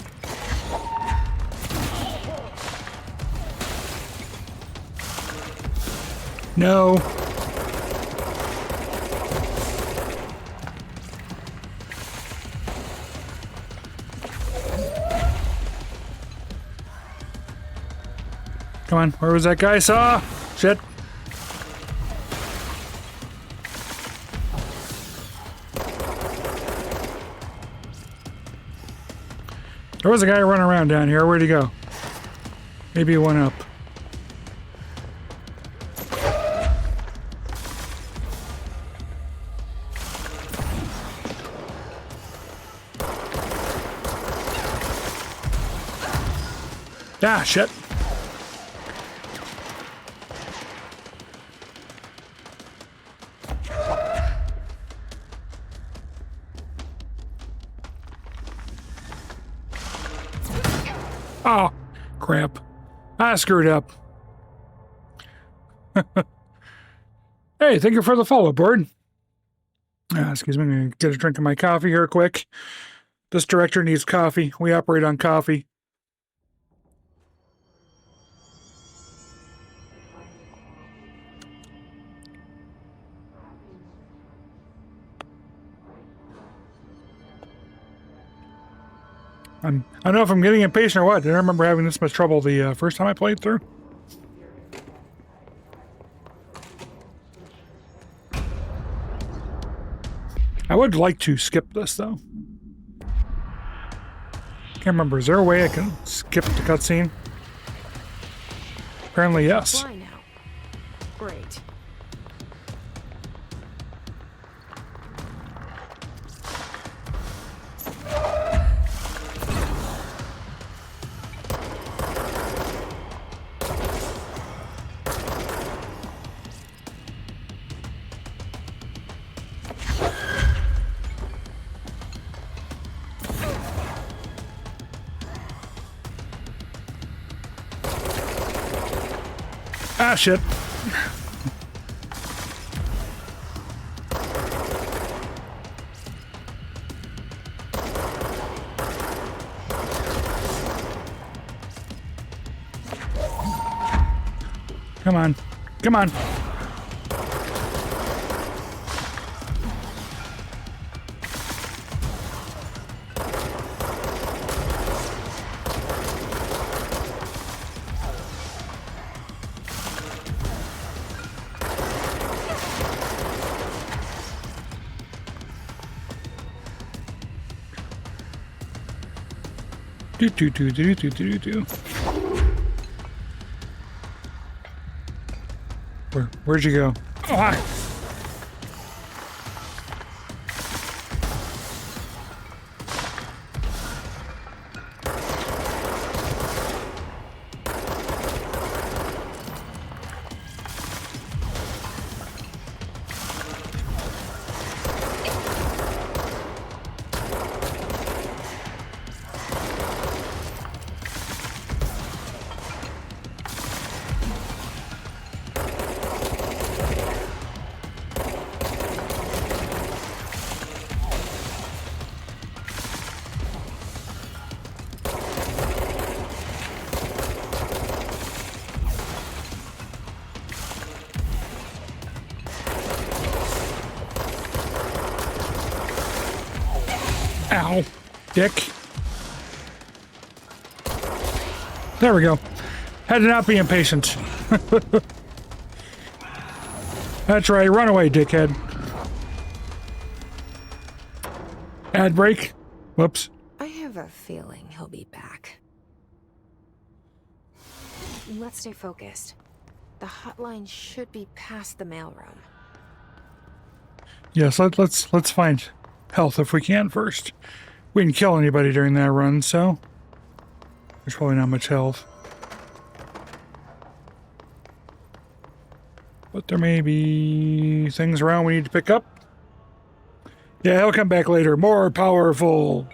No. Come on, where was that guy I saw? Shit. There was a guy running around down here. Where'd he go? Maybe he went up. Ah, shit. Oh, crap. I screwed up. Hey, thank you for the follow, Bird. Excuse me, I'm going to get a drink of my coffee here quick. This director needs coffee. We operate on coffee. I don't know if I'm getting impatient or what. I don't remember having this much trouble the first time I played through. I would like to skip this, though. Can't remember. Is there a way I can skip the cutscene? Apparently, yes. Fly now. Great. Ah, shit. Come on. Come on. Do. Where'd you go? Oh, hi. Ow, dick. There we go. Had to not be impatient. That's right, run away, dickhead. Ad break. Whoops. I have a feeling he'll be back. Let's stay focused. The hotline should be past the mailroom. Yes, let's find health if we can first. We didn't kill anybody during that run, so there's probably not much health. But there may be things around we need to pick up. Yeah, he'll come back later. More powerful.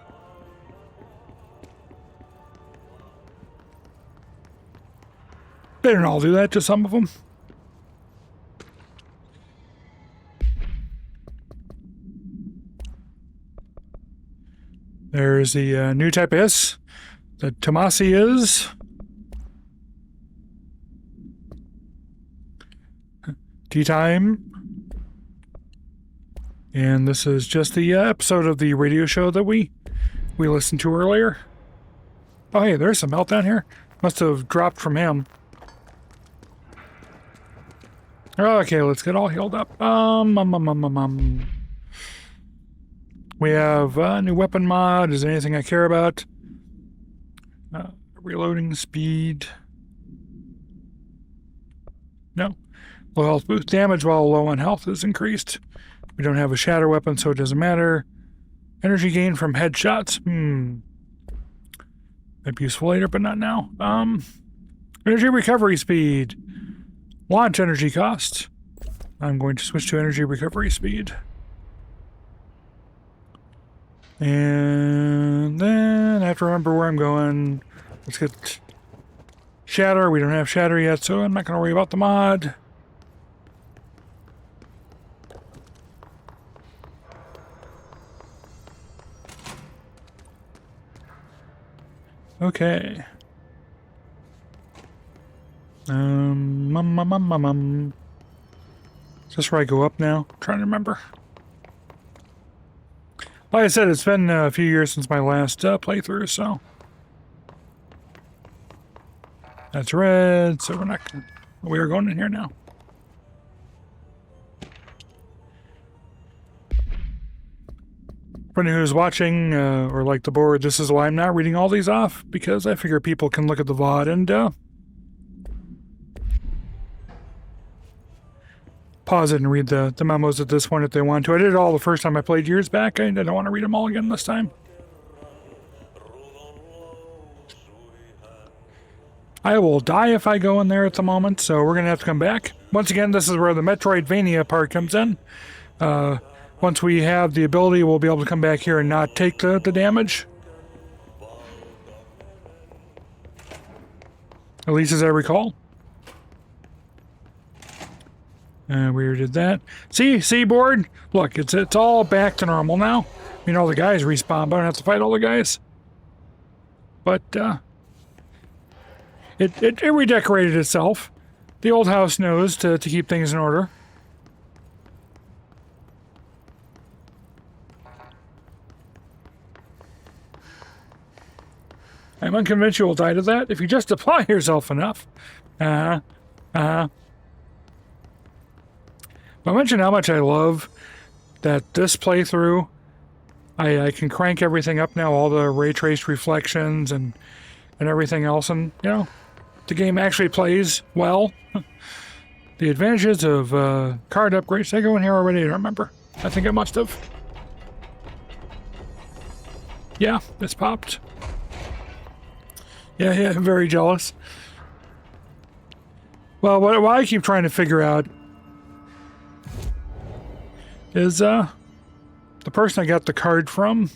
They don't all do that, just some of them. There's the new type S that Tommasi is. Tea time. And this is just the episode of the radio show that we listened to earlier. Oh, hey, there's some melt down here. Must have dropped from him. Okay, let's get all healed up. We have a new weapon mod. Is there anything I care about? Reloading speed. No. Low health boost damage while low on health is increased. We don't have a shatter weapon, so it doesn't matter. Energy gain from headshots. Might be useful later, but not now. Energy recovery speed. Launch energy cost. I'm going to switch to energy recovery speed. And then I have to remember where I'm going. Let's get shatter. We don't have shatter yet, so I'm not going to worry about the mod. Okay. Is this where I go up now? I'm trying to remember. Like I said, it's been a few years since my last playthrough, so. That's red, so we're not gonna, we are going in here now. For anyone who's watching or like the board, this is why I'm not reading all these off, because I figure people can look at the VOD and pause it and read the memos at this point if they want to. I did it all the first time I played years back. I don't want to read them all again this time. I will die if I go in there at the moment, so we're going to have to come back. Once again, this is where the Metroidvania part comes in. Once we have the ability, we'll be able to come back here and not take the damage. At least as I recall. We already did that. See, board? Look, it's all back to normal now. I mean, all the guys respawn, but I don't have to fight all the guys. But, it redecorated itself. The old house knows to keep things in order. I'm unconvinced you will die to that if you just apply yourself enough. I mentioned how much I love that this playthrough, I can crank everything up now, all the ray traced reflections and everything else, and, you know, the game actually plays well. The advantages of card upgrades. Did I go in here already? I don't remember. I think I must have. Yeah, it's popped. Yeah, I'm very jealous. Well, what I keep trying to figure out is the person I got the card from.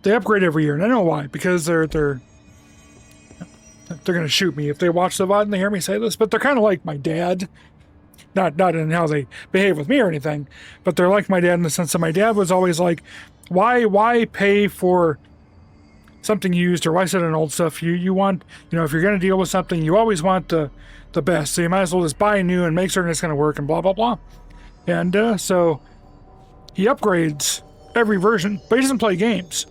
They upgrade every year, and I know why, because they're going to shoot me if they watch the VOD and they hear me say this, but they're kind of like my dad. Not in how they behave with me or anything, but they're like my dad in the sense that my dad was always like, why pay for something used, or why sit on old stuff? You want, you know, if you're going to deal with something, you always want the best, so you might as well just buy new and make certain it's going to work and blah, blah, blah. And so he upgrades every version, but he doesn't play games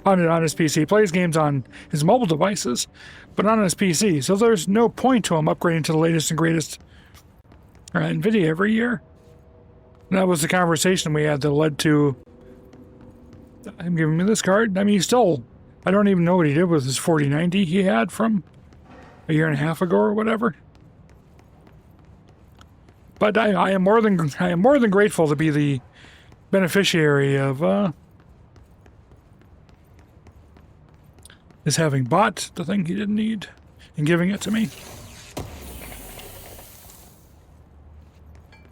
on his PC. He plays games on his mobile devices, but not on his PC. So there's no point to him upgrading to the latest and greatest NVIDIA every year. And that was the conversation we had that led to him giving me this card. I mean, I don't even know what he did with his 4090 he had from a year and a half ago or whatever. But I am more than grateful to be the beneficiary of his having bought the thing he didn't need and giving it to me.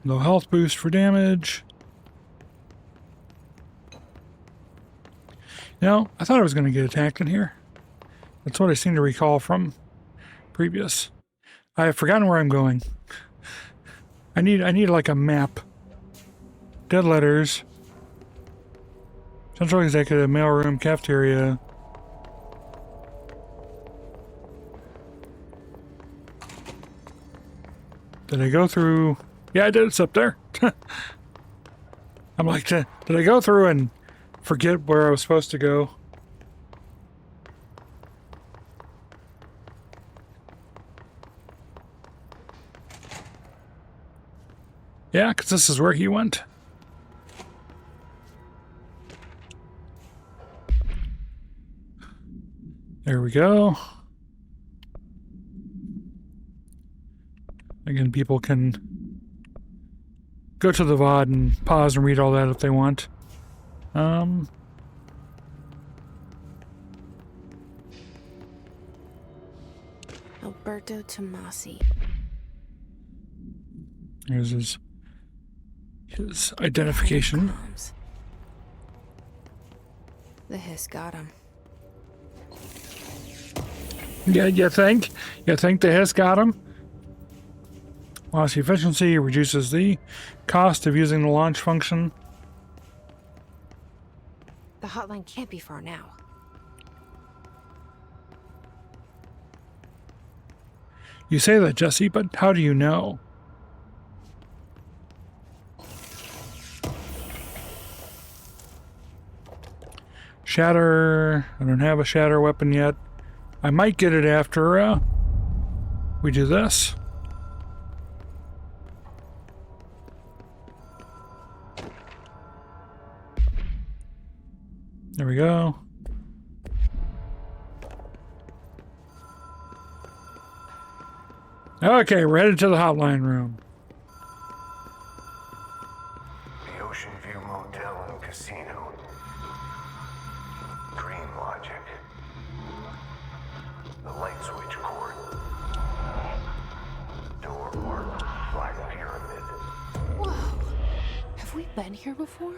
Low health boost for damage. You know, I thought I was going to get attacked in here. That's what I seem to recall from previous. I have forgotten where I'm going. I need like a map. Dead letters. Central executive, mailroom, cafeteria. Did I go through? Yeah, I did. It's up there. I'm like, did I go through and forget where I was supposed to go? Yeah, because this is where he went. There we go. Again, people can go to the VOD and pause and read all that if they want. Alberto Tommasi. Here's his identification. The hiss got him. Yeah, you think? You think the hiss got him? Loss efficiency reduces the cost of using the launch function. The hotline can't be far now. You say that, Jesse, but how do you know? Shatter. I don't have a shatter weapon yet. I might get it after we do this. There we go. Okay, we're headed to the hotline room. The Oceanview Motel and Casino. Dream logic. The light switch cord. Door marked Black Pyramid. Whoa. Have we been here before?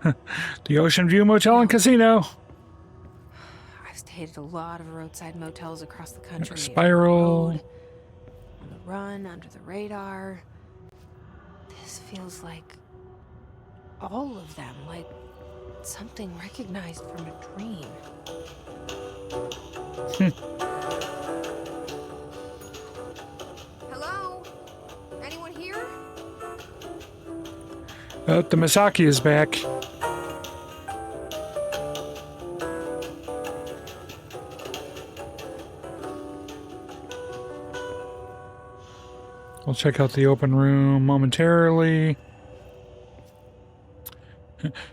The Oceanview Motel and Casino. I've stayed at a lot of roadside motels across the country. Spiral. On the run, under the radar. This feels like all of them, like something recognized from a dream. Hello? Anyone here? The Misaki is back. We'll check out the open room momentarily.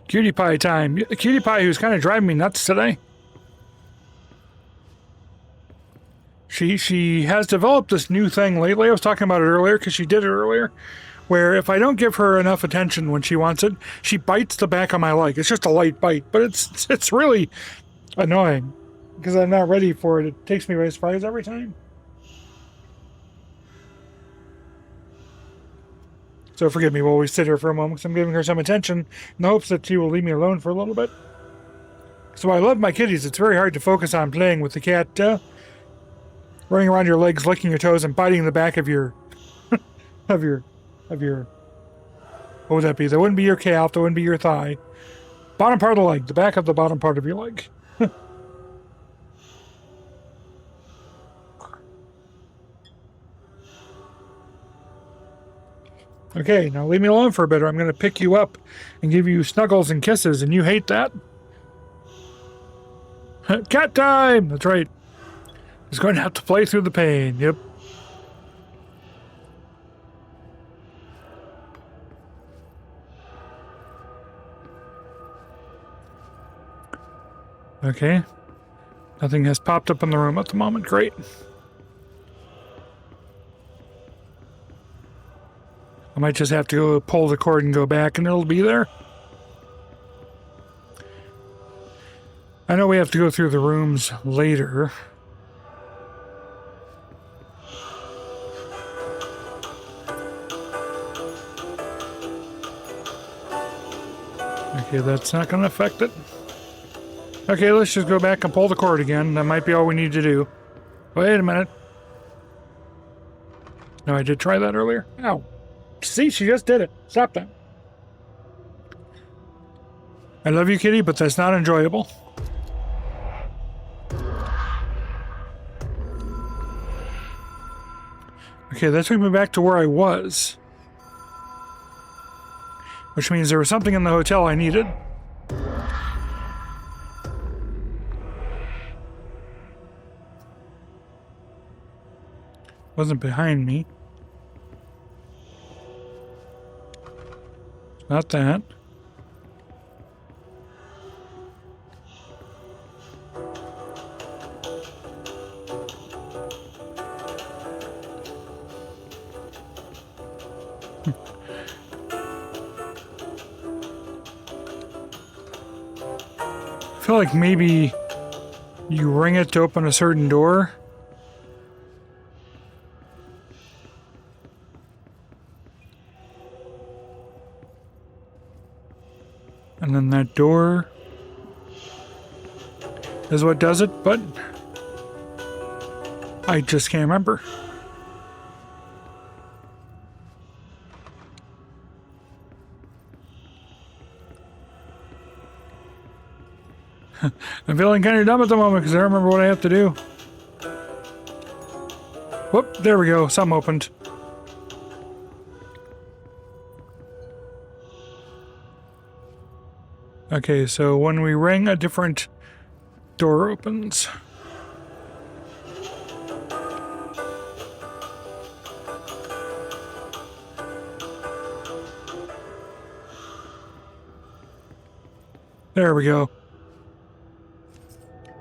Cutie Pie time. Cutie Pie, who's kind of driving me nuts today. She has developed this new thing lately. I was talking about it earlier because she did it earlier. Where if I don't give her enough attention when she wants it, she bites the back of my leg. It's just a light bite, but it's really annoying because I'm not ready for it. It takes me by surprise every time. So forgive me while we sit here for a moment because I'm giving her some attention in the hopes that she will leave me alone for a little bit. So I love my kitties. It's very hard to focus on playing with the cat running around your legs, licking your toes, and biting the back of your of your what would that be? That wouldn't be your calf, that wouldn't be your thigh. Bottom part of the leg, the back of the bottom part of your leg. Okay, now leave me alone for a bit or I'm going to pick you up and give you snuggles and kisses, and you hate that? Cat time! That's right. He's going to have to play through the pain. Yep. Okay. Nothing has popped up in the room at the moment. Great. I might just have to go pull the cord and go back and it'll be there. I know we have to go through the rooms later. Okay, that's not going to affect it. Okay, let's just go back and pull the cord again. That might be all we need to do. Wait a minute. No, I did try that earlier. Ow. See, she just did it. Stop that. I love you, kitty, but that's not enjoyable. Okay, that took me back to where I was. Which means there was something in the hotel I needed. Wasn't behind me. Not that. I feel like maybe you ring it to open a certain door. And then that door is what does it, but I just can't remember. I'm feeling kind of dumb at the moment because I don't remember what I have to do. Whoop, there we go. Something opened. Okay, so when we ring, a different door opens. There we go.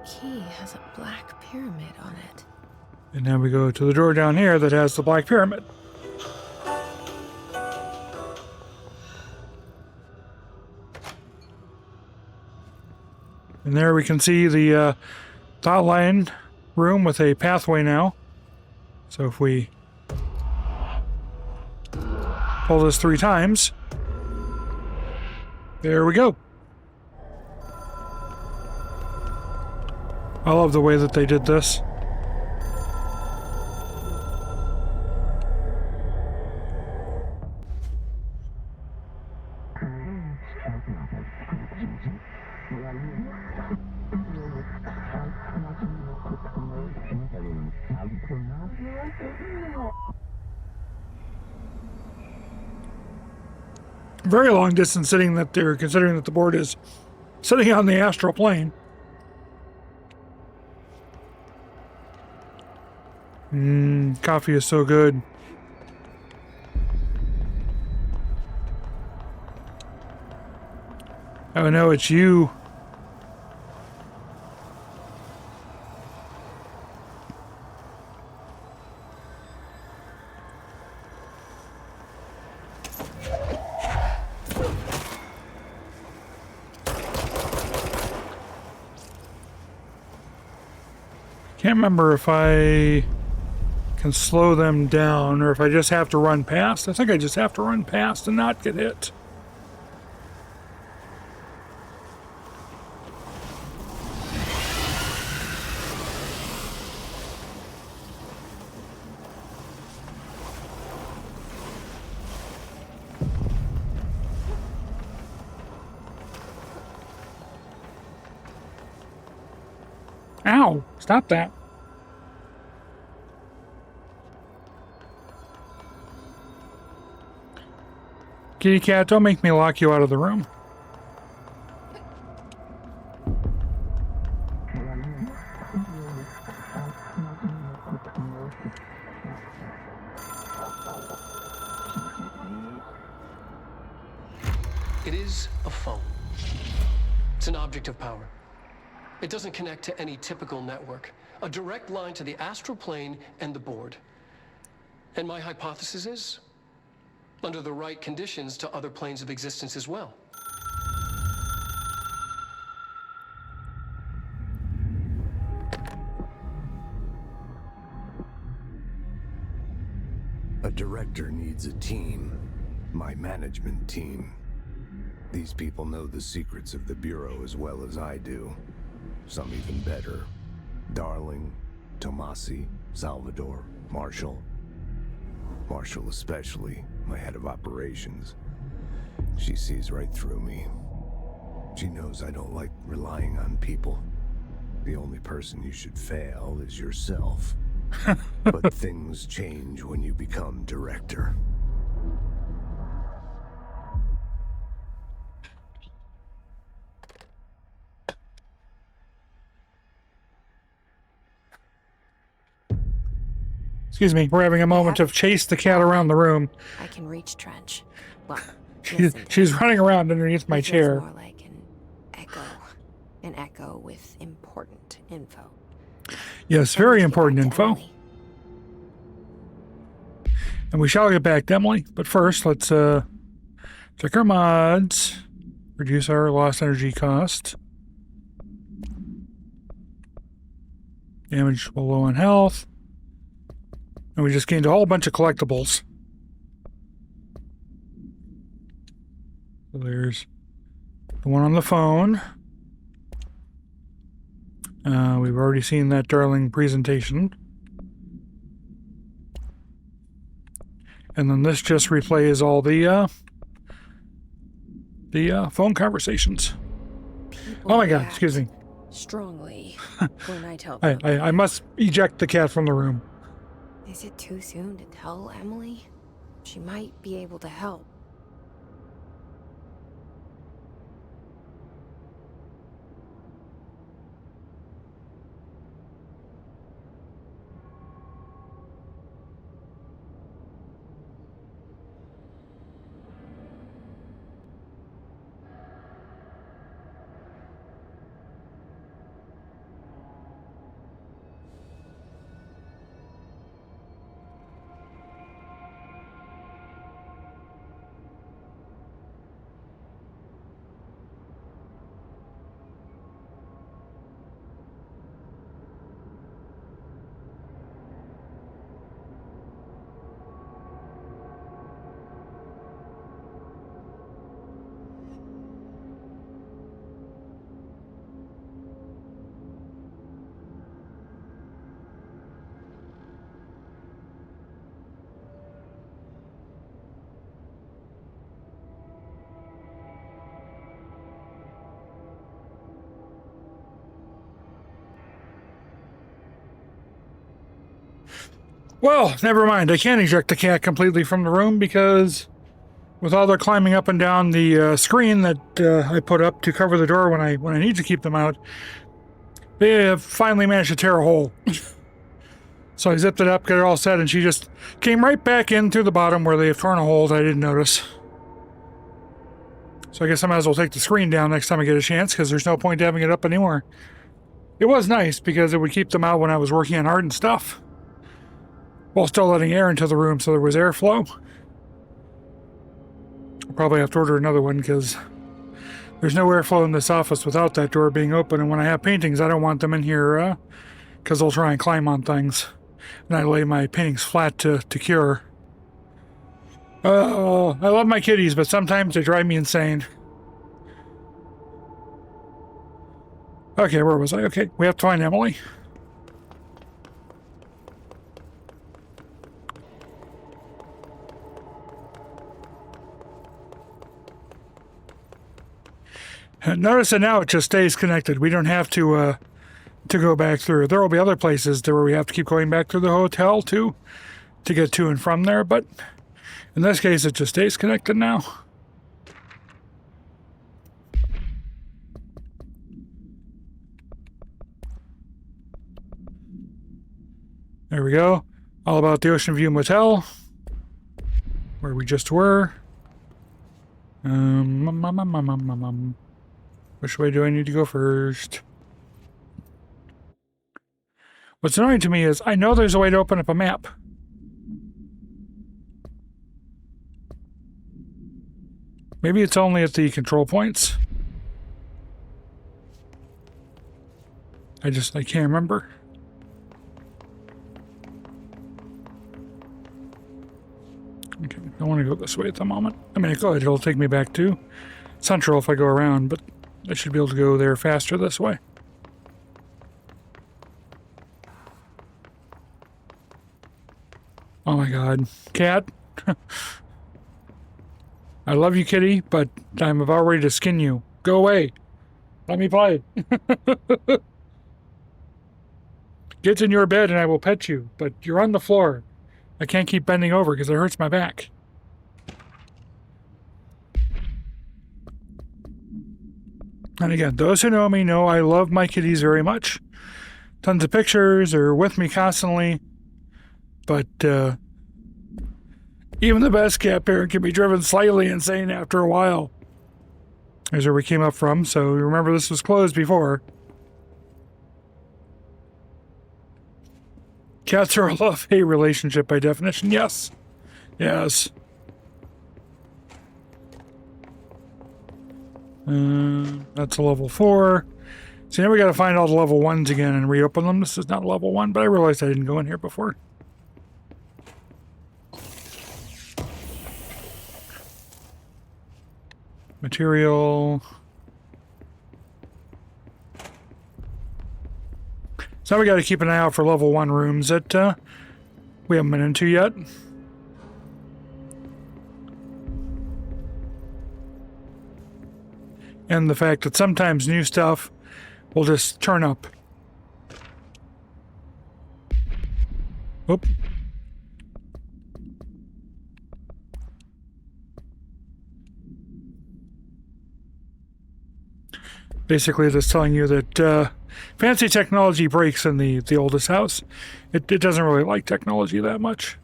Key has a black pyramid on it. And now we go to the door down here that has the black pyramid. And there we can see the dot line room with a pathway now. So if we pull this 3 times, there we go. I love the way that they did this. Very long distance sitting that they're considering that the board is sitting on the astral plane. Coffee is so good. Oh no, it's you. Can't remember if I can slow them down or if I just have to run past. I think I just have to run past and not get hit. Ow! Stop that. Kitty cat, don't make me lock you out of the room. It is a phone. It's an object of power. It doesn't connect to any typical network. A direct line to the astral plane and the board. And my hypothesis is, under the right conditions, to other planes of existence as well. A director needs a team. My management team. These people know the secrets of the Bureau as well as I do. Some even better. Darling, Tommasi, Salvador, Marshall. Marshall especially, my head of operations. She sees right through me. She knows I don't like relying on people. The only person you should fail is yourself. But things change when you become director. Excuse me, we're having a moment of chase the cat around the room. I can reach Trench. Well, She's running around underneath my chair. More like an echo with important info. Yes, very important info. And we shall get back to Emily, but first let's check our mods, reduce our lost energy cost, damage while low on health, and we just gained a whole bunch of collectibles. So there's the one on the phone. We've already seen that darling presentation. And then this just replays all the phone conversations. People oh my god, excuse me. Strongly when I tell them. I must eject the cat from the room. Is it too soon to tell Emily? She might be able to help. Well, never mind. I can't eject the cat completely from the room because with all their climbing up and down the screen that I put up to cover the door when I need to keep them out, they have finally managed to tear a hole. So I zipped it up, got it all set, and she just came right back in through the bottom where they have torn a hole that I didn't notice. So I guess I might as well take the screen down next time I get a chance because there's no point having it up anymore. It was nice because it would keep them out when I was working on art and stuff, while still letting air into the room so there was airflow. I'll probably have to order another one because there's no airflow in this office without that door being open, and when I have paintings, I don't want them in here because they'll try and climb on things. And I lay my paintings flat to cure. Oh, I love my kitties, but sometimes they drive me insane. Okay, where was I? Okay, we have to find Emily. Notice that now it just stays connected. We don't have to go back through. There will be other places where we have to keep going back through the hotel to get to and from there, but in this case it just stays connected now. There we go. All about the Oceanview Motel, where we just were. Which way do I need to go first? What's annoying to me is I know there's a way to open up a map. Maybe it's only at the control points. I can't remember. Okay, I don't want to go this way at the moment. I mean, I could. It'll take me back to Central if I go around, but I should be able to go there faster this way. Oh my god. Cat? I love you, kitty, but I'm about ready to skin you. Go away. Let me play. Get in your bed and I will pet you, but you're on the floor. I can't keep bending over because it hurts my back. And again, those who know me know I love my kitties very much. Tons of pictures, are with me constantly. But even the best cat parent can be driven slightly insane after a while. Here's where we came up from, so remember this was closed before. Cats are a love-hate relationship by definition, yes. Yes. That's a level 4. So now we gotta find all the level 1s again and reopen them. This is not a level 1, but I realized I didn't go in here before. Material. So now we got to keep an eye out for level 1 rooms that we haven't been into yet. And the fact that sometimes new stuff will just turn up. Oop. Basically, just telling you that fancy technology breaks in the oldest house. It doesn't really like technology that much.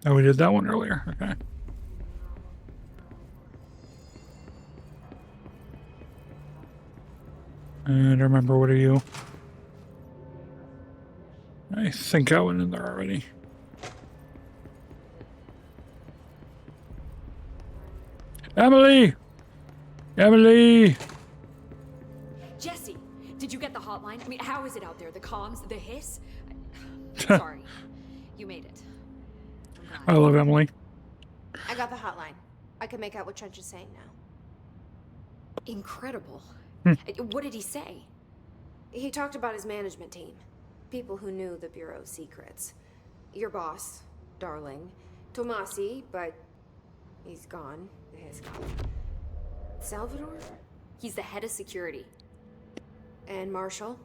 Oh, we did that one earlier. Okay. And I remember, what are you? I think I went in there already. Emily! Emily! Jesse, did you get the hotline? I mean, how is it out there? The comms, the hiss? Sorry, you made it. I love Emily. I got the hotline. I can make out what Trench is saying now. Incredible. What did he say? He talked about his management team. People who knew the Bureau's secrets. Your boss, Darling. Tommasi, but he's gone. His gone. Salvador? He's the head of security. And Marshall?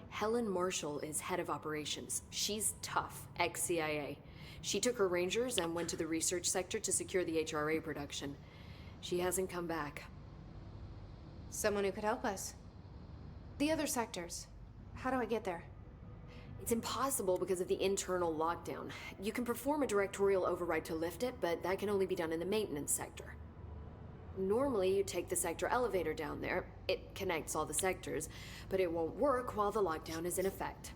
Helen Marshall is head of operations. She's tough, ex-CIA. She took her Rangers and went to the research sector to secure the HRA production. She hasn't come back. Someone who could help us. The other sectors. How do I get there? It's impossible because of the internal lockdown. You can perform a directorial override to lift it, but that can only be done in the maintenance sector. Normally, you take the sector elevator down there. It connects all the sectors, but it won't work while the lockdown is in effect.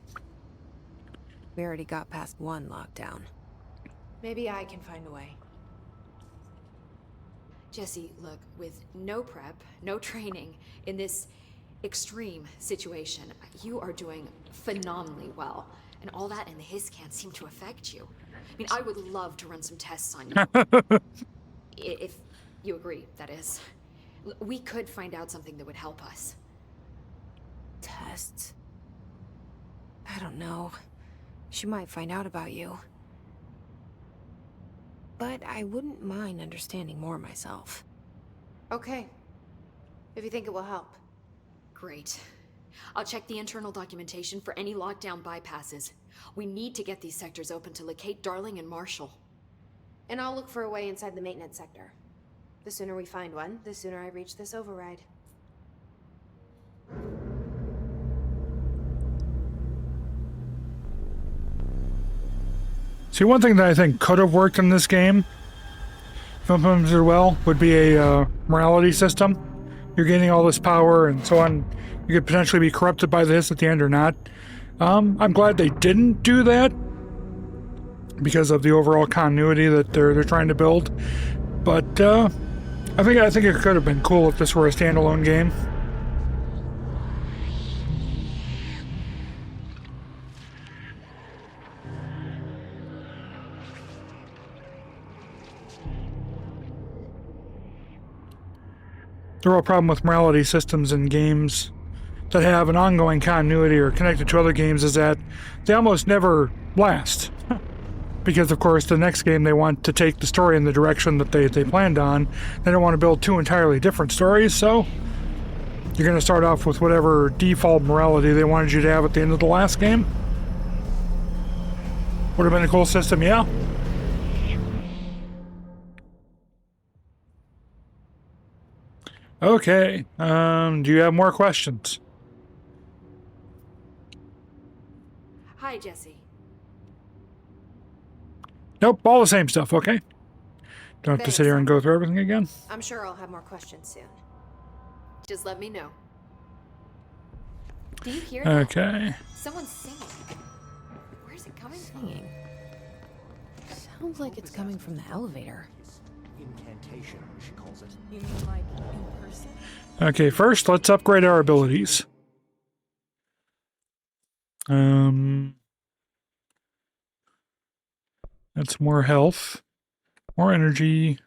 We already got past one lockdown. Maybe I can find a way. Jesse, look, with no prep, no training, in this extreme situation, you are doing phenomenally well. And all that and the hiss can't seem to affect you. I mean, I would love to run some tests on you. If you agree, that is. We could find out something that would help us. Tests? I don't know. She might find out about you. But I wouldn't mind understanding more myself. Okay. If you think it will help. Great. I'll check the internal documentation for any lockdown bypasses. We need to get these sectors open to locate Darling and Marshall. And I'll look for a way inside the maintenance sector. The sooner we find one, the sooner I reach this override. See, one thing that I think could have worked in this game implemented well would be a morality system. You're gaining all this power and so on. You could potentially be corrupted by this at the end or not. I'm glad they didn't do that because of the overall continuity that they're trying to build. But I think it could have been cool if this were a standalone game. The real problem with morality systems in games that have an ongoing continuity or connected to other games is that they almost never last. Because, of course, the next game they want to take the story in the direction that they planned on. They don't want to build two entirely different stories, so you're going to start off with whatever default morality they wanted you to have at the end of the last game. Would have been a cool system, yeah. Okay, do you have more questions? Hi, Jesse. Nope, all the same stuff, okay? Don't have to sit Thanks. here and go through everything again. I'm sure I'll have more questions soon. Just let me know. Do you hear that? Okay. Someone's singing. Where's it coming from? Singing. Sounds like it's coming from the elevator. Incantation, she calls it. You mean like in person? Okay, first, let's upgrade our abilities. That's more health, more energy,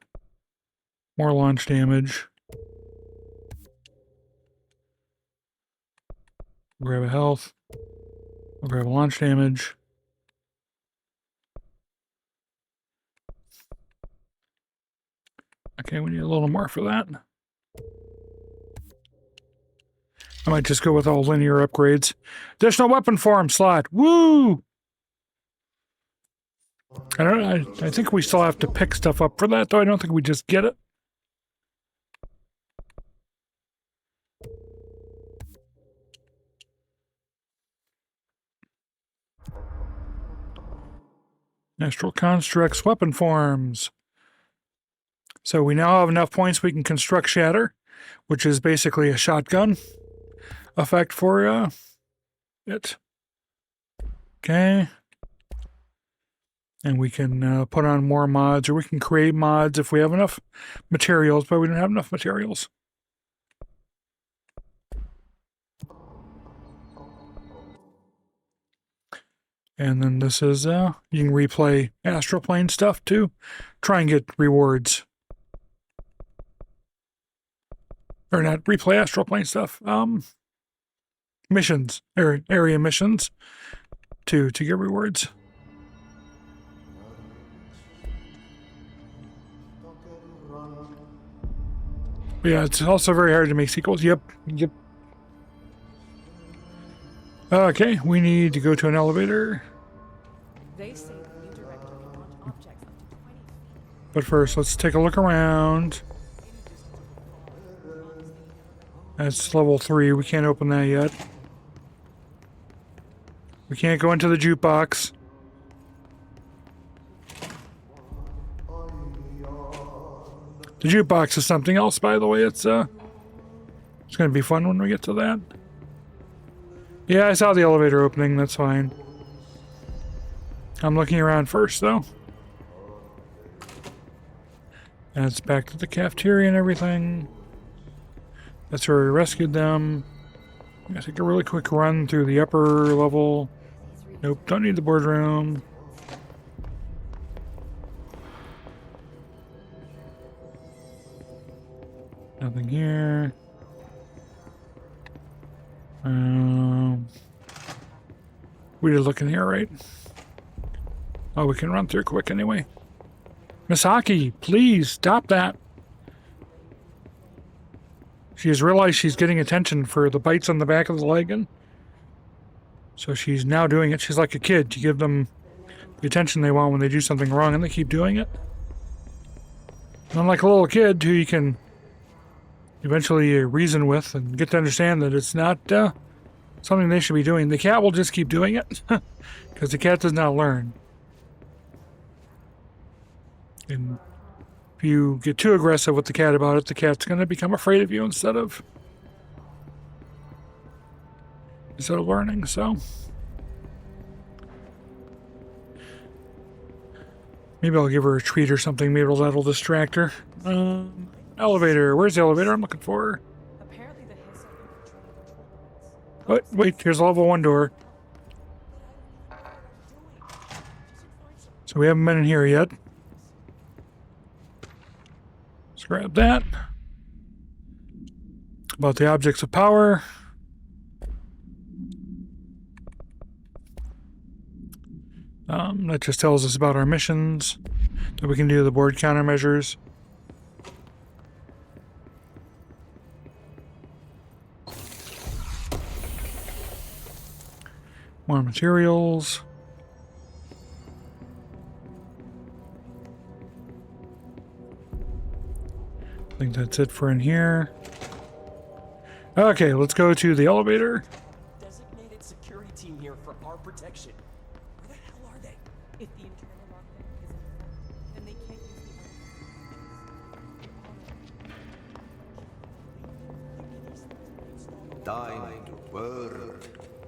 more launch damage. We'll grab a health. We'll grab a launch damage. Okay, we need a little more for that. I might just go with all linear upgrades. Additional weapon form slot. Woo! I think we still have to pick stuff up for that, though. I don't think we just get it. Astral constructs, weapon forms. So we now have enough points we can construct Shatter, which is basically a shotgun effect for it. Okay. And we can put on more mods, or we can create mods if we have enough materials, but we don't have enough materials. And then this is, you can replay Astral Plane stuff too. Try and get rewards. Or not replay Astral Plane stuff. Missions, or area missions to get rewards. But yeah, it's also very hard to make sequels. Yep. Okay, we need to go to an elevator. They say the new director can launch objects up to 20 feet. But first, let's take a look around. That's level 3. We can't open that yet. We can't go into the jukebox. The jukebox is something else, by the way. It's going to be fun when we get to that. Yeah, I saw the elevator opening. That's fine. I'm looking around first, though. That's back to the cafeteria and everything. That's where we rescued them. I'm going to take a really quick run through the upper level. Nope, don't need the boardroom. Nothing here. We did look in here, right? Oh, we can run through quick anyway. Misaki, please stop that. She has realized she's getting attention for the bites on the back of the leg. So she's now doing it. She's like a kid. You give them the attention they want when they do something wrong, and they keep doing it. Unlike a little kid who you can eventually reason with and get to understand that it's not something they should be doing. The cat will just keep doing it because the cat does not learn. And you get too aggressive with the cat about it, the cat's going to become afraid of you instead of learning. So maybe I'll give her a treat or something. Maybe that'll distract her. Elevator. Where's the elevator I'm looking for? Wait, here's a level 1 door. So we haven't been in here yet. Let's grab that. About the objects of power. That just tells us about our missions. That we can do the board countermeasures. More materials. I think that's it for in here. Okay, let's go to the elevator. Designated security team here for our protection. Where the hell are they? If the internal lockdown isn't effective, then they can't use the Time to work.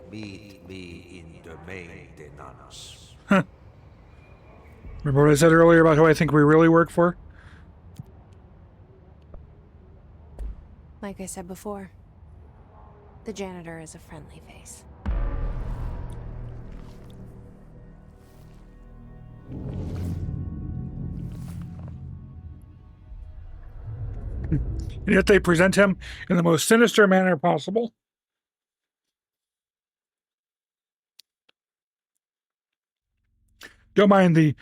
Meet me in the maintenance. Remember what I said earlier about who I think we really work for? Like I said before, the janitor is a friendly face. And yet they present him in the most sinister manner possible. Don't mind the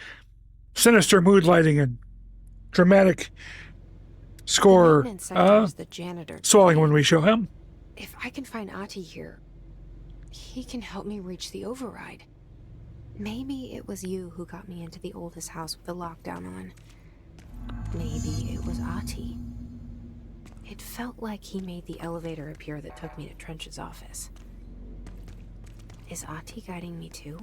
sinister mood lighting and dramatic score The janitor. swelling when we show him. If I can find Ahti here, he can help me reach the override. Maybe it was you who got me into the oldest house with the lockdown on. Maybe it was Ahti. It felt like he made the elevator appear that took me to Trench's office. Is Ahti guiding me too?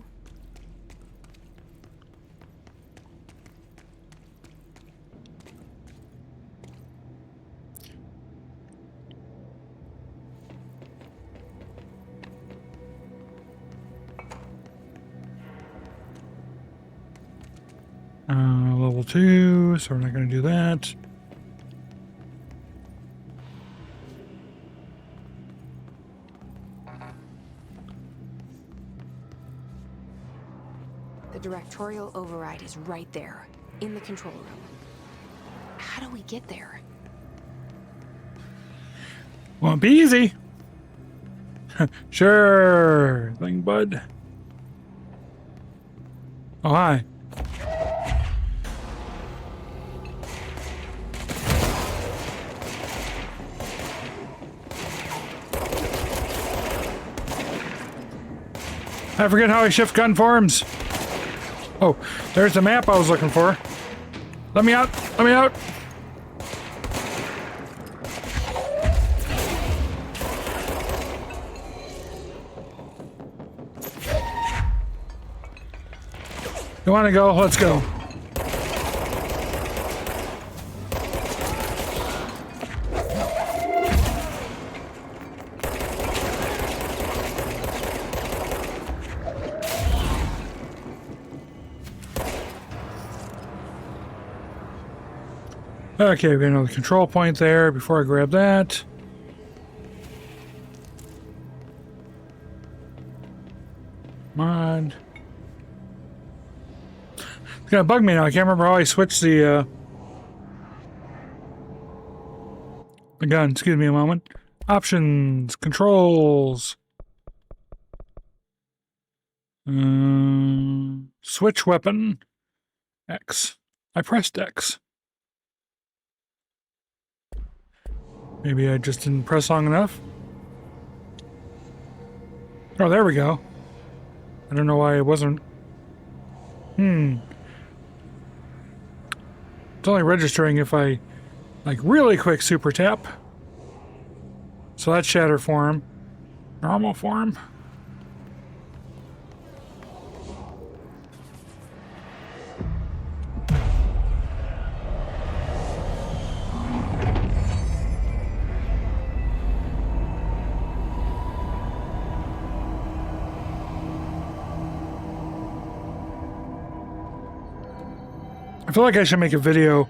Level 2, so we're not going to do that. The directorial override is right there, in the control room. How do we get there? Won't be easy. Sure thing, bud. Oh, hi. I forget how I shift gun forms. Oh, there's the map I was looking for. Let me out! Let me out! You want to go? Let's go. Okay, we got another control point there before I grab that. Come on. It's gonna bug me now. I can't remember how I switched the gun. Excuse me a moment. Options, controls. Switch weapon. X. I pressed X. Maybe I just didn't press long enough. Oh, there we go. I don't know why it wasn't. It's only registering if I, like, really quick super tap. So that's shatter form. Normal form. I feel like I should make a video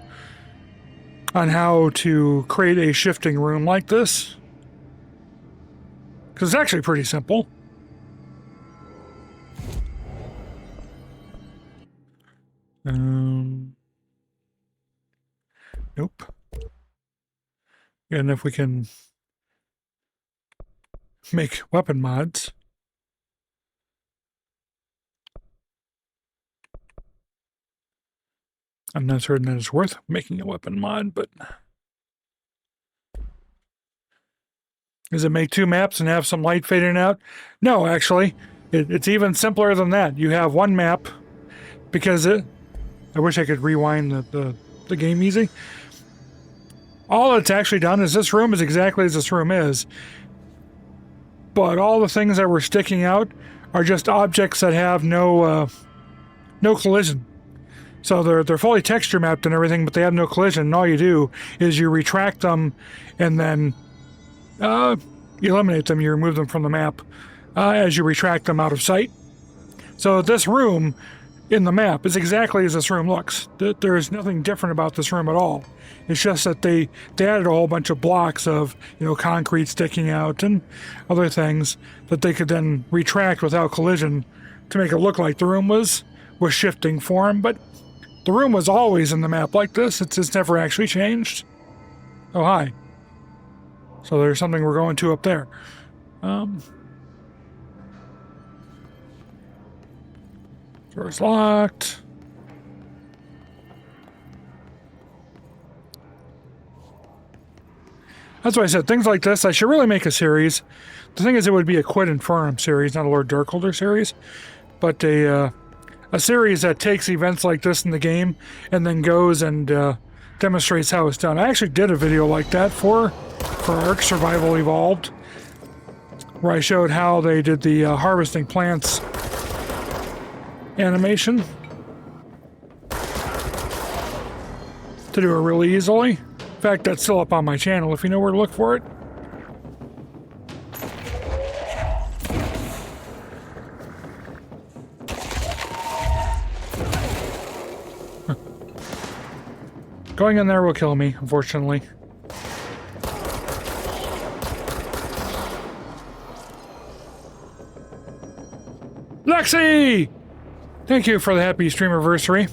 on how to create a shifting room like this. Because it's actually pretty simple. Nope. And if we can make weapon mods. I'm not certain that it's worth making a weapon mod, but does it make two maps and have some light fading out? No, actually, it's even simpler than that. You have one map because I wish I could rewind the game easy. All it's actually done is this room is exactly as this room is, but all the things that were sticking out are just objects that have no collision. So they're fully texture mapped and everything, but they have no collision. And all you do is you retract them, and then you eliminate them. You remove them from the map as you retract them out of sight. So this room in the map is exactly as this room looks. There is nothing different about this room at all. It's just that they added a whole bunch of blocks of, concrete sticking out and other things that they could then retract without collision to make it look like the room was shifting form. But the room was always in the map like this. It's never actually changed. Oh, hi. So there's something we're going to up there. Door's locked. That's why I said things like this, I should really make a series. The thing is, it would be a Quid Infernum series, not a Lord Darkholder series. But a series that takes events like this in the game and then goes and demonstrates how it's done. I actually did a video like that for Ark Survival Evolved, where I showed how they did the harvesting plants animation to do it really easily. In fact, that's still up on my channel if you know where to look for it. Going in there will kill me, unfortunately. Lexi! Thank you for the happy streamiversary.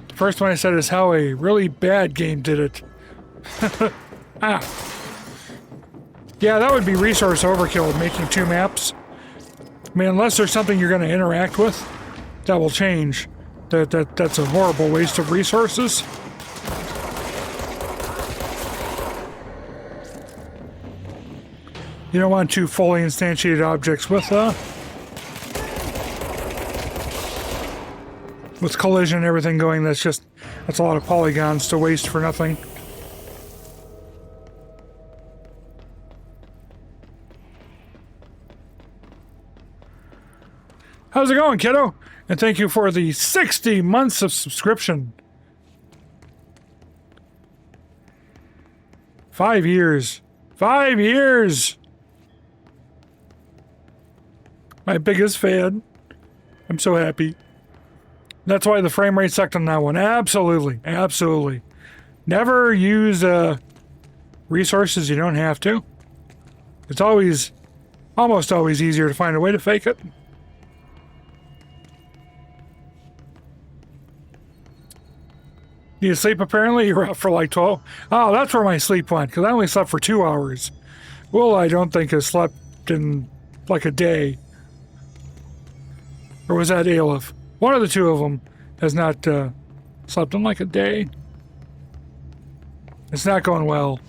The first one I said is how a really bad game did it. Ah. Yeah, that would be resource overkill, making two maps. I mean, unless there's something you're going to interact with, that will change. That's a horrible waste of resources. You don't want two fully instantiated objects with collision and everything going. That's a lot of polygons to waste for nothing. How's it going, kiddo? And thank you for the 60 months of subscription. 5 years. 5 years! My biggest fan. I'm so happy. That's why the frame rate sucked on that one. Absolutely. Absolutely. Never use resources you don't have to. It's almost always easier to find a way to fake it. You sleep apparently? You're up for like 12. Oh, that's where my sleep went, because I only slept for 2 hours. Well, I don't think I slept in like a day. Or was that Aleph? One of the two of them has not slept in like a day. It's not going well.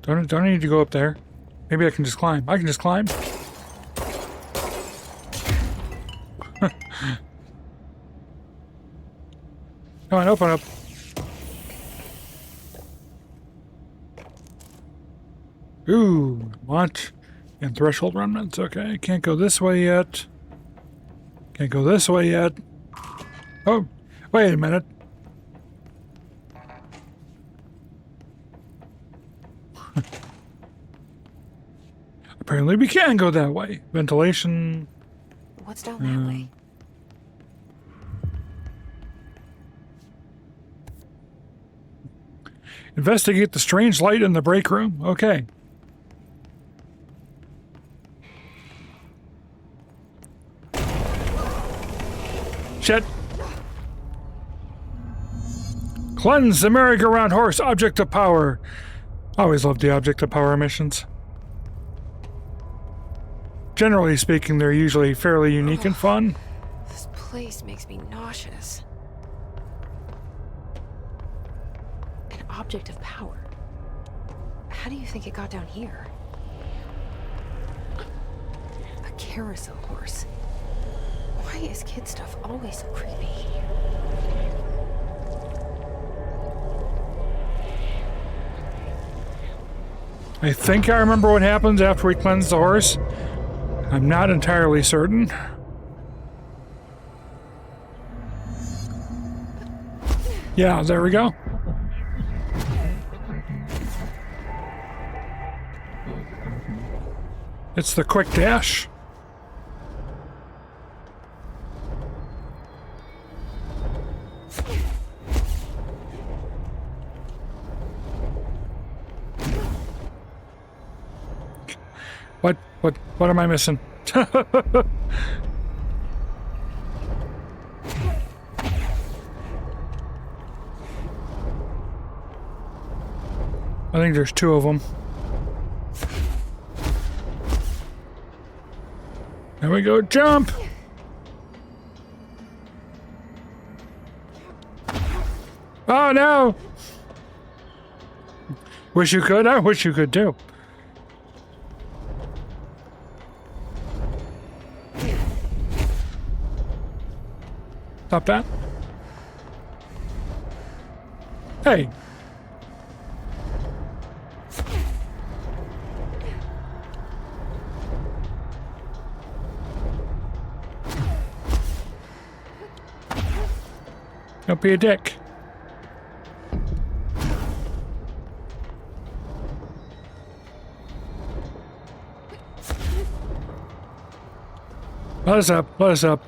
Don't I need to go up there? Maybe I can just climb. I can just climb. Come on, open up. Ooh, launch and threshold remnants. Okay, can't go this way yet. Can't go this way yet. Oh, wait a minute. Apparently we can go that way. Ventilation. What's down that way? Investigate the strange light in the break room. Okay. Shit. Cleanse the merry-go-round horse, object of power. Always loved the object of power missions. Generally speaking, they're usually fairly unique and fun. This place makes me nauseous. An object of power. How do you think it got down here? A carousel horse. Why is kid stuff always so creepy? I think I remember what happens after we cleanse the horse. I'm not entirely certain. Yeah, there we go. It's the quick dash. What am I missing? I think there's two of them. There we go, jump! Oh no! Wish you could, I wish you could too. Stop that. Hey. Don't be a dick. Let us up, let us up.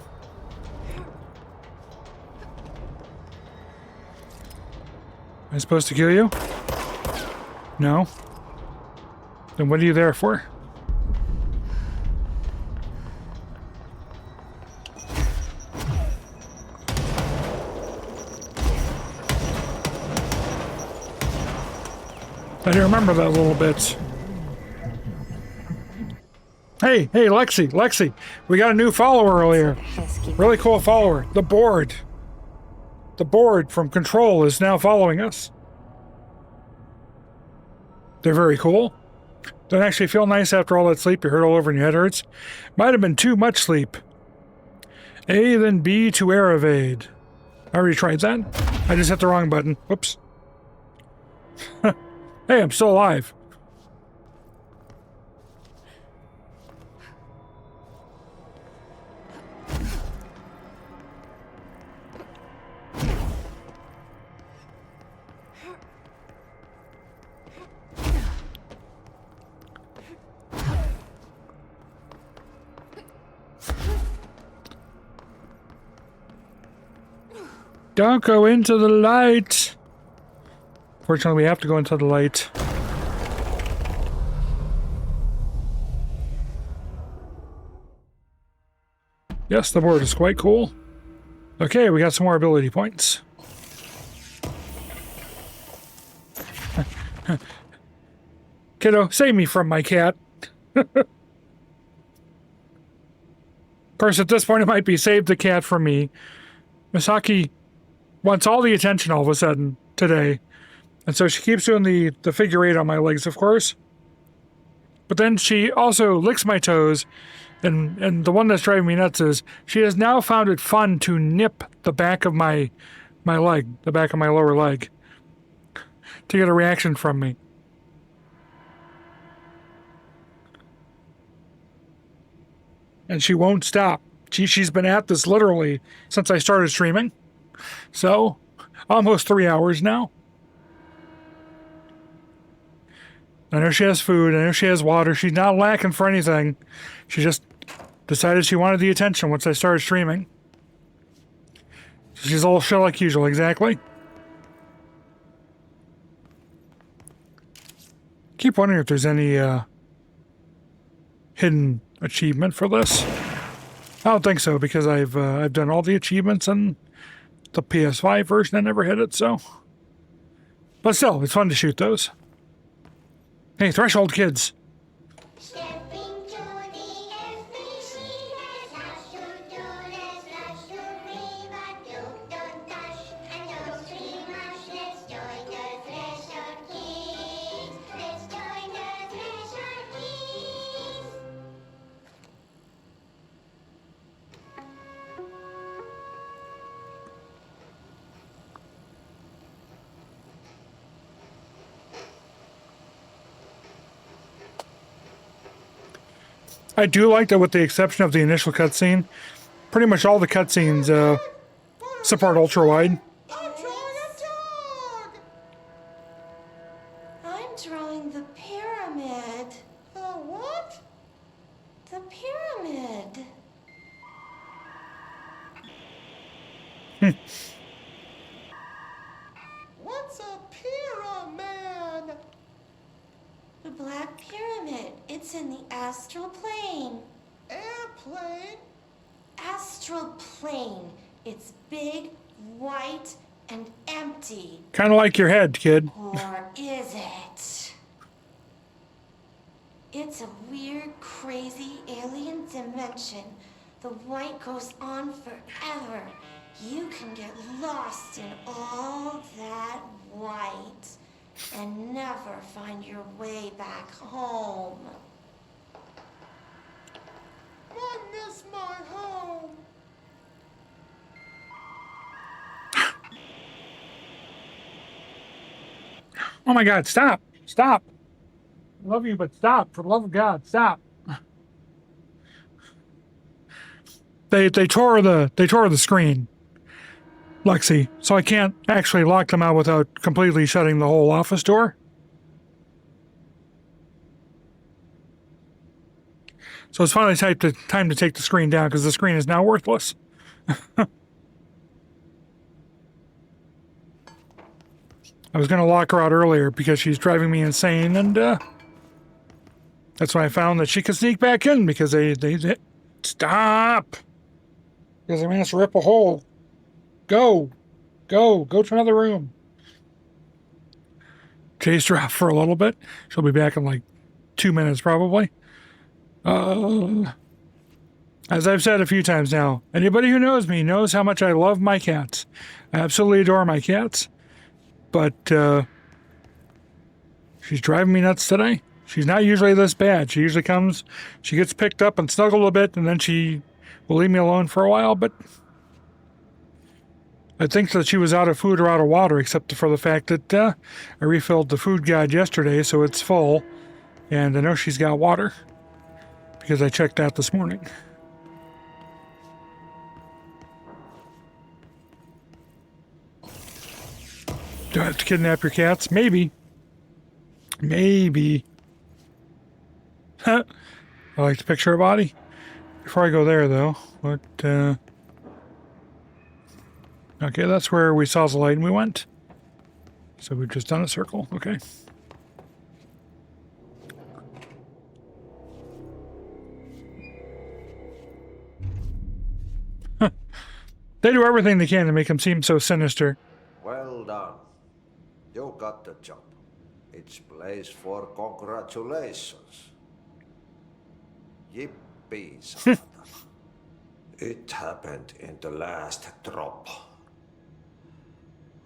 Am I supposed to kill you? No. Then what are you there for? I do remember that a little bit. Hey, Lexi, we got a new follower earlier. Really cool follower. The board. The board from Control is now following us. They're very cool. Don't actually feel nice after all that sleep you heard all over and your head hurts. Might have been too much sleep. A, then B to air evade. I already tried that. I just hit the wrong button. Whoops. Hey, I'm still alive. Don't go into the light. Fortunately, we have to go into the light. Yes, the board is quite cool. Okay, we got some more ability points. Kiddo, save me from my cat. Of course, at this point, it might be save the cat from me. Misaki wants all the attention all of a sudden today. And so she keeps doing the figure eight on my legs, of course. But then she also licks my toes. And the one that's driving me nuts is she has now found it fun to nip the back of my leg, the back of my lower leg, to get a reaction from me. And she won't stop. She's been at this literally since I started streaming. So, almost 3 hours now. I know she has food. I know she has water. She's not lacking for anything. She just decided she wanted the attention once I started streaming. She's a little shell like usual, exactly. Keep wondering if there's any hidden achievement for this. I don't think so, because I've done all the achievements in the PS5 version. I never hit it, so. But still, it's fun to shoot those. Hey, Threshold kids. I do like that, with the exception of the initial cutscene, pretty much all the cutscenes support ultra-wide. I'm drawing a dog! I'm drawing the pyramid. The what? The pyramid. What's a pyramid? The Black Pyramid. It's in the astral plane. Airplane? Astral plane. It's big, white, and empty. Kind of like your head, kid. Or is it? It's a weird, crazy alien dimension. The white goes on forever. You can get lost in all that white and never find your way back home. I miss my home. Oh my God, stop. Stop. I love you, but stop. For the love of God, stop. They tore the screen, Lexi, so I can't actually lock them out without completely shutting the whole office door. So it's finally time to take the screen down, because the screen is now worthless. I was going to lock her out earlier because she's driving me insane, and that's when I found that she could sneak back in, because they stop. Because they made us rip a hole. Go to another room. Chased her out for a little bit. She'll be back in like 2 minutes probably. As I've said a few times now, anybody who knows me knows how much I love my cats. I absolutely adore my cats. But she's driving me nuts today. She's not usually this bad. She usually comes, she gets picked up and snuggled a bit, and then she will leave me alone for a while. But I think that she was out of food or out of water, except for the fact that I refilled the food guide yesterday, so it's full. And I know she's got water, because I checked that this morning. Do I have to kidnap your cats? Maybe. Maybe. I like to picture a body. Before I go there, though, what, okay, that's where we saw the light and we went. So we've just done a circle. Okay. They do everything they can to make him seem so sinister. Well done. You got the job. It's place for congratulations. Yippee, son. It happened in the last drop.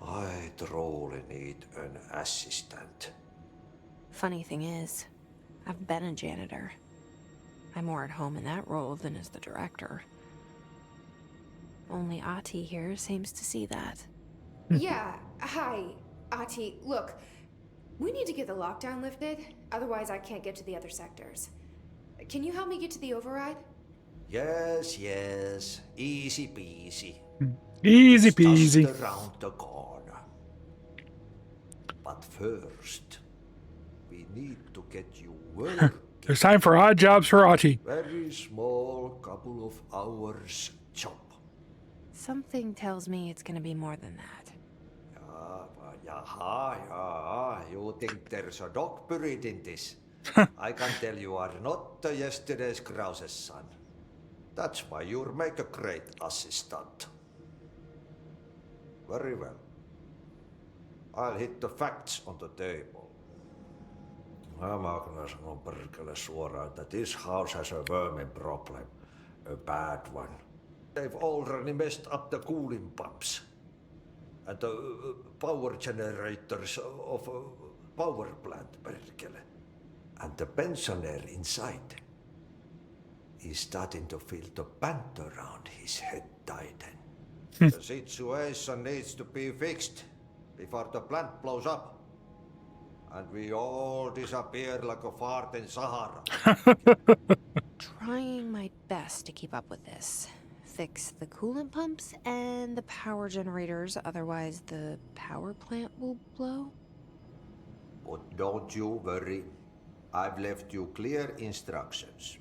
I truly need an assistant. Funny thing is, I've been a janitor. I'm more at home in that role than as the director. Only Ahti here seems to see that. Yeah, hi, Ahti. Look, we need to get the lockdown lifted, otherwise I can't get to the other sectors. Can you help me get to the override? Yes, easy peasy. Easy It's peasy. just around the corner. But first, we need to get you work. There's time for odd jobs for Ahti. Very small, couple of hours job. Something tells me it's gonna be more than that. Yeah. You think there's a dog buried in this? I can tell you are not yesterday's Krause's son. That's why you'll make a great assistant. Very well. I'll hit the facts on the table. Mä kyllä sanon perkele suoraan, että this house has a vermin problem. A bad one. They've already messed up the cooling pumps. And the power generators of a power plant, perkele. And the pensioner inside is starting to feel the band around his head tighten. The situation needs to be fixed before the plant blows up. And we all disappear like a fart in Sahara. Trying my best to keep up with this. Fix the coolant pumps and the power generators, otherwise the power plant will blow. But don't you worry. I've left you clear instructions.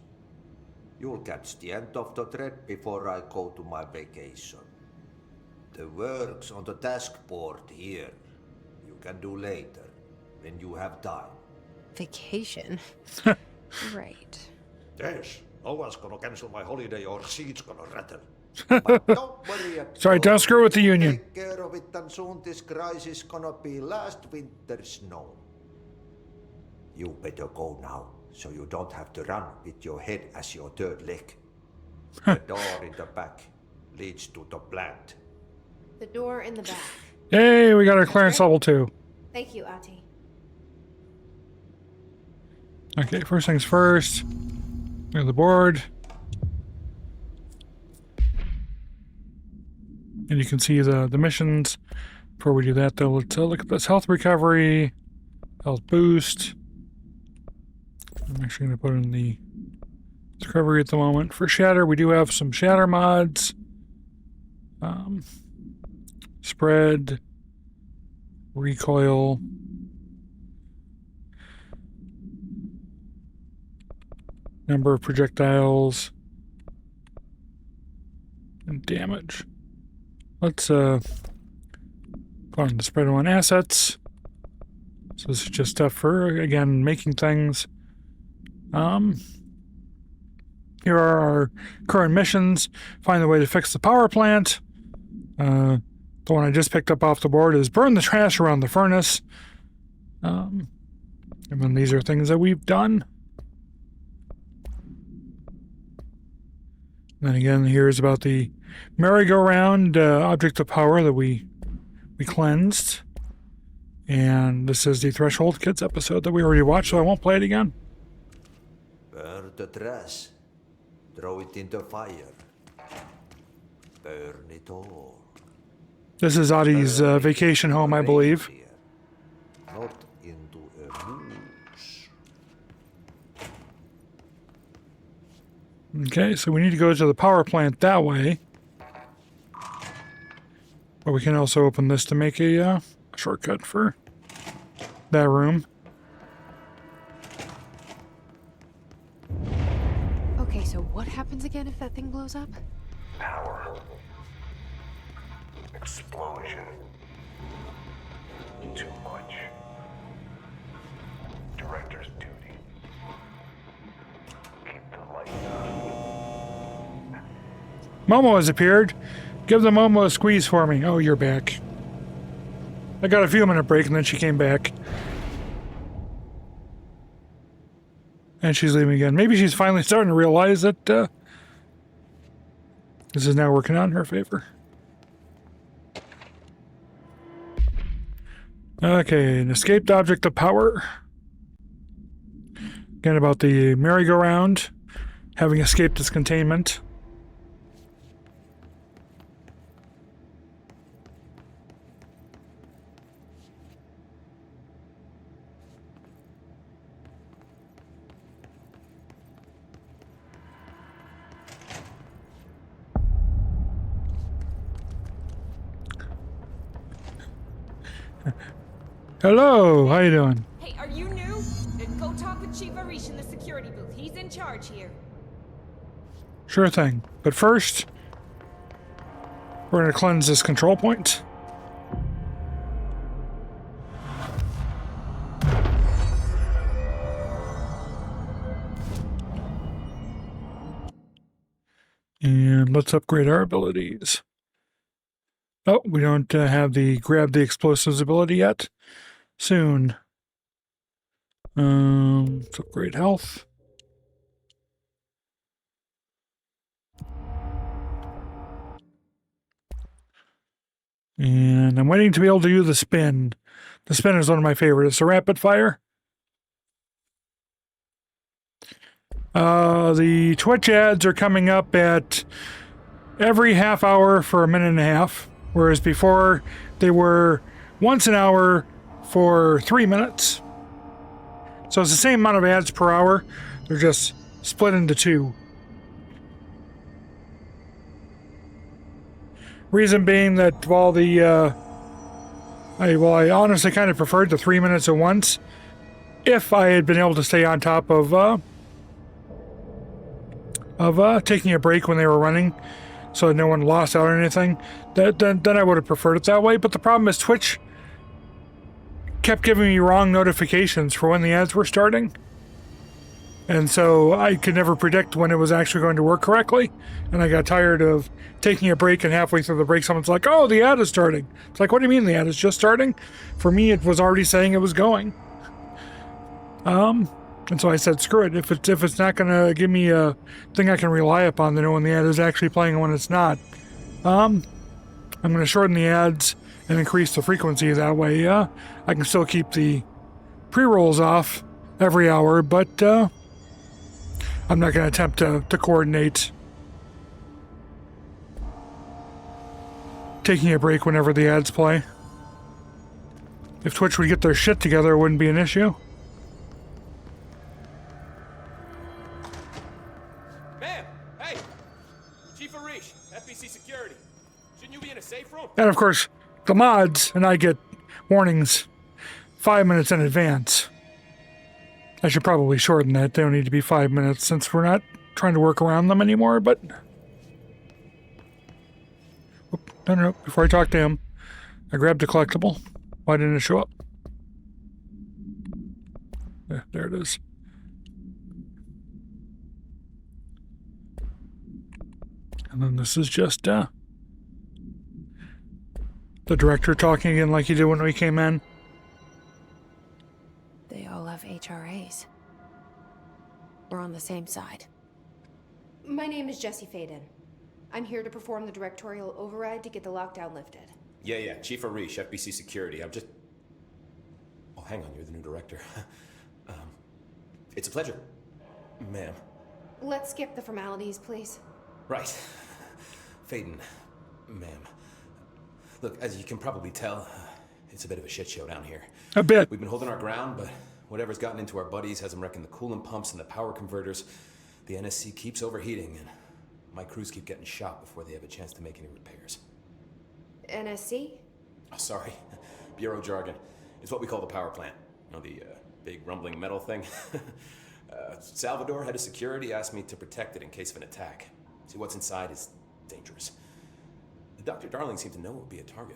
You'll catch the end of the thread before I go to my vacation. The work's on the task board here. You can do later, when you have time. Vacation? Right. Yes, no one's gonna cancel my holiday or seat's gonna rattle. But don't worry at Sorry, don't screw with the union. Take care of it, and soon this crisis gonna be last winter's snow. You better go now, so you don't have to run with your head as your third leg. The door in the back leads to the plant. The door in the back. Yay, we got our clearance level 2. Thank you, Ahti. Okay, first things first. Clear the board. And you can see the missions. Before we do that, though, let's look at this health recovery, health boost. I'm actually going to put in the recovery at the moment. For shatter, we do have some shatter mods. Spread, recoil, number of projectiles, and damage. Let's put on the spread one assets. So this is just stuff for, again, making things. Here are our current missions. Find the way to fix the power plant. The one I just picked up off the board is burn the trash around the furnace. And then these are things that we've done. And then again, here's about the merry-go-round object of power that we cleansed. And this is the Threshold Kids episode that we already watched, so I won't play it again. Burn the trash. Throw it in the fire. Burn it all. This is Ahti's vacation home, I believe. Not into a moose. Okay, so we need to go to the power plant that way. But we can also open this to make a shortcut for that room. Okay, so what happens again if that thing blows up? Power. Explosion. Too much. Director's duty. Keep the lights on. Momo has appeared. Give the Momo a squeeze for me. Oh, you're back. I got a few minute break and then she came back. And she's leaving again. Maybe she's finally starting to realize that this is now working out in her favor. Okay, an escaped object of power. Again, about the merry-go-round, having escaped its containment. Hello, how you doing? Hey, are you new? Chief Arish in the security booth. He's in charge here. Sure thing. But first, we're going to cleanse this control point. And let's upgrade our abilities. Oh, we don't have the grab the explosives ability yet. Soon. Let's upgrade health. And I'm waiting to be able to do the spin. The spin is one of my favorites. It's a rapid fire. The Twitch ads are coming up at every half hour for a minute and a half, whereas before they were once an hour for 3 minutes. So it's the same amount of ads per hour. They're just split into two. Reason being that while the I honestly kind of preferred the 3 minutes at once, if I had been able to stay on top of taking a break when they were running, so no one lost out on anything, then I would have preferred it that way. But the problem is Twitch kept giving me wrong notifications for when the ads were starting. And so I could never predict when it was actually going to work correctly. And I got tired of taking a break, and halfway through the break, someone's like, oh, the ad is starting. It's like, what do you mean the ad is just starting? For me, it was already saying it was going. And so I said, screw it. If it's not going to give me a thing I can rely upon to know when the ad is actually playing and when it's not, I'm going to shorten the ads and increase the frequency. That way, I can still keep the pre-rolls off every hour, but I'm not going to attempt to coordinate taking a break whenever the ads play. If Twitch would get their shit together, it wouldn't be an issue. Ma'am! Hey! Chief Arish, FBC Security. Shouldn't you be in a safe room? And of course, the mods and I get warnings 5 minutes in advance. I should probably shorten that. They don't need to be 5 minutes since we're not trying to work around them anymore, but... No, before I talk to him, I grabbed a collectible. Why didn't it show up? Yeah, there it is. And then this is just the director talking again like he did when we came in. They all have HRAs. We're on the same side. My name is Jesse Faden. I'm here to perform the directorial override to get the lockdown lifted. Yeah, Chief Arish, FBC Security. I'm just... Oh, hang on, you're the new director. It's a pleasure, ma'am. Let's skip the formalities, please. Right. Faden, ma'am. Look, as you can probably tell, it's a bit of a shit show down here. A bit. We've been holding our ground, but whatever's gotten into our buddies has them wrecking the coolant pumps and the power converters. The NSC keeps overheating, and my crews keep getting shot before they have a chance to make any repairs. NSC? Oh, sorry. Bureau jargon. It's what we call the power plant. You know, the big rumbling metal thing? Salvador, head of security, asked me to protect it in case of an attack. See, what's inside is dangerous. Dr. Darling seemed to know it would be a target.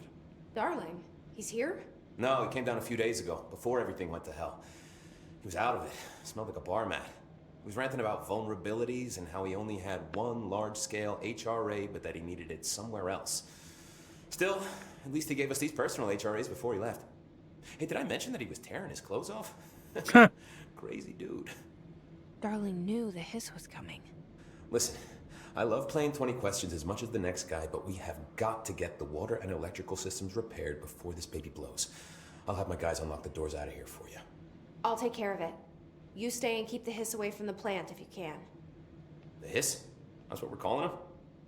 Darling? He's here? No, he came down a few days ago, before everything went to hell. He was out of it. Smelled like a bar mat. He was ranting about vulnerabilities and how he only had one large-scale HRA, but that he needed it somewhere else. Still, at least he gave us these personal HRAs before he left. Hey, did I mention that he was tearing his clothes off? Crazy dude. Darling knew the hiss was coming. Listen, I love playing 20 questions as much as the next guy, but we have got to get the water and electrical systems repaired before this baby blows. I'll have my guys unlock the doors out of here for you. I'll take care of it. You stay and keep the hiss away from the plant if you can. The hiss? That's what we're calling him?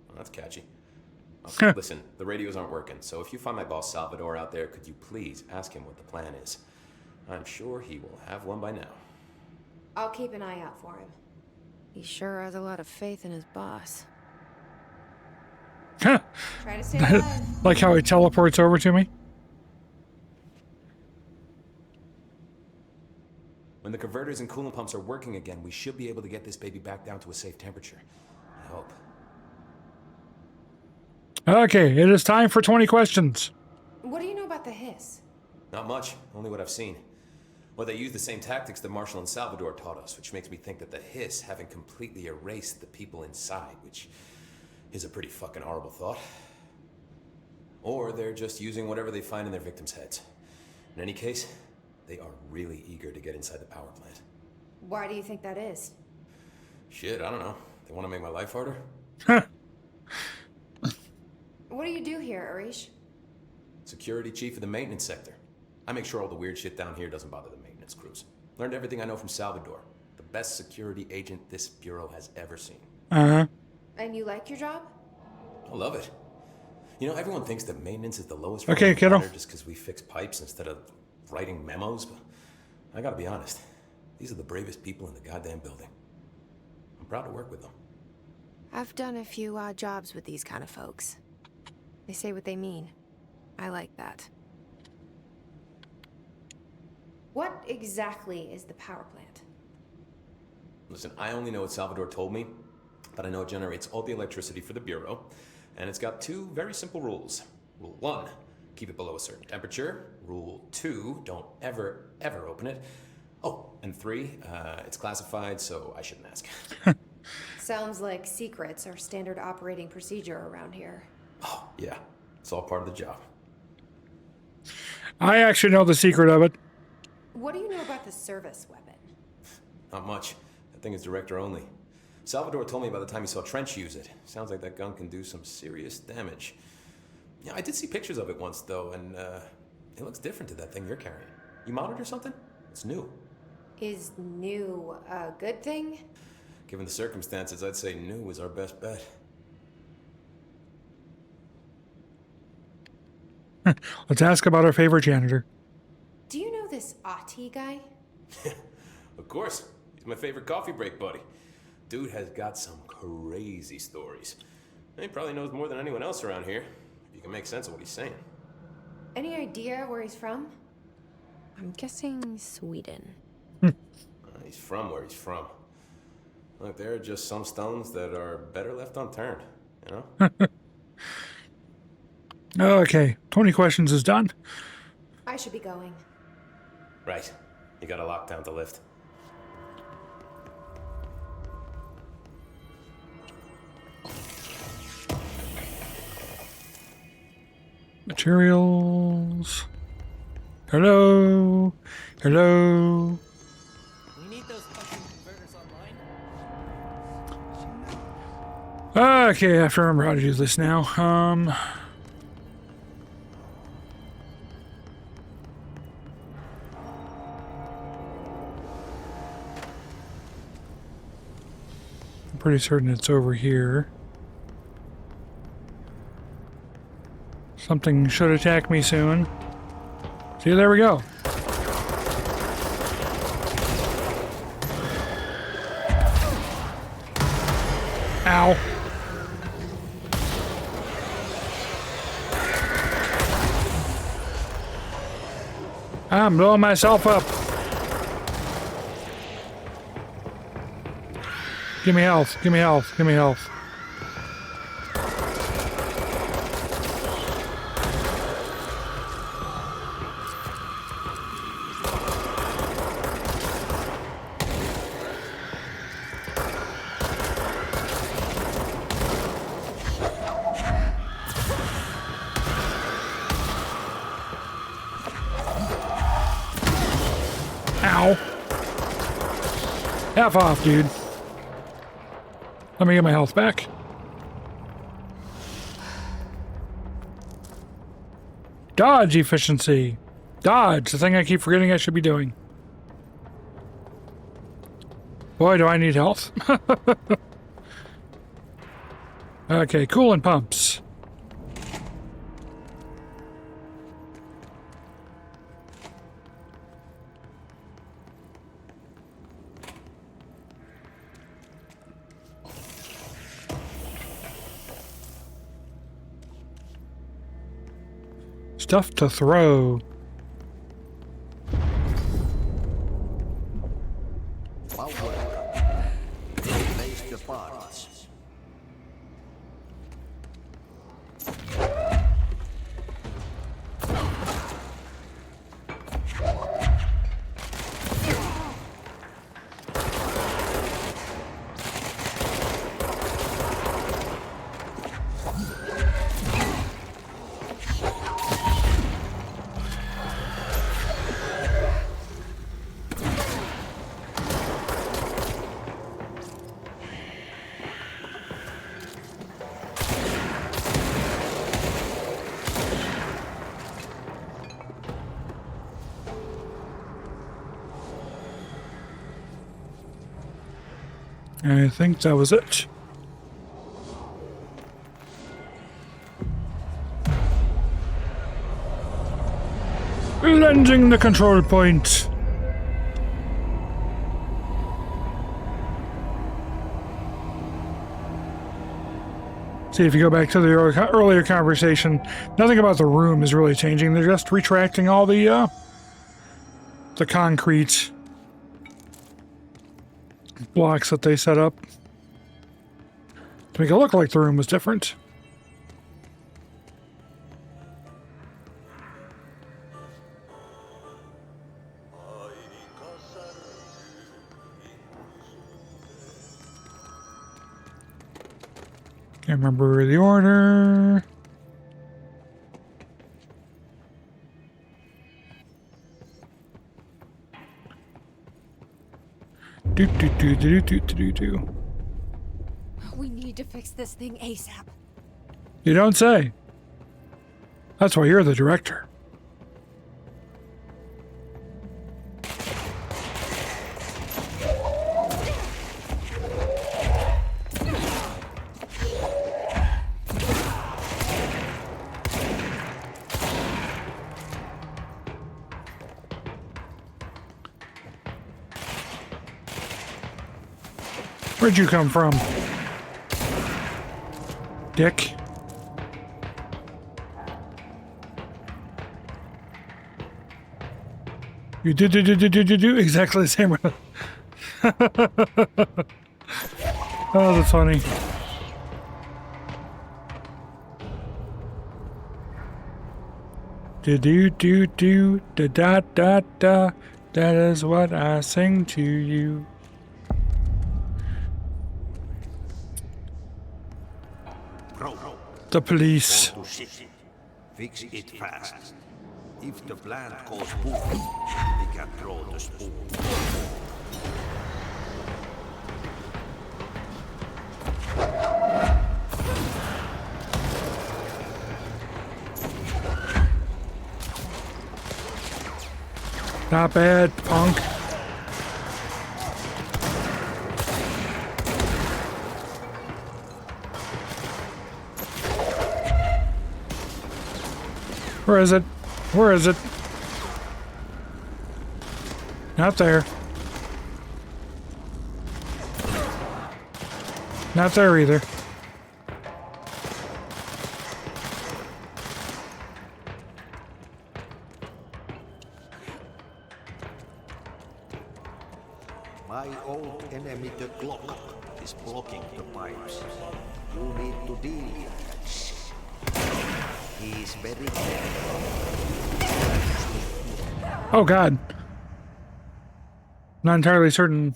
Well, that's catchy. Okay, listen, the radios aren't working, so if you find my boss Salvador out there, could you please ask him what the plan is? I'm sure he will have one by now. I'll keep an eye out for him. He sure has a lot of faith in his boss. Try to stay alive. Like how he teleports over to me. When the converters and coolant pumps are working again, we should be able to get this baby back down to a safe temperature. I hope. Okay, it is time for 20 questions. What do you know about the hiss? Not much, only what I've seen. Well, they use the same tactics that Marshall and Salvador taught us, which makes me think that the hiss haven't completely erased the people inside, which is a pretty fucking horrible thought. Or they're just using whatever they find in their victims' heads. In any case, they are really eager to get inside the power plant. Why do you think that is? Shit, I don't know. They want to make my life harder? What do you do here, Arish? Security chief of the maintenance sector. I make sure all the weird shit down here doesn't bother the maintenance crews. Learned everything I know from Salvador. The best security agent this bureau has ever seen. Uh-huh. And you like your job? I love it. You know, everyone thinks that maintenance is the lowest Okay, kiddo. ladder just because we fix pipes instead of writing memos, but I gotta be honest. These are the bravest people in the goddamn building. I'm proud to work with them. I've done a few odd jobs with these kind of folks. They say what they mean. I like that. What exactly is the power plant? Listen, I only know what Salvador told me, but I know it generates all the electricity for the Bureau, and it's got two very simple rules. Rule 1, keep it below a certain temperature. Rule 2, don't ever, ever open it. Oh, and 3, it's classified, so I shouldn't ask. Sounds like secrets are standard operating procedure around here. Oh, yeah, it's all part of the job. I actually know the secret of it. What do you know about the service weapon? Not much. That thing is director only. Salvador told me by the time he saw Trench use it. Sounds like that gun can do some serious damage. Yeah, I did see pictures of it once, though, and it looks different to that thing you're carrying. You modded or something? It's new. Is new a good thing? Given the circumstances, I'd say new is our best bet. Let's ask about our favorite janitor. Do you know this Ahti guy? Of course. He's my favorite coffee break buddy. Dude has got some crazy stories. He probably knows more than anyone else around here, if you can make sense of what he's saying. Any idea where he's from? I'm guessing Sweden. He's from where he's from. Look, there are just some stones that are better left unturned, you know? Okay, 20 questions is done. I should be going. Right. You gotta lock down the lift. Materials. Hello. Hello. We need those fucking converters online. Okay, I have to remember how to do this now. I'm pretty certain it's over here. Something should attack me soon. See, there we go. Ow. I'm blowing myself up. Give me health, give me health, give me health. Ow. F off, dude. Let me get my health back. Dodge efficiency. Dodge, the thing I keep forgetting I should be doing. Boy, do I need health. Okay, coolant pumps. Stuff to throw. I think that was it. Lensing the control point. See, if you go back to the earlier conversation, nothing about the room is really changing. They're just retracting all the concrete blocks that they set up to make it look like the room was different. Can't remember the order. We need to fix this thing ASAP. You don't say. That's why you're the director. Where'd you come from, Dick? You do exactly the same. Oh, that's funny. Da. That is what I sing to you. The police. Want to sit. Fix it fast. If the plant goes boom, we can throw the spoon. Not bad, punk. Where is it? Where is it? Not there. Not there either. My old enemy, the clock, is blocking the pipes. You need to deal with that shit. He is very Oh God. Not entirely certain.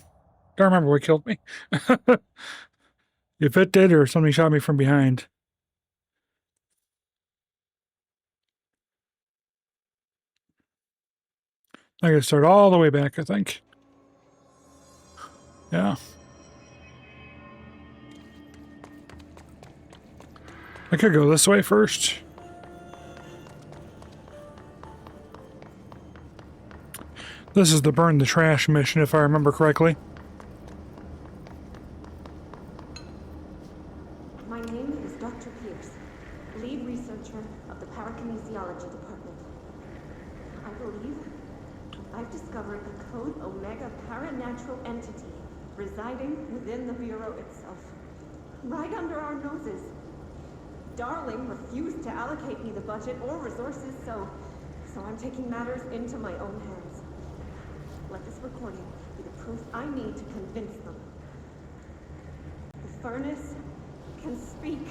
Don't remember what killed me. If it did or somebody shot me from behind. I gotta start all the way back, I think. Yeah. I could go this way first. This is the burn the trash mission, if I remember correctly. My name is Dr. Pierce, lead researcher of the Parakinesiology Department. I believe I've discovered a Code Omega paranatural entity residing within the Bureau itself, right under our noses. Darling refused to allocate me the budget or resources, so I'm taking matters into my own hands. Let this recording be the proof I need to convince them. The furnace can speak.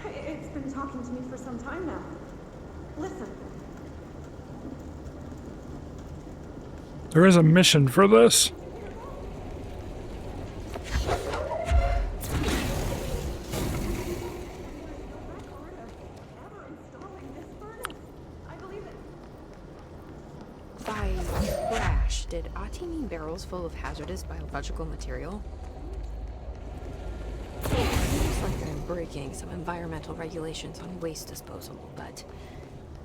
It's been talking to me for some time now. Listen. There is a mission for this. By crash, did Ahti mean barrels full of hazardous biological material? Looks like I'm breaking some environmental regulations on waste disposal, but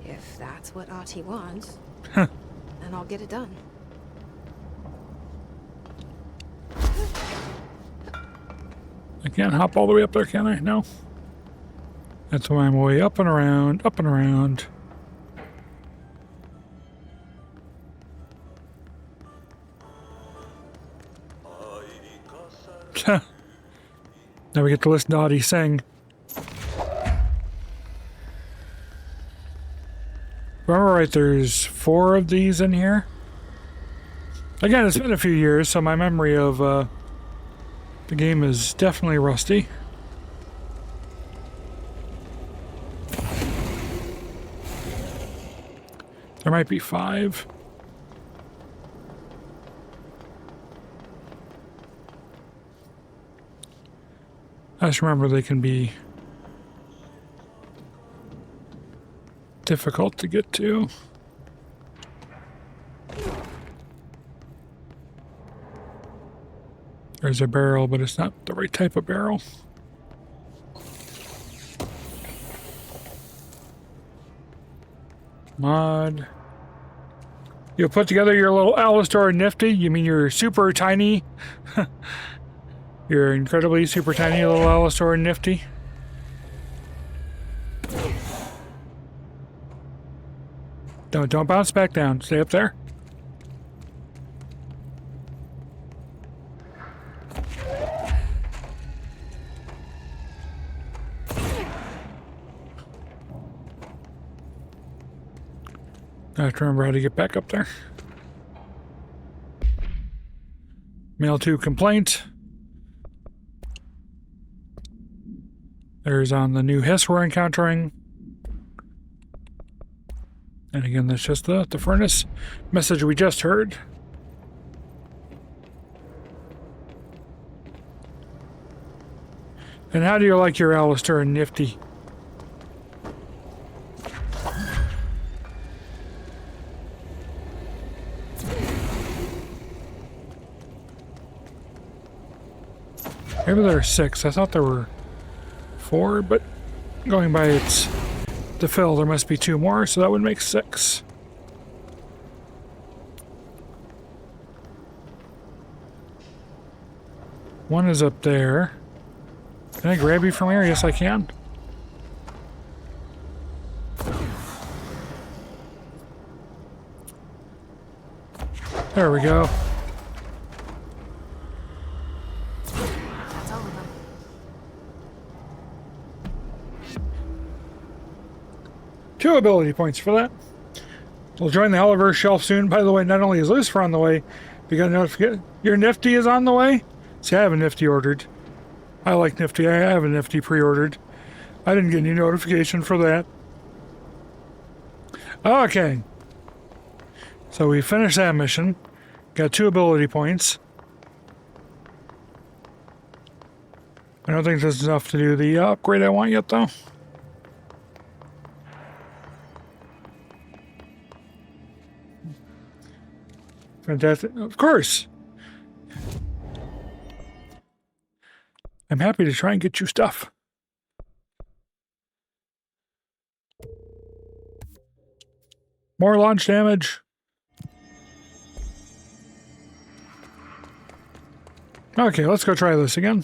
if that's what Ahti wants, then I'll get it done. I can't hop all the way up there, can I? No. That's why I'm way up and around, up and around. Now we get to listen to Ahti sing. Remember right, there's 4 of these in here. Again, it's been a few years, so my memory of the game is definitely rusty. There might be 5. I just remember they can be difficult to get to. There's a barrel, but it's not the right type of barrel. Mod. You put together your little Alistair Nifty? You mean your super tiny? Your incredibly super tiny little Alistair Nifty? Don't bounce back down. Stay up there. I have to remember how to get back up there. Mail 2 complaint. There's on the new hiss we're encountering. And again, that's just the furnace message we just heard. And how do you like your Alistair and Nifty? Maybe there are 6. I thought there were 4, but going by its the fill, there must be 2 more, so that would make 6. One is up there. Can I grab you from here? Yes, I can. There we go. That's all of them. Two ability points for that. We'll join the Helliverse shelf soon. By the way, not only is Lucifer on the way, you got a notification. Your Nifty is on the way? See, I have a Nifty ordered. I like Nifty. I have a Nifty pre-ordered. I didn't get any notification for that. Okay. So we finished that mission. Got 2 ability points. I don't think this is enough to do the upgrade I want yet, though. Fantastic. Of course. I'm happy to try and get you stuff. More launch damage. Okay, let's go try this again.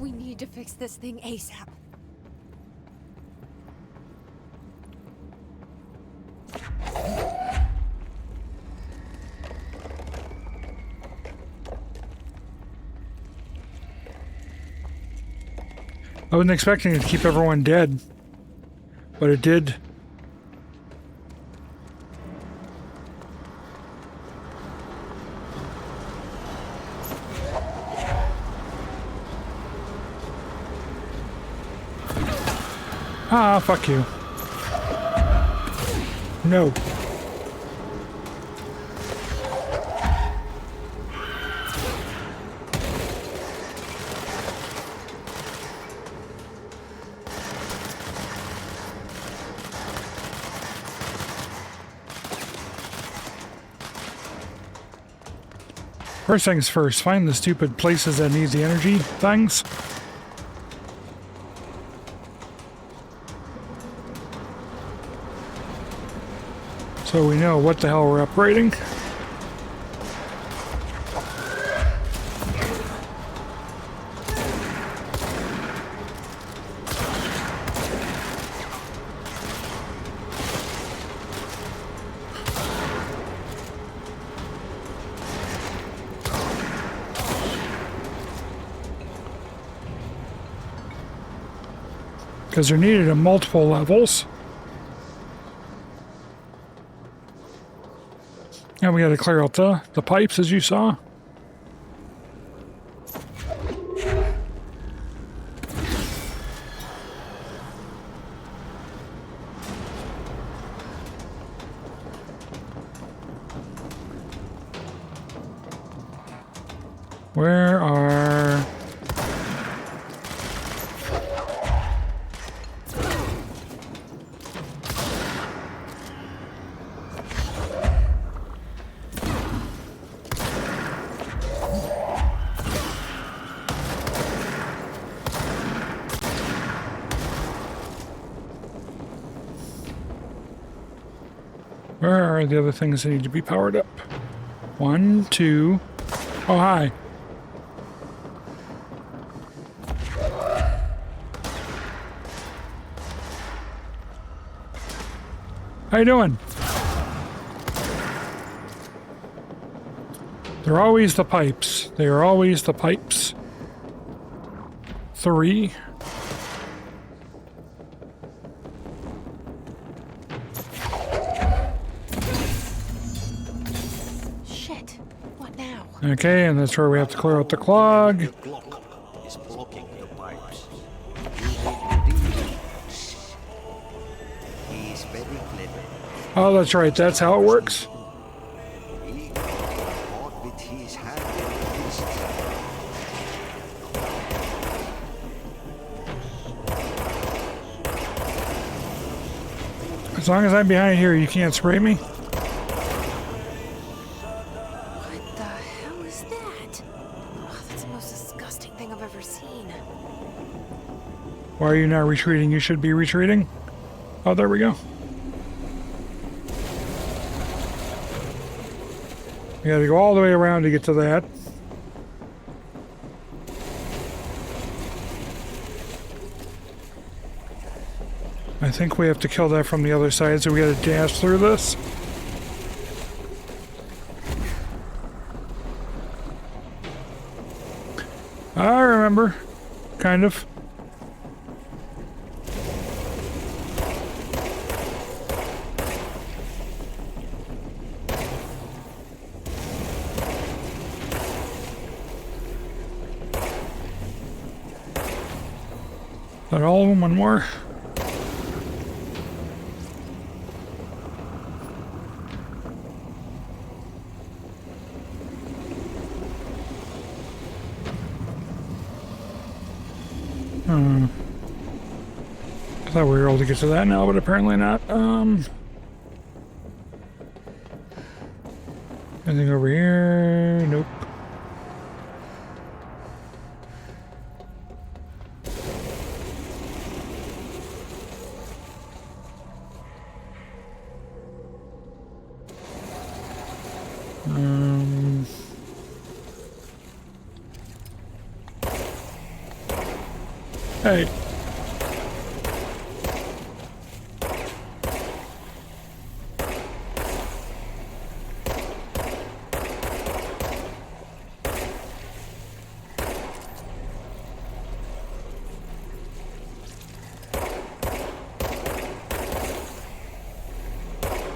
We need to fix this thing ASAP. I wasn't expecting it to keep everyone dead, but it did. Ah, fuck you. No. First things first, find the stupid places that need the energy things. So we know what the hell we're upgrading. Because they're needed at multiple levels. And we got to clear out the pipes, as you saw. Where are... Where are the other things that need to be powered up? 1, 2... Oh, hi. How you doing? They're always the pipes. They are always the pipes. 3. Shit. What now? Okay, and that's where we have to clear out the clog. Is blocking the pipes. He's very clever. Oh, that's right. That's how it works. He caught with his hand in his As long as I'm behind here, you can't spray me. What the hell is that? Oh, that's the most disgusting thing I've ever seen. Why are you not retreating? You should be retreating. Oh, there we go. We gotta go all the way around to get to that. I think we have to kill that from the other side, so we gotta dash through this. I remember. Kind of. But all of them, one more. I thought we were able to get to that now, but apparently not. Anything over here? Nope. Hey.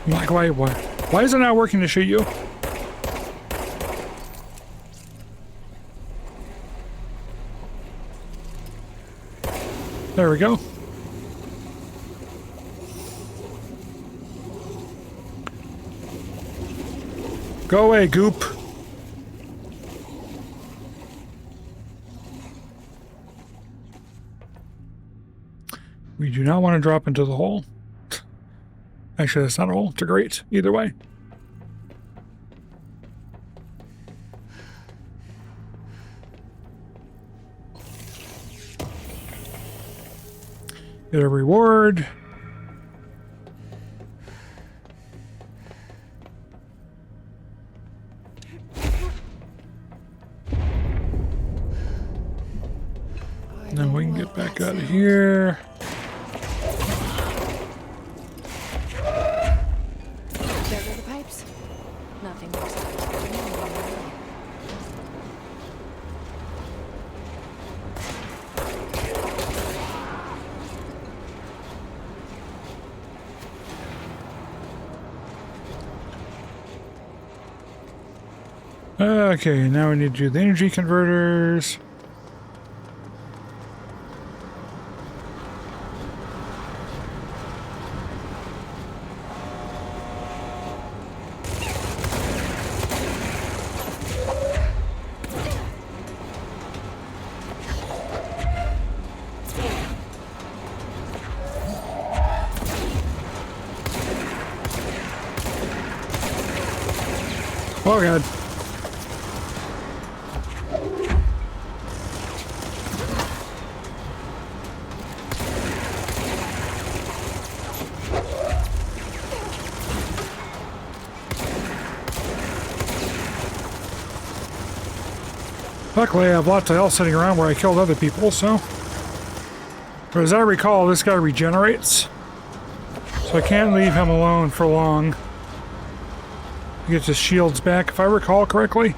I'm like, why is it not working to shoot you? There we go. Go away, goop. We do not want to drop into the hole. Actually, that's not a hole. It's a grate. Either way. Get a reward. Then we can get back out of here. There go the pipes. Nothing works out. Okay, now we need to do the energy converters. Oh god. Luckily, I have lots of health sitting around where I killed other people, so... But as I recall, this guy regenerates. So I can't leave him alone for long. He gets his shields back, if I recall correctly.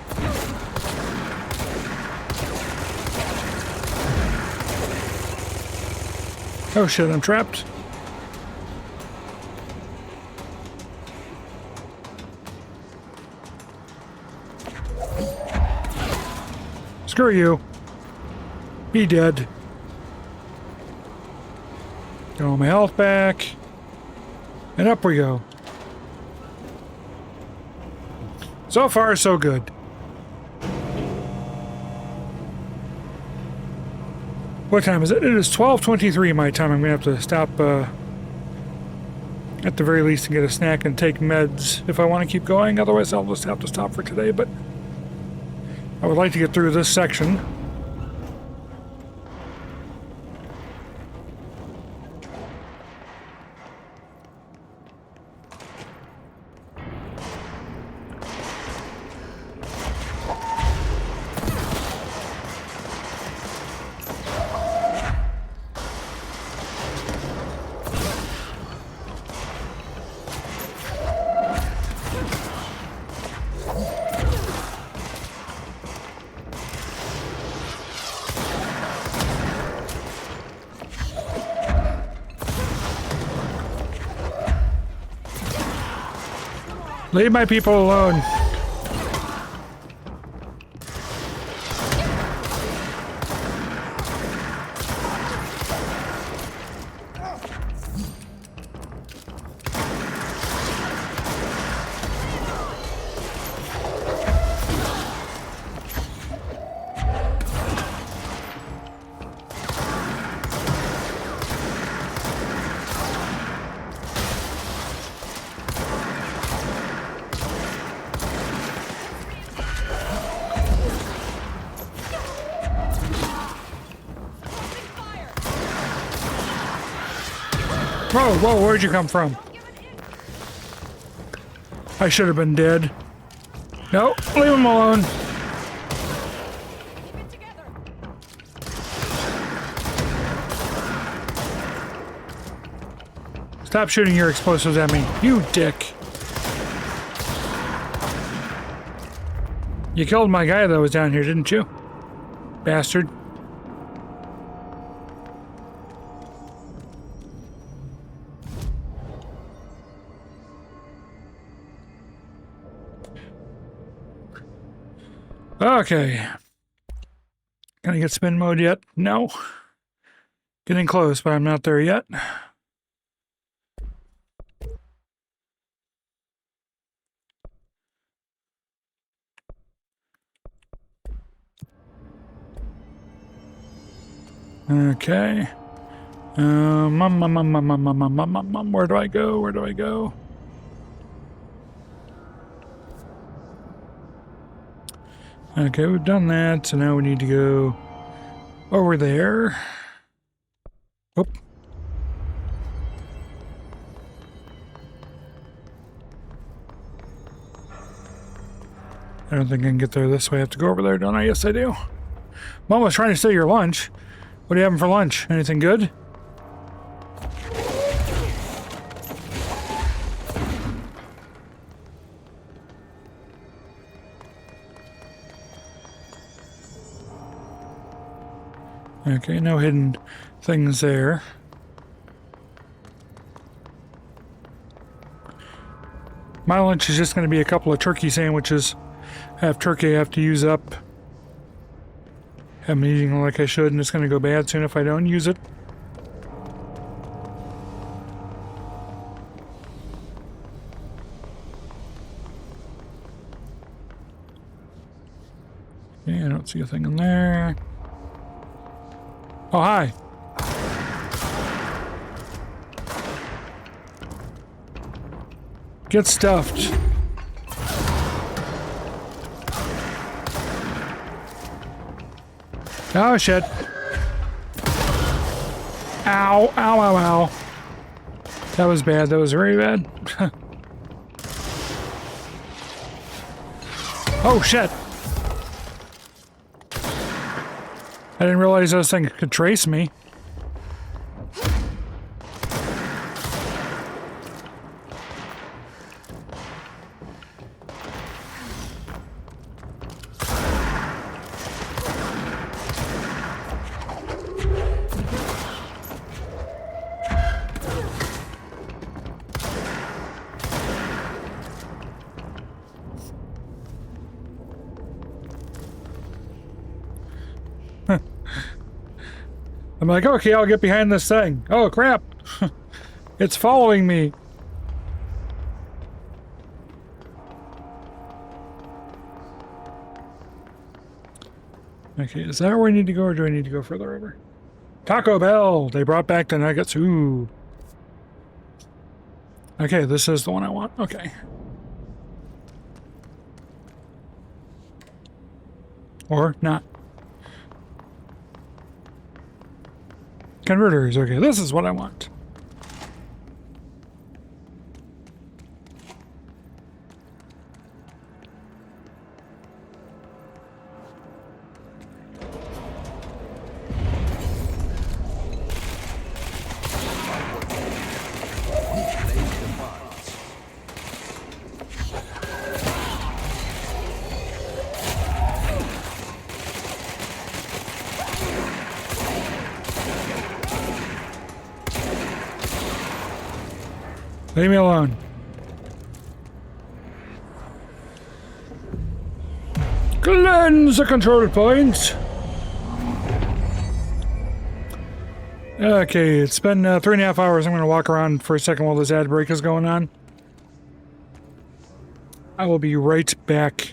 Oh shit, I'm trapped. Screw you. Be dead. Get all my health back. And up we go. So far, so good. What time is it? It is 12:23 my time. I'm going to have to stop, at the very least, and get a snack and take meds if I want to keep going. Otherwise, I'll just have to stop for today, but I would like to get through this section. Leave my people alone. Whoa, whoa, where'd you come from? I should have been dead. No, leave him alone. Stop shooting your explosives at me, you dick. You killed my guy that was down here, didn't you? Bastard. Okay. Can I get spin mode yet? No. Getting close, but I'm not there yet. Okay. Where do I go? Where do I go? Okay, we've done that, so now we need to go over there. Oop. I don't think I can get there this way. I have to go over there, don't I? Yes, I do. Mom was trying to steal your lunch. What are you having for lunch? Anything good? Okay, no hidden things there. My lunch is just going to be a couple of turkey sandwiches. Half turkey I have to use up. I'm eating like I should, and it's going to go bad soon if I don't use it. Yeah, I don't see a thing in there. Oh, hi. Get stuffed. Oh, shit. Ow, ow, ow, ow. That was bad. That was very bad. Oh, shit. I didn't realize those things could trace me. I'm like, okay, I'll get behind this thing. Oh, crap. It's following me. Okay, is that where we need to go, or do I need to go further over? Taco Bell! They brought back the nuggets. Ooh. Okay, this is the one I want. Okay. Or not. Converters. Okay, this is what I want. Leave me alone. Cleanse the control points. Okay, it's been 3.5 hours. I'm going to walk around for a second while this ad break is going on. I will be right back.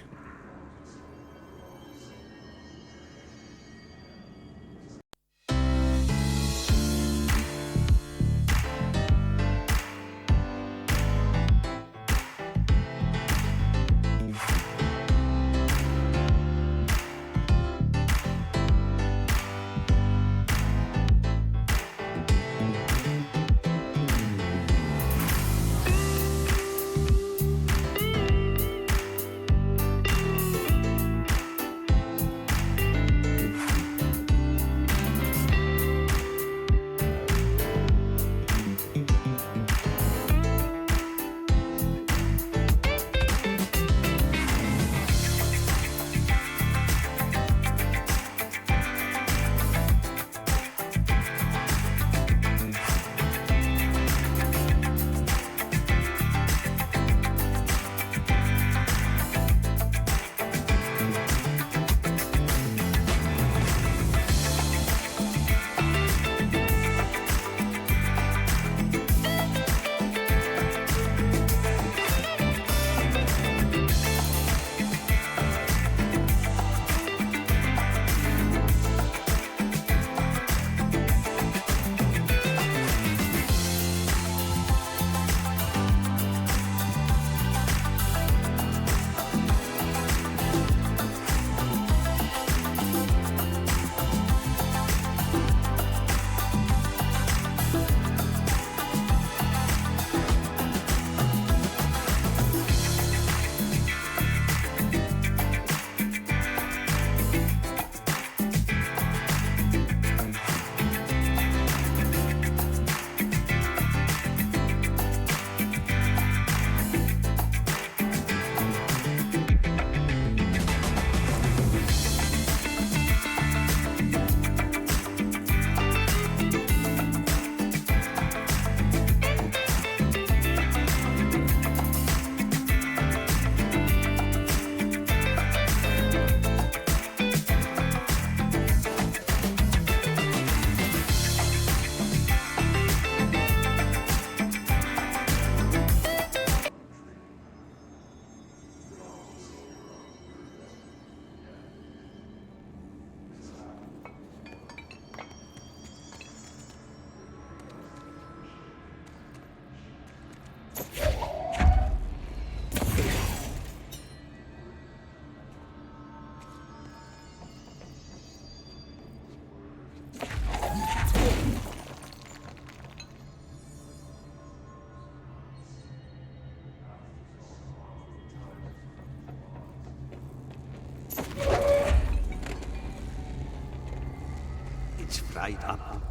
dried up.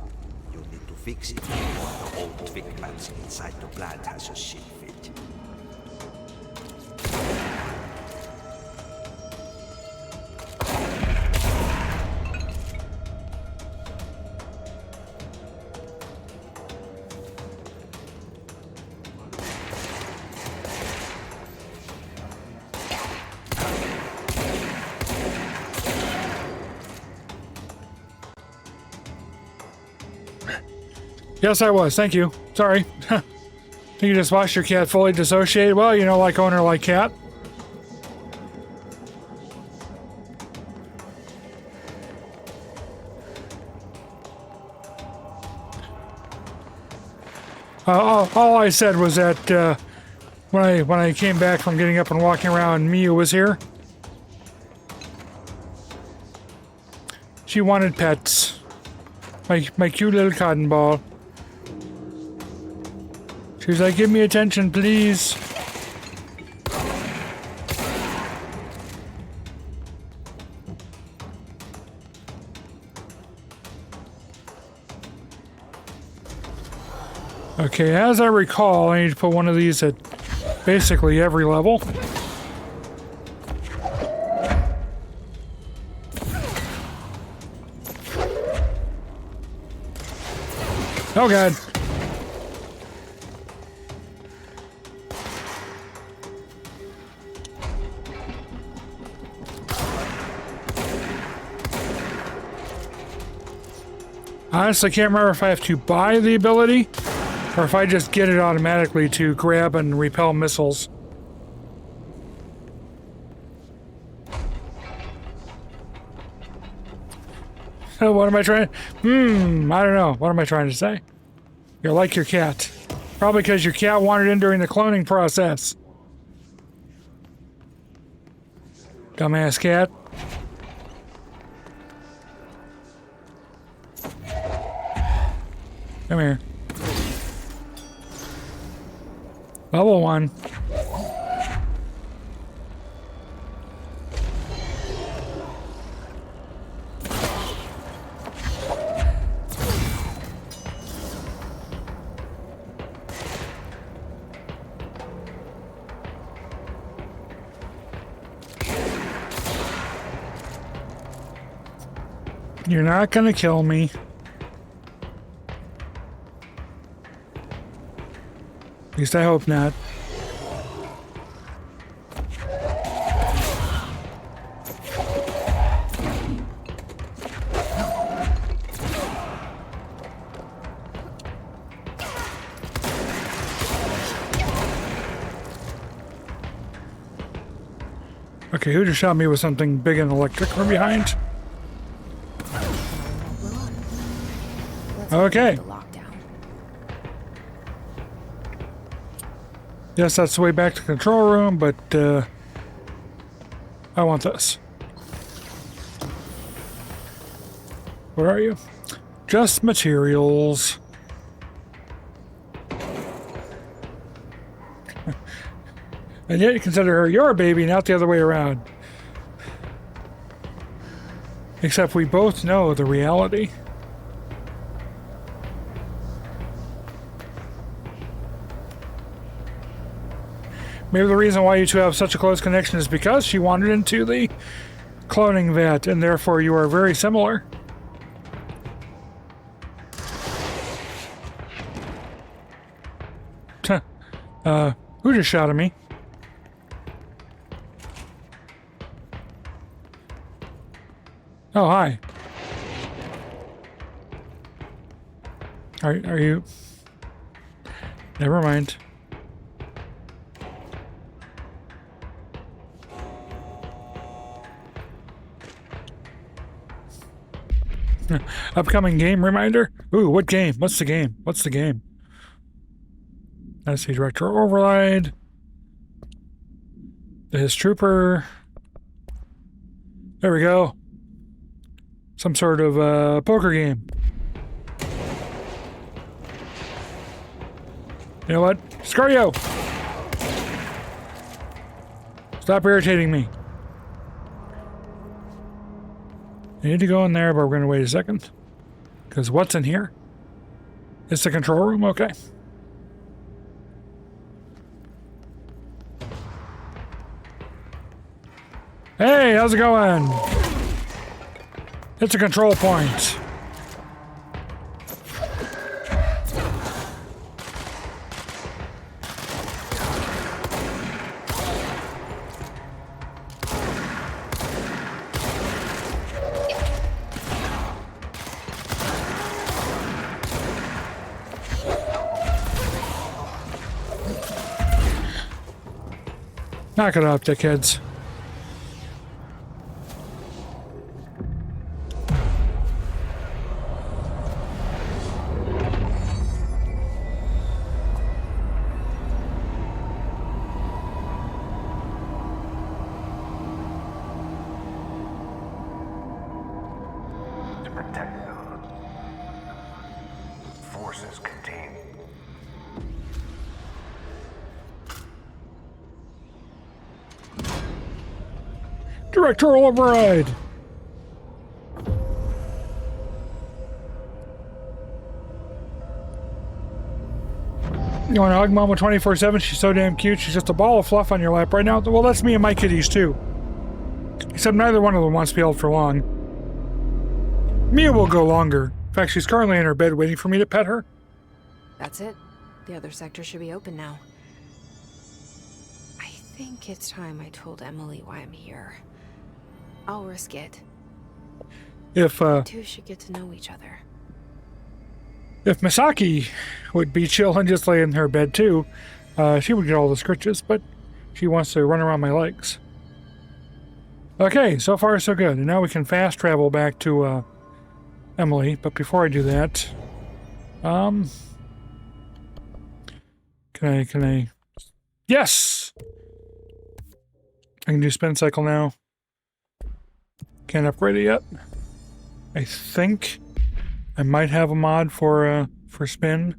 You need to fix it before the old twig pants inside the plant has a shit fit. Yes, I was. Thank you. Sorry. You just watched your cat fully dissociate? Well, you know, like owner, like cat. All I said was that when I came back from getting up and walking around, Miu was here. She wanted pets. My cute little cotton ball. She was like, give me attention, please. Okay, as I recall, I need to put one of these at basically every level. Oh god. Honestly, can't remember if I have to buy the ability or if I just get it automatically to grab and repel missiles. So what am I trying? I don't know. What am I trying to say? You're like your cat. Probably because your cat wandered in during the cloning process. Dumbass cat. Come here. Level 1. You're not gonna kill me. At least I hope not. Okay, who just shot me with something big and electric from behind? Okay. Yes, that's the way back to the control room, but I want this. What are you? Just materials. And yet you consider her your baby, not the other way around. Except we both know the reality. Maybe the reason why you two have such a close connection is because she wandered into the cloning vat, and therefore you are very similar. Who just shot at me? Oh, hi. Are you... Never mind. Upcoming game reminder? Ooh, what game? What's the game? What's the game? NSC Director Override. His Trooper. There we go. Some sort of poker game. You know what? Screw you! Stop irritating me. I need to go in there, but we're going to wait a second. Because what's in here? It's the control room? Okay. Hey, how's it going? It's a control point. Knock it off, dickheads. To protect them, forces contained. Directorial override. You want to hug Mama 24/7? She's so damn cute. She's just a ball of fluff on your lap right now. Well, that's me and my kitties too. Except neither one of them wants to be held for long. Mia will go longer. In fact, she's currently in her bed waiting for me to pet her. That's it. The other sector should be open now. I think it's time I told Emily why I'm here. I'll risk it. If You two should get to know each other. If Misaki would be chill and just lay in her bed too, she would get all the scritches, but she wants to run around my legs. Okay, so far so good. And now we can fast travel back to Emily, but before I do that, can I yes! I can do spin cycle now. Can't upgrade it yet. I think I might have a mod for spin.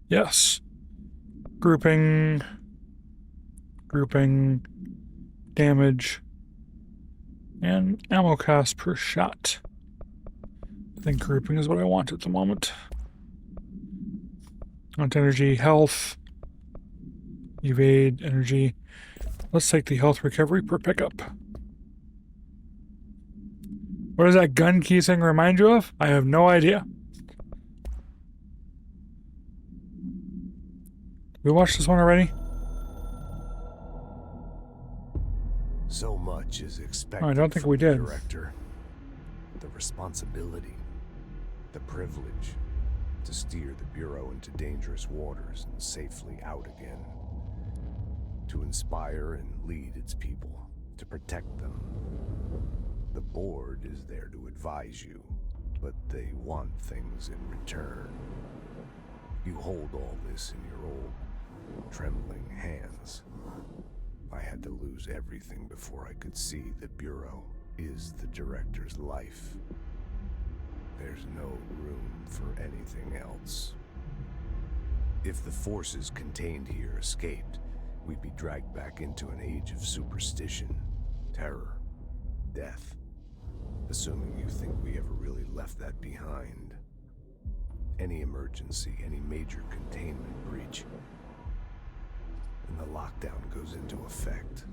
Yes. Grouping, damage, and ammo cost per shot. I think grouping is what I want at the moment. I want energy, health, evade, energy. Let's take the health recovery per pickup. What does that gun key thing remind you of? I have no idea. We watched this one already? So much is expected. Oh, I don't think from we the did. Director. The responsibility, the privilege to steer the Bureau into dangerous waters and safely out again. To inspire and lead its people, to protect them. The board is there to advise you, but they want things in return. You hold all this in your old, trembling hands. I had to lose everything before I could see the Bureau is the Director's life. There's no room for anything else. If the forces contained here escaped, we'd be dragged back into an age of superstition, terror, death. Assuming you think we ever really left that behind. Any emergency, any major containment breach, and the lockdown goes into effect.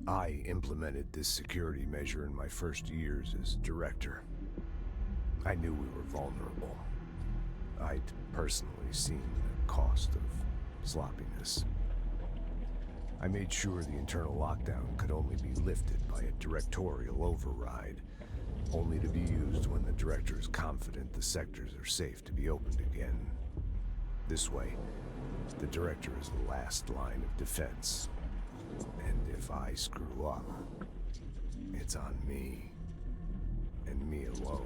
I implemented this security measure in my first years as director. I knew we were vulnerable. I'd personally seen the cost of sloppiness. I made sure the internal lockdown could only be lifted by a directorial override, only to be used when the director is confident the sectors are safe to be opened again. This way, the director is the last line of defense. And if I screw up, it's on me, and me alone.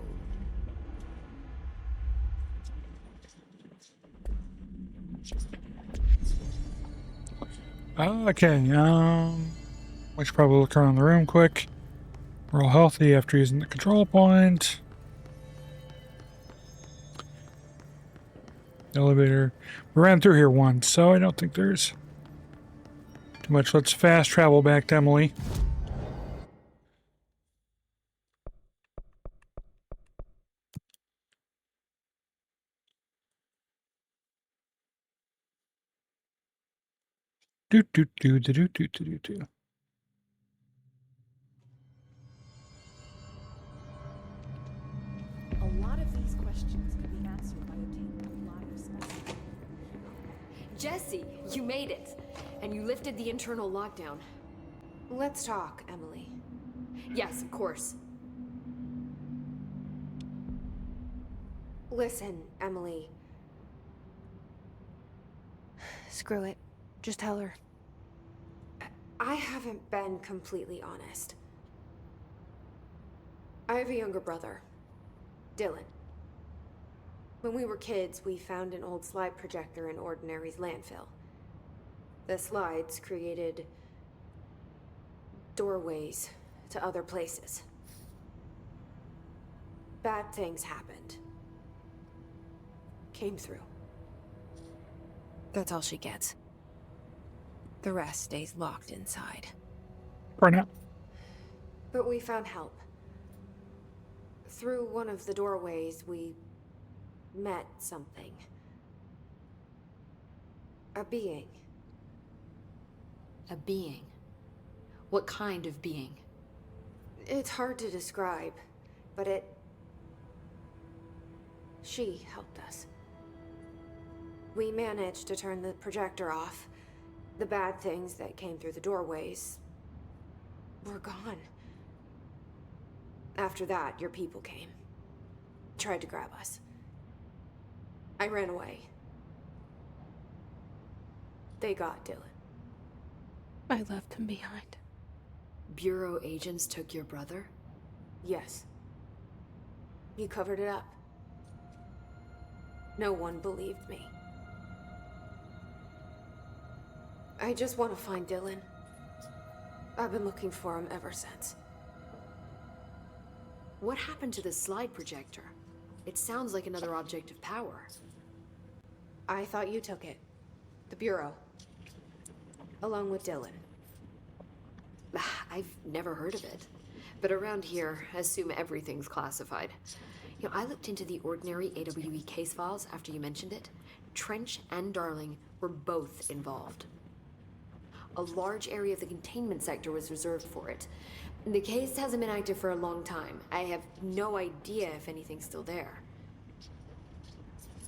Okay, we should probably look around the room quick. We're all healthy after using the control point. Elevator. We ran through here once, so I don't think there's Too much. Let's fast travel back to Emily. Do do do do do do do do. A lot of these questions could be answered by obtaining a live specimen. Jesse, you made it! And you lifted the internal lockdown. Let's talk, Emily. Yes, of course. Listen, Emily. Screw it. Just tell her. I haven't been completely honest. I have a younger brother, Dylan. When we were kids, we found an old slide projector in Ordinary's landfill. The slides created doorways to other places. Bad things happened. Came through. That's all she gets. The rest stays locked inside. For now. But we found help. Through one of the doorways, we met something. A being. A being? What kind of being? It's hard to describe, but she helped us. We managed to turn the projector off. The bad things that came through the doorways were gone. After that, your people came. Tried to grab us. I ran away. They got Dylan. I left him behind. Bureau agents took your brother? Yes. You covered it up. No one believed me. I just want to find Dylan. I've been looking for him ever since. What happened to the slide projector? It sounds like another object of power. I thought you took it. The Bureau. Along with Dylan. I've never heard of it. But around here, I assume everything's classified. You know, I looked into the Ordinary AWE case files after you mentioned it. Trench and Darling were both involved. A large area of the containment sector was reserved for it. The case hasn't been active for a long time. I have no idea if anything's still there.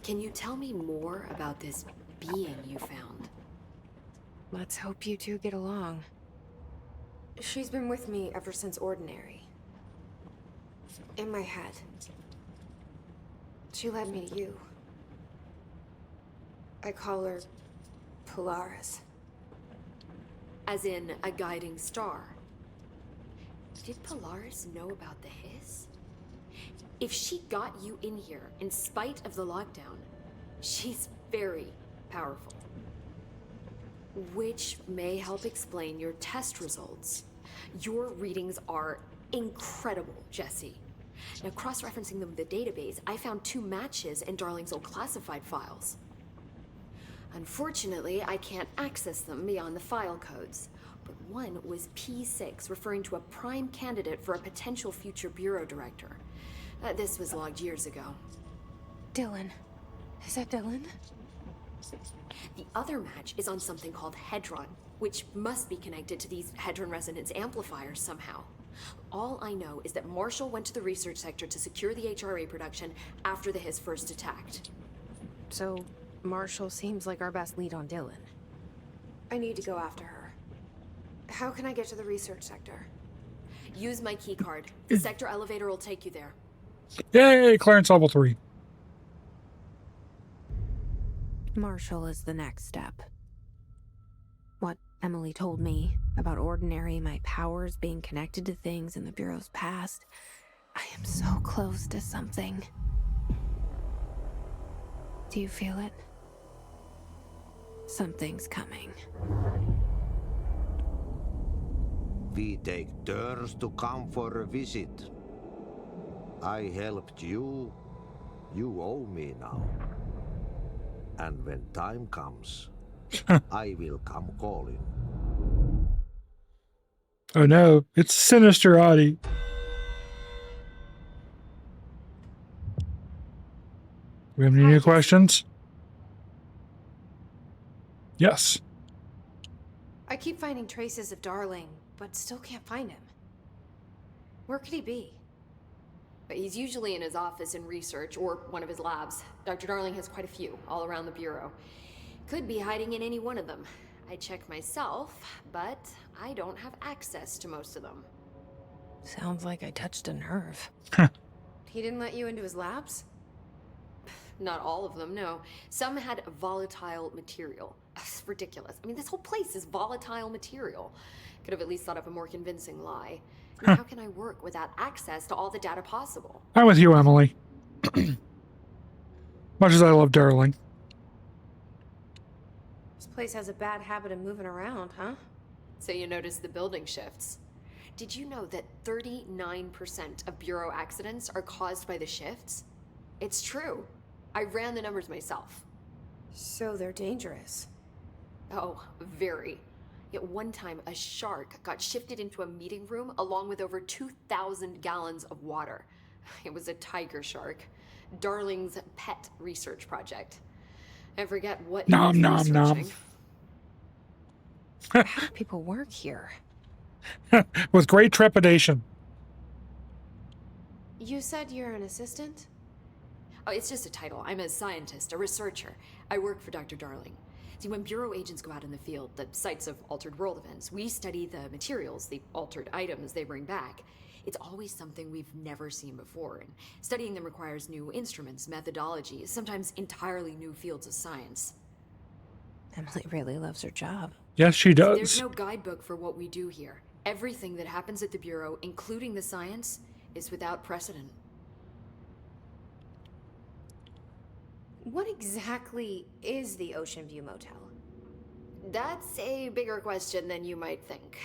Can you tell me more about this being you found? Let's hope you two get along. She's been with me ever since Ordinary. In my head. She led me to you. I call her Polaris. As in, a guiding star. Did Polaris know about the hiss? If she got you in here in spite of the lockdown, she's very powerful. Which may help explain your test results. Your readings are incredible, Jesse. Now, cross-referencing them with the database, I found 2 matches in Darling's old classified files. Unfortunately, I can't access them beyond the file codes. But one was P6, referring to a prime candidate for a potential future bureau director. This was logged years ago. Dylan. Is that Dylan? The other match is on something called Hedron, which must be connected to these Hedron resonance amplifiers somehow. All I know is that Marshall went to the research sector to secure the HRA production after the hiss first attacked. So, Marshall seems like our best lead on Dylan. I need to go after her. How can I get to the research sector? Use my keycard. The sector elevator will take you there. Yay, clearance level 3. Marshall is the next step. What Emily told me about Ordinary, my powers being connected to things in the Bureau's past. I am so close to something. Do you feel it? Something's coming. We take turns to come for a visit. I helped you. You owe me now. And when time comes, I will come calling. Oh no, it's sinister Ahti. Do we have any new questions? Yes. I keep finding traces of Darling, but still can't find him. Where could he be? But he's usually in his office in research or one of his labs. Dr. Darling has quite a few all around the Bureau. Could be hiding in any one of them. I check myself, but I don't have access to most of them. Sounds like I touched a nerve. He didn't let you into his labs? Not all of them, no. Some had volatile material. It's ridiculous. I mean, this whole place is volatile material. Could have at least thought up a more convincing lie. I mean, how can I work without access to all the data possible? I'm with you, Emily. Much as I love Darling. This place has a bad habit of moving around, huh? So you notice the building shifts. Did you know that 39% of Bureau accidents are caused by the shifts? It's true. I ran the numbers myself. So they're dangerous. Oh, very. Yet one time, a shark got shifted into a meeting room along with over 2,000 gallons of water. It was a tiger shark. Darling's pet research project. I forget what he was researching. How do people work here? With great trepidation. You said you're an assistant? Oh, it's just a title. I'm a scientist, a researcher. I work for Dr. Darling. See, when Bureau agents go out in the field, the sites of altered world events, we study the materials, the altered items they bring back. It's always something we've never seen before, and studying them requires new instruments, methodologies, sometimes entirely new fields of science. Emily really loves her job. Yes, she does. There's no guidebook for what we do here. Everything that happens at the Bureau, including the science, is without precedent. What exactly is the Oceanview Motel? That's a bigger question than you might think.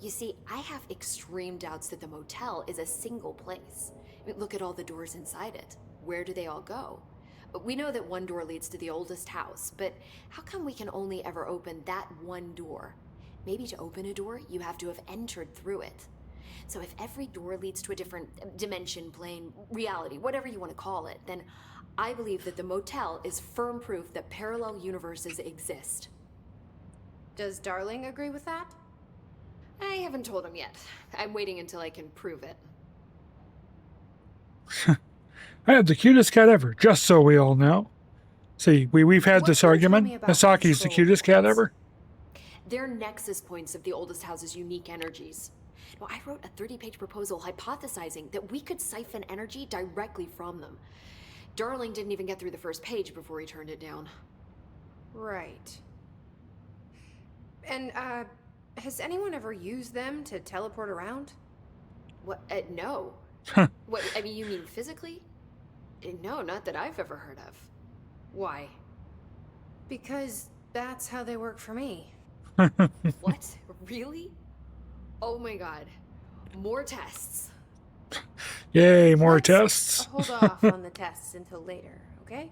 You see, I have extreme doubts that the motel is a single place. I mean, look at all the doors inside it. Where do they all go? We know that one door leads to the oldest house, but how come we can only ever open that one door? Maybe to open a door, you have to have entered through it. So if every door leads to a different dimension, plane, reality, whatever you want to call it, then I believe that the motel is firm proof that parallel universes exist. Does Darling agree with that? I haven't told him yet. I'm waiting until I can prove it. I have the cutest cat ever, just so we all know. See, we've had this argument. Misaki's the cutest cat ever. They're nexus points of the oldest house's unique energies. Now, I wrote a 30-page proposal hypothesizing that we could siphon energy directly from them. Darling didn't even get through the first page before he turned it down. Right. And, has anyone ever used them to teleport around? What? No. What? I mean, you mean physically? No, not that I've ever heard of. Why? Because that's how they work for me. What? Really? Oh my god. More tests. Yay, more tests. Hold off on the tests until later, okay?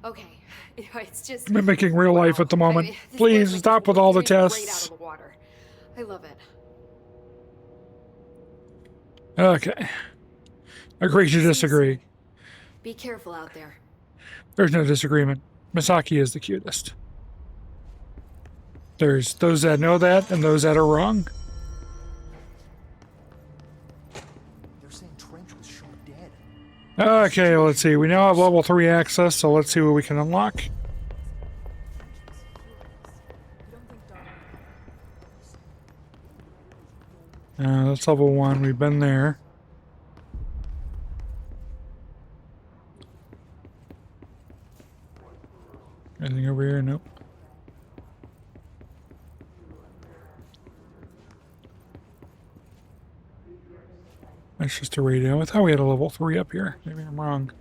Okay. It's just mimicking real life at the moment. Please stop with all the tests. Right out of the water. I love it. Okay. Agree to disagree. Be careful out there. There's no disagreement. Misaki is the cutest. There's those that know that and those that are wrong. They're saying Trench was shot dead. Okay, let's see. We now have level 3 access, so let's see what we can unlock. That's level 1. We've been there. Anything over here? Nope. That's just a radio. I thought we had a level 3 up here. Maybe I'm wrong.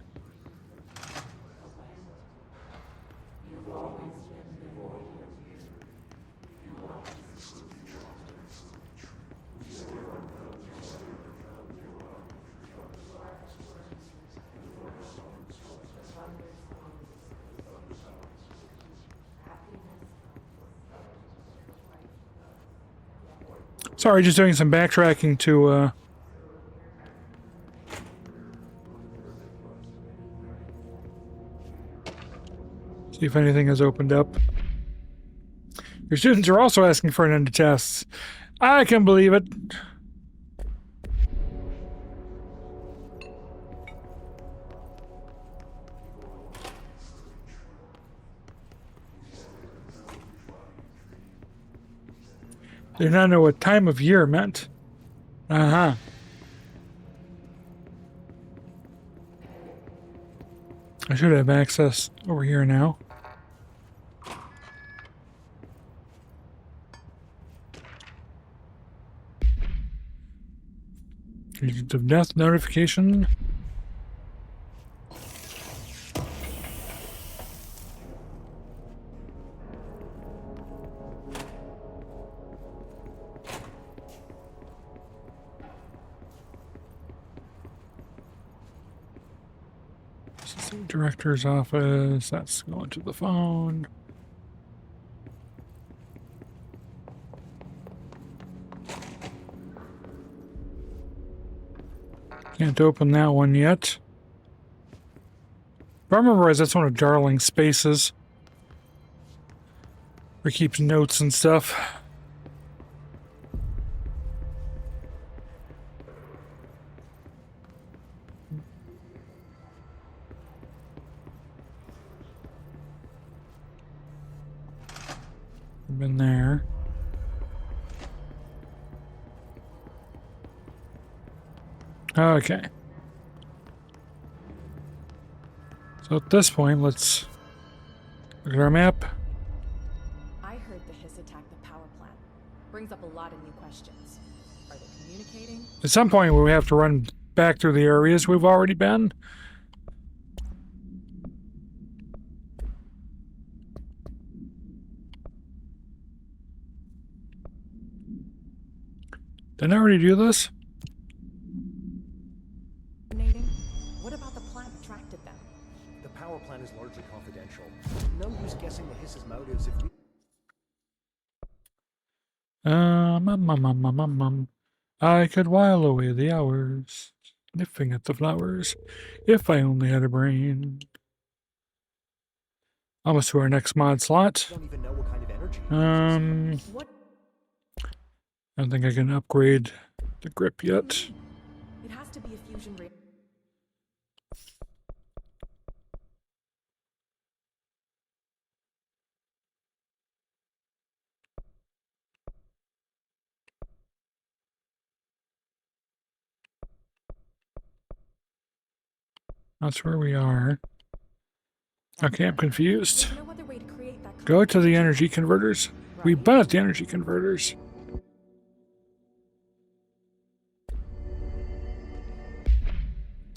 Sorry, just doing some backtracking to see if anything has opened up. Your students are also asking for an end to tests. I can believe it. They did not know what time of year meant. Uh-huh. I should have access over here now. Agent of death notification. Director's office. That's going to the phone. Can't open that one yet. If I remember right, that's one of Darling's spaces. Where he keeps notes and stuff. Been there. Okay. So at this point, let's look at our map. I heard the Hiss attacked the power plant. Brings up a lot of new questions. Are they communicating? At some point, we have to run back through the areas we've already been. Didn't I already do this? What about the plant attracted them? The power plant is largely confidential. No use guessing the Hiss's motives if we... I could while away the hours, sniffing at the flowers, if I only had a brain. Almost to our next mod slot. Don't even know what kind of energy I don't think I can upgrade the grip yet. It has to be a fusion reactor. That's where we are. Okay, I'm confused. Go to the energy converters. We've been at the energy converters.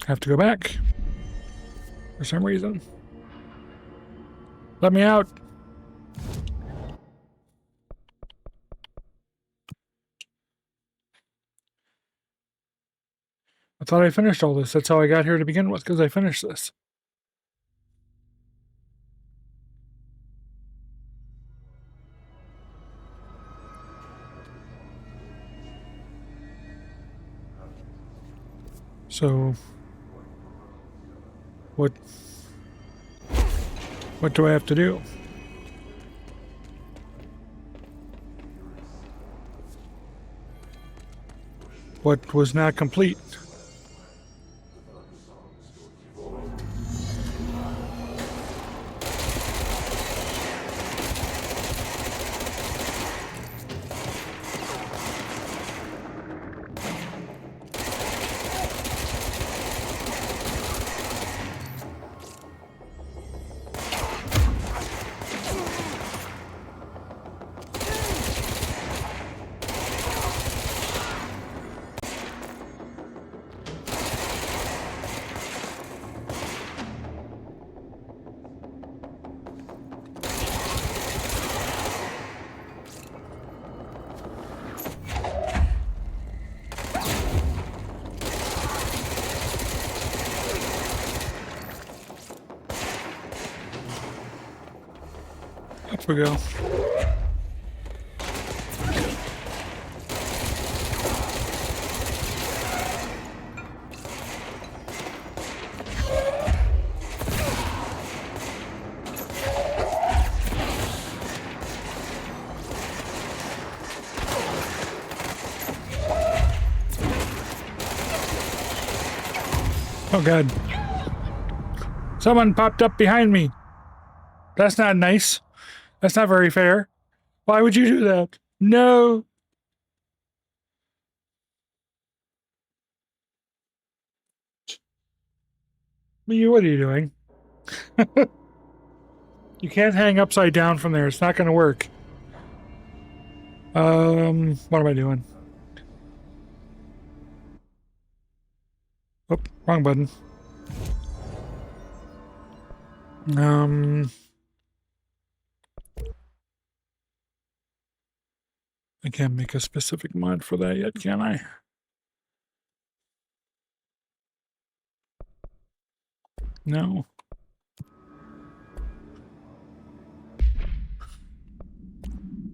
Have to go back. For some reason. Let me out. I thought I finished all this. That's how I got here to begin with, because I finished this. So, what do I have to do? What was not complete? Up we go. Oh, God. Someone popped up behind me. That's not nice. That's not very fair. Why would you do that? No. What are you doing? You can't hang upside down from there. It's not going to work. What am I doing? Oh, wrong button. I can't make a specific mod for that yet, can I? No.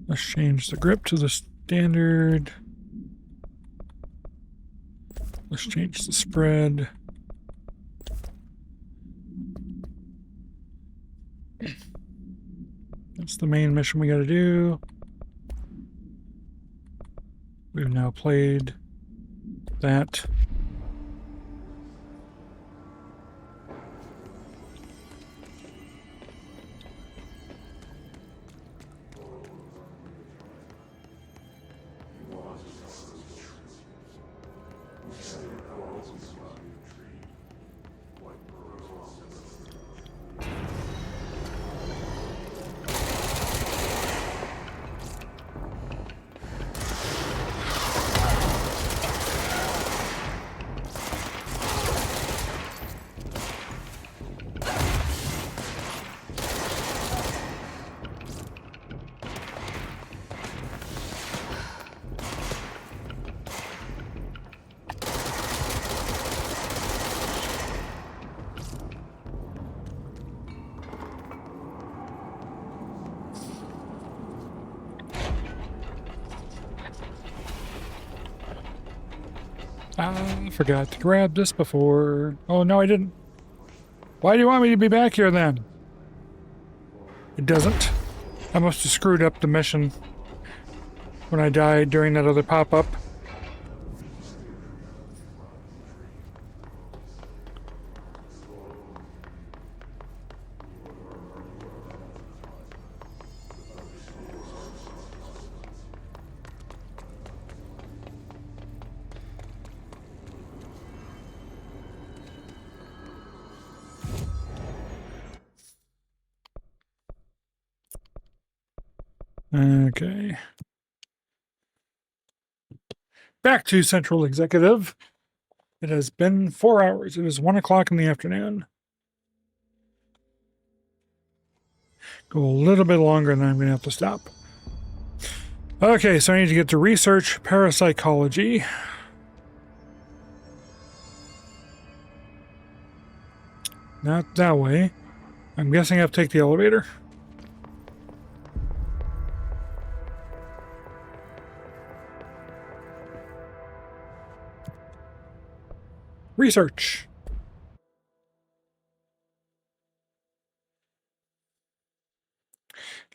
Let's change the grip to the standard. Let's change the spread. That's the main mission we got to do. We've now played that. I forgot to grab this before. Oh, no, I didn't. Why do you want me to be back here then? It doesn't. I must have screwed up the mission when I died during that other pop-up. Okay. Back to Central Executive. It has been 4 hours. It is 1 o'clock in the afternoon. Go a little bit longer and then I'm going to have to stop. Okay, so I need to get to research parapsychology. Not that way. I'm guessing I have to take the elevator. Research.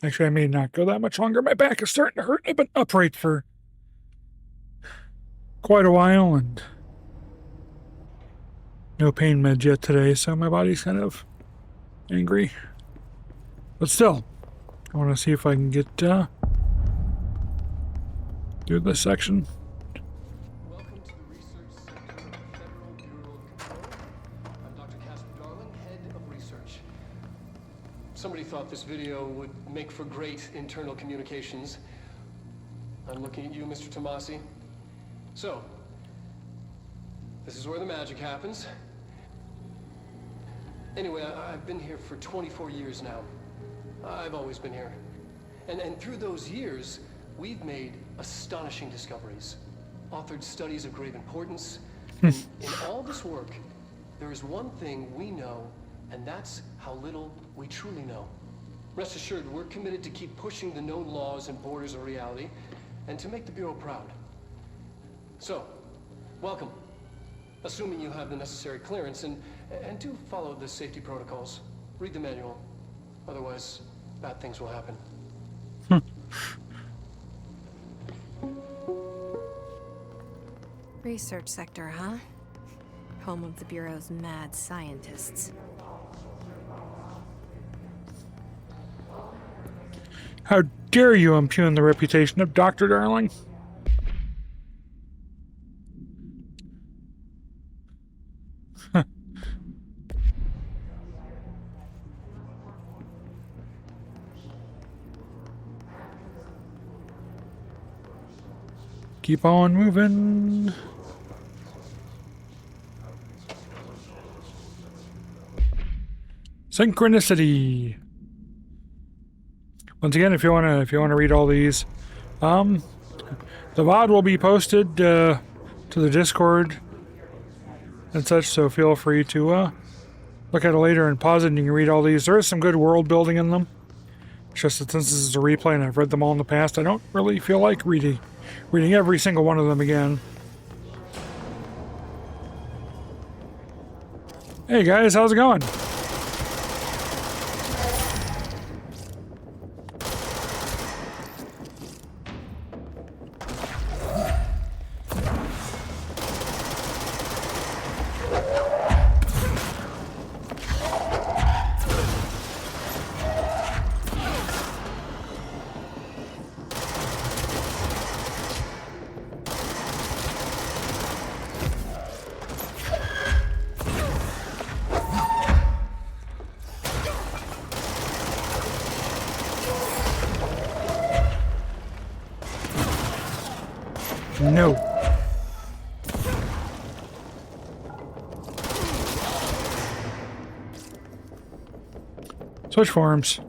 Actually, I may not go that much longer. My back is starting to hurt. I've been upright for quite a while and no pain meds yet today, so my body's kind of angry. But still, I want to see if I can get through this section. Welcome to the Research Center of the Federal Bureau of Control. I'm Dr. Casper Darling, Head of Research. Somebody thought this video would make for great internal communications. I'm looking at you, Mr. Tommasi. So, this is where the magic happens. Anyway, I've been here for 24 years now. I've always been here. And through those years, we've made astonishing discoveries, authored studies of great importance. In all this work, there is one thing we know, and that's how little we truly know. Rest assured, we're committed to keep pushing the known laws and borders of reality, and to make the Bureau proud. So, welcome. Assuming you have the necessary clearance, and do follow the safety protocols. Read the manual. Otherwise, bad things will happen. Research sector, huh? home of the Bureau's mad scientists. How dare you impugn the reputation of Dr. Darling? Keep on moving. Synchronicity. Once again, if you wanna read all these, the VOD will be posted to the Discord and such. So feel free to look at it later and pause it, and you can read all these. There is some good world building in them. It's just that since this is a replay and I've read them all in the past, I don't really feel like reading every single one of them again. Hey guys, how's it going? No. Switch forms.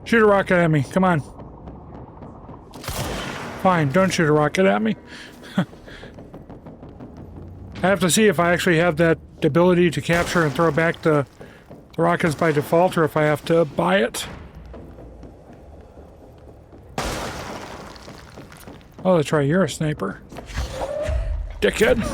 Shoot a rocket at me. Come on. Fine, don't shoot a rocket at me. I have to see if I actually have that ability to capture and throw back the rockets by default, or if I have to buy it. Oh, that's right, you're a sniper. Dickhead.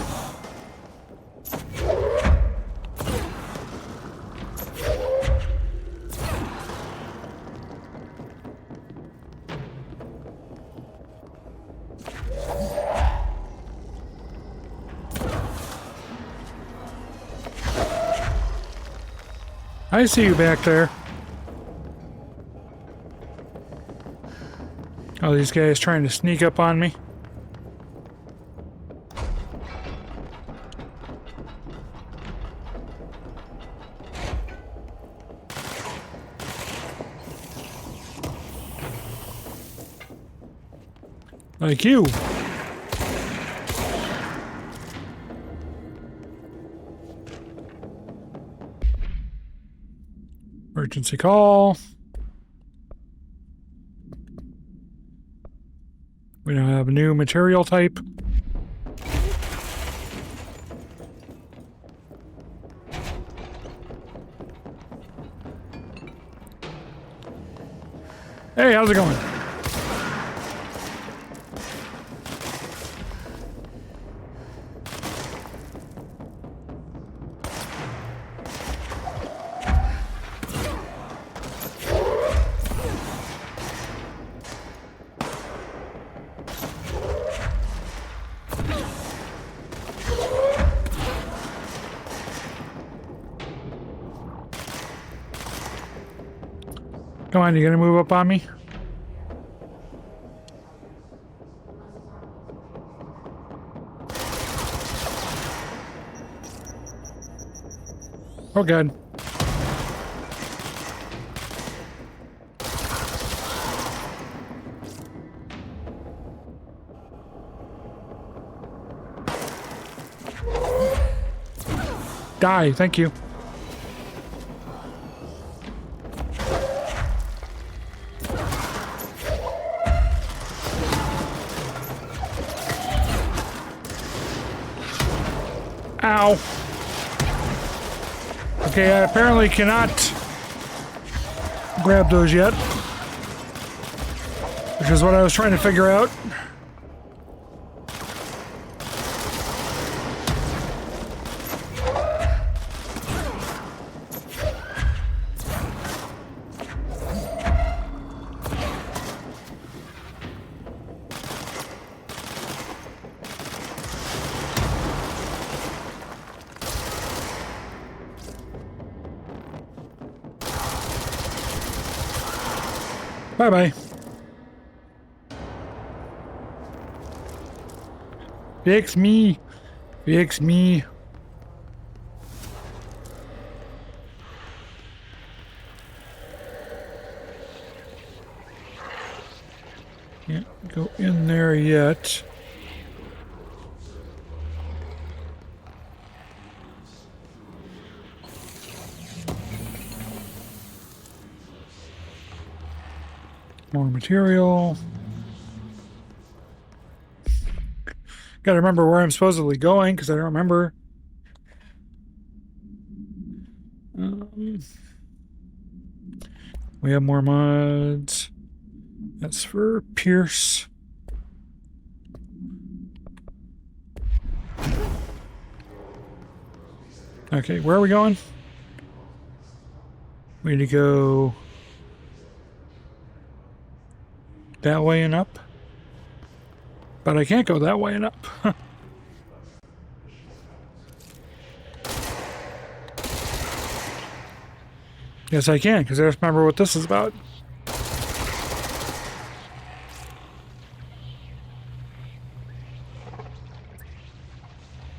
I see you back there. Oh, these guys trying to sneak up on me. Like you. Emergency call. We now have a new material type. Hey, how's it going? Come on, you gonna move up on me? Oh, God. Die, thank you. Ow. Okay, I apparently cannot grab those yet, which is what I was trying to figure out. Bye-bye. Fix me. Fix me. Can't go in there yet. More material. Gotta remember where I'm supposedly going, because I don't remember. We have more mods. That's for Pierce. Okay, where are we going? We need to go that way and up. But I can't go that way and up. Yes, I can, because I just remember what this is about.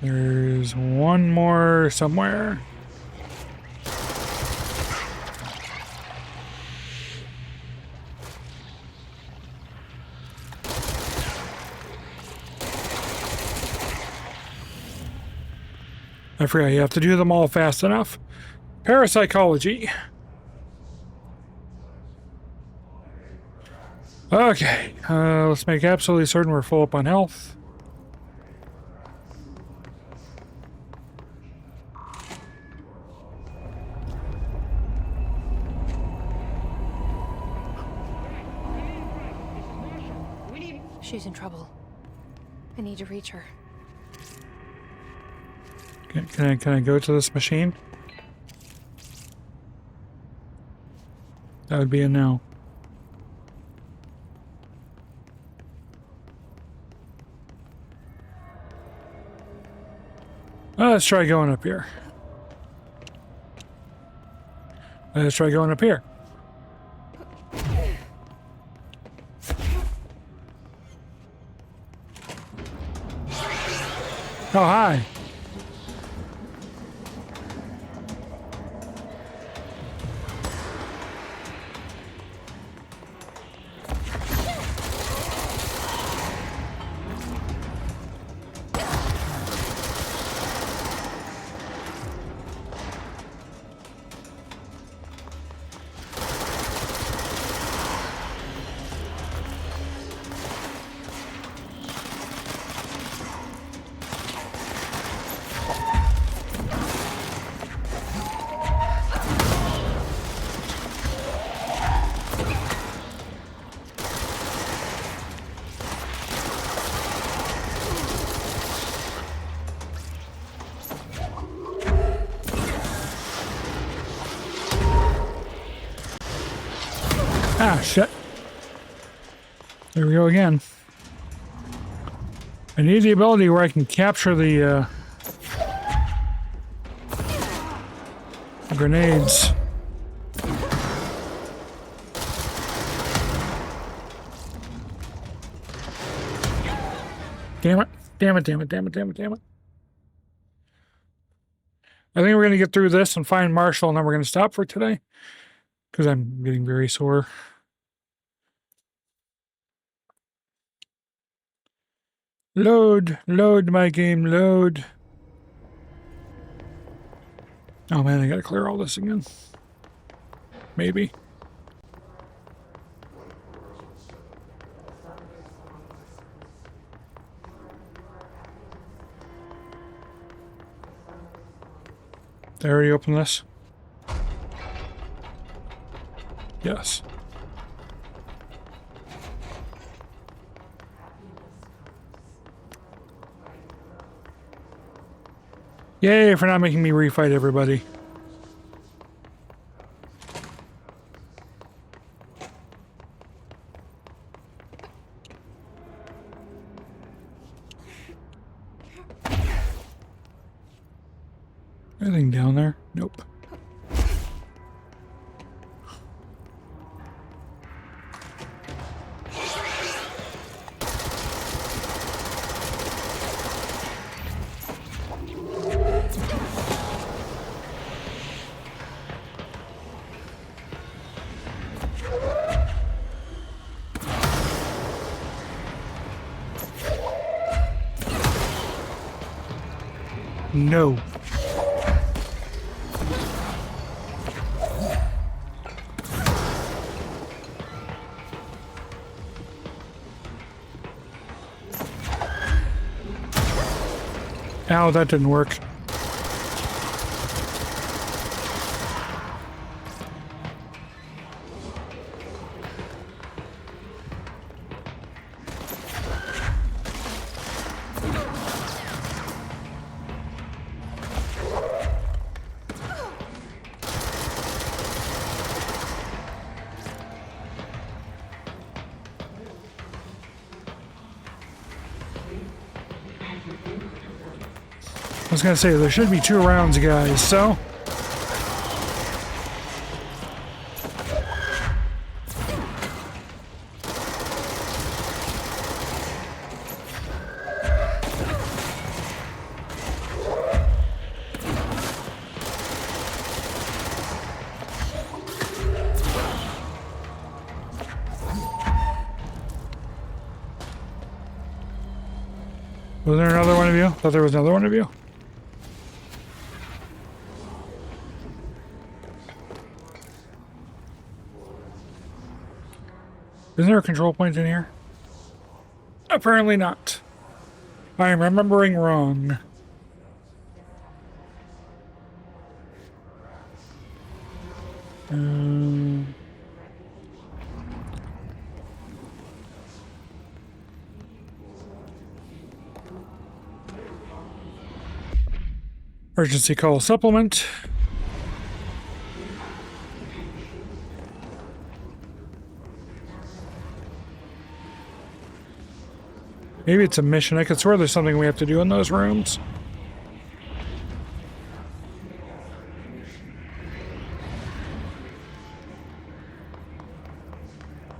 There's one more somewhere. I forgot, you have to do them all fast enough. Parapsychology. Okay, let's make absolutely certain we're full up on health. She's in trouble. I need to reach her. Can I go to this machine? That would be a no. Let's try going up here. Let's try going up here. Oh, hi. Ah, shit. There we go again. I need the ability where I can capture the grenades. Damn it. Damn it, damn it, damn it, damn it, damn it. I think we're going to get through this and find Marshall, and then we're going to stop for today. Because I'm getting very sore. Load, load my game, load. Oh man, I gotta clear all this again. Maybe. Did I already open this? Yes. Yay for not making me refight everybody. Anything down there? Nope. No. Ow, that didn't work. I was gonna say, there should be 2 rounds, guys, so... Was there another one of you? I thought there was another one of you. Isn't there a control point in here? Apparently not. I am remembering wrong. Emergency call supplement. Maybe it's a mission. I could swear there's something we have to do in those rooms.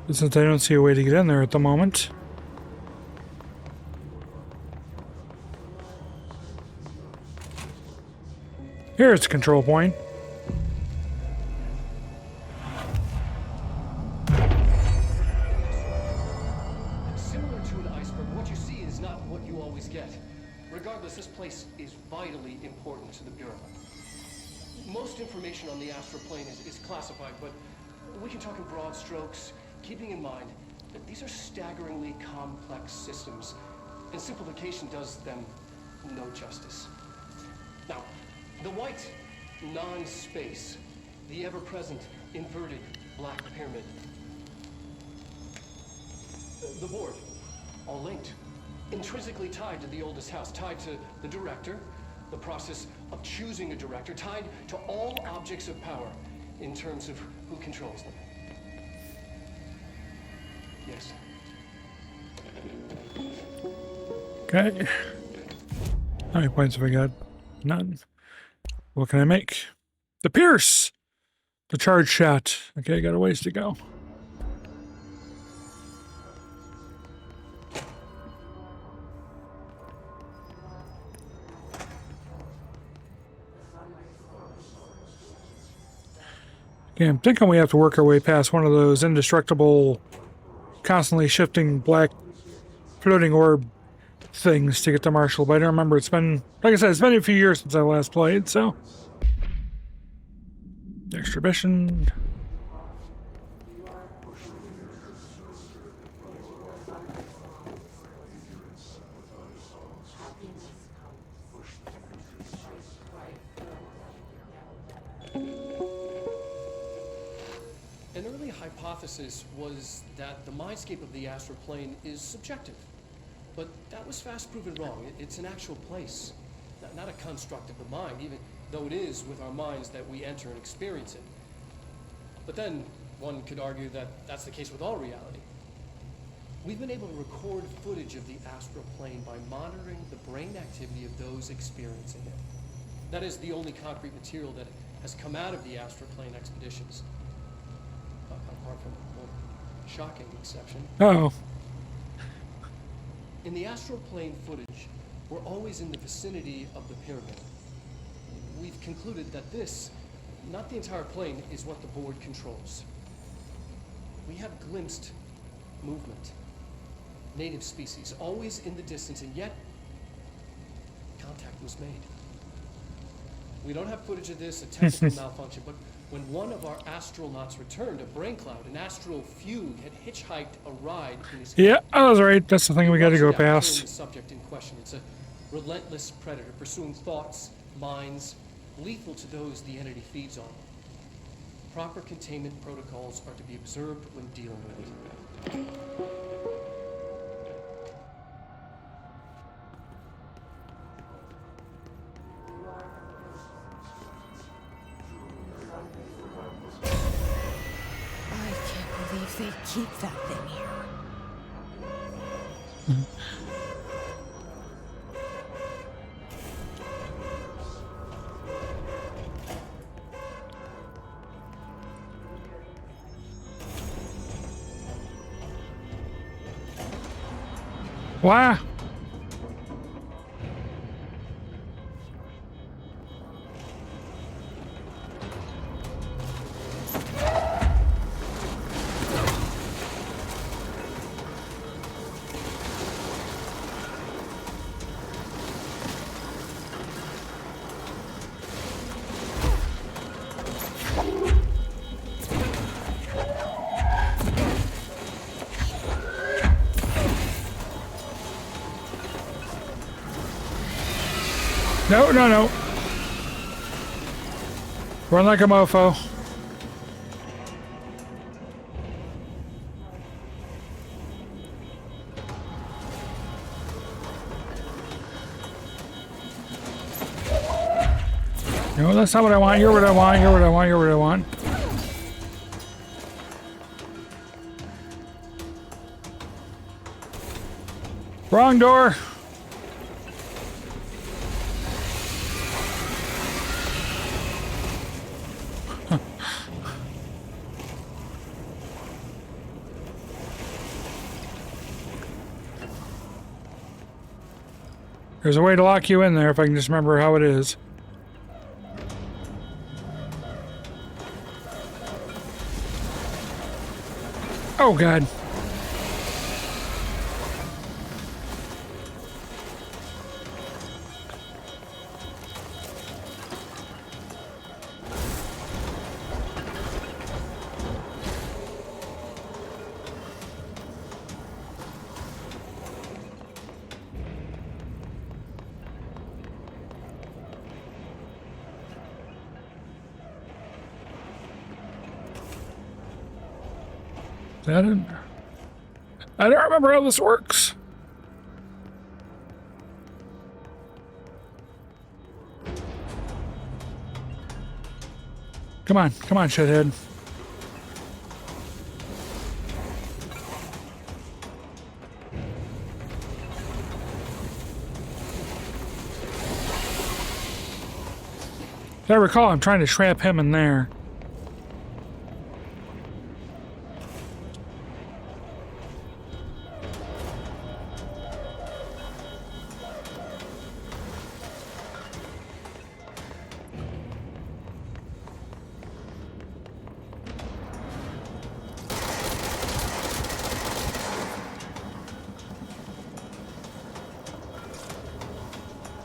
But since I don't see a way to get in there at the moment. Here's the control point. Similar to an iceberg, what you see is not what you always get. Regardless, this place is vitally important to the Bureau. Most information on the astral plane is classified, but we can talk in broad strokes, keeping in mind that these are staggeringly complex systems, and simplification does them no justice. Now, the white non-space, the ever-present inverted black pyramid. The board, all linked, intrinsically tied to the oldest house, tied to the director, the process of choosing a director, tied to all objects of power in terms of who controls them. Yes. Okay. How many points have I got? None. What can I make? The Pierce! The charge shot. Okay, got a ways to go. Okay, I'm thinking we have to work our way past one of those indestructible, constantly shifting black floating orb things to get to Marshall, but I don't remember. It's been, like I said, it's been a few years since I last played, so. Extrabition. An early hypothesis was that the mindscape of the astral plane is subjective. But that was fast proven wrong. It's an actual place, not a construct of the mind, even though it is with our minds that we enter and experience it. But then one could argue that that's the case with all reality. We've been able to record footage of the astral plane by monitoring the brain activity of those experiencing it. That is the only concrete material that has come out of the astral plane expeditions. Apart from one shocking exception. Uh-oh. In the astral plane footage, we're always in the vicinity of the pyramid. We've concluded that this, not the entire plane, is what the board controls. We have glimpsed movement, native species, always in the distance, and yet contact was made. We don't have footage of this, a technical malfunction, but when one of our astronauts returned, a brain cloud, an astral fugue, had hitchhiked a ride in his... Yeah, I was right. That's the thing we got to go killing past. the subject in question. It's a relentless predator pursuing thoughts, minds, lethal to those the entity feeds on. Proper containment protocols are to be observed when dealing with it. I can't believe they keep that thing here. Why? No, no, no. Run like a mofo. No, that's not what I want. You're what I want. You're what I want. You're what I want. Wrong door. There's a way to lock you in there if I can just remember how it is. Oh, God. I don't remember how this works. Come on, shithead. As I recall, I'm trying to trap him in there.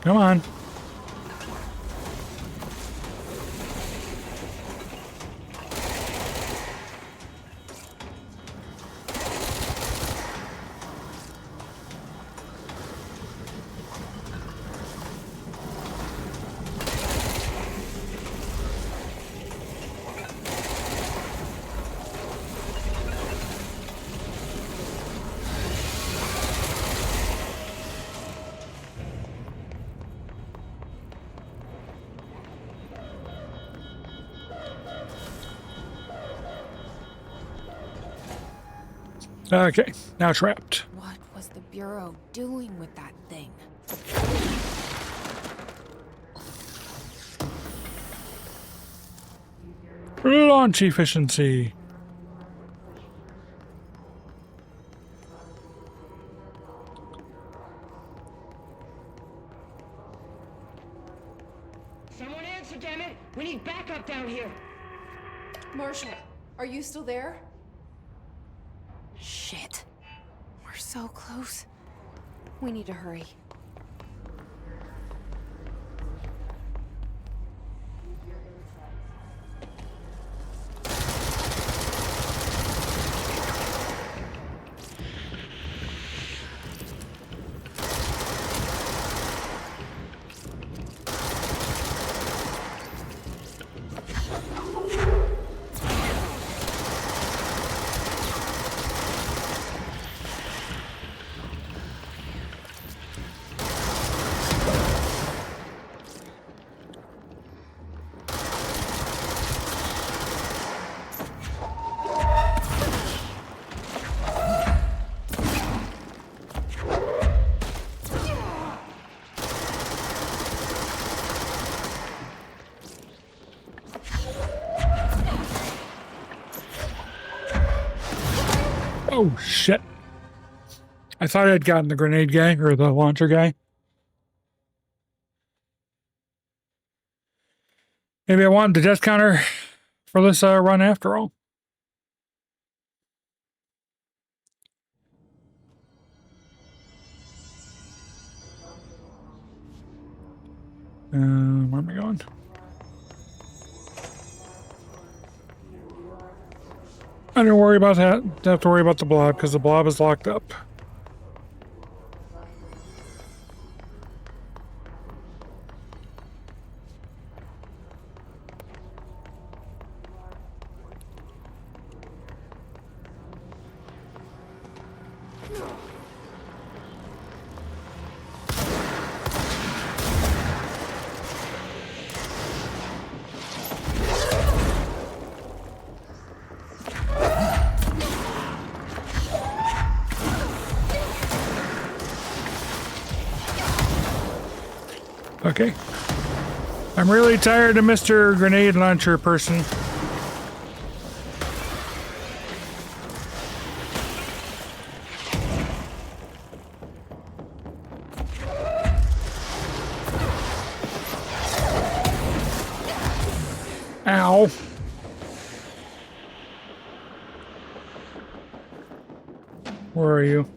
Come on. Okay, now trapped. What was the Bureau doing with that thing? Launch efficiency. Someone answer, damn it! We need backup down here! Marshall, are you still there? Shit. We're so close. We need to hurry. Oh, shit. I thought I'd gotten the grenade guy, or the launcher guy. Maybe I wanted the death counter for this run after all. Where am I going? I don't worry about that. Don't have to worry about the blob because the blob is locked up. Okay. I'm really tired of Mr. Grenade Launcher person. Ow. Where are you?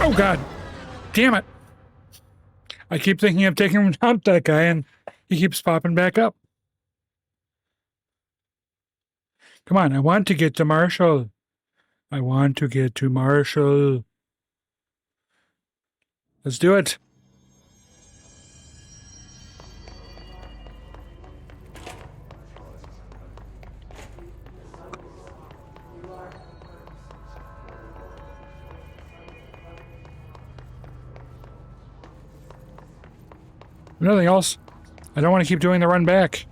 Oh, God. Damn it. I keep thinking of taking out that guy, and he keeps popping back up. Come on, I want to get to Marshall. I want to get to Marshall. Let's do it. If nothing else, I don't want to keep doing the run back.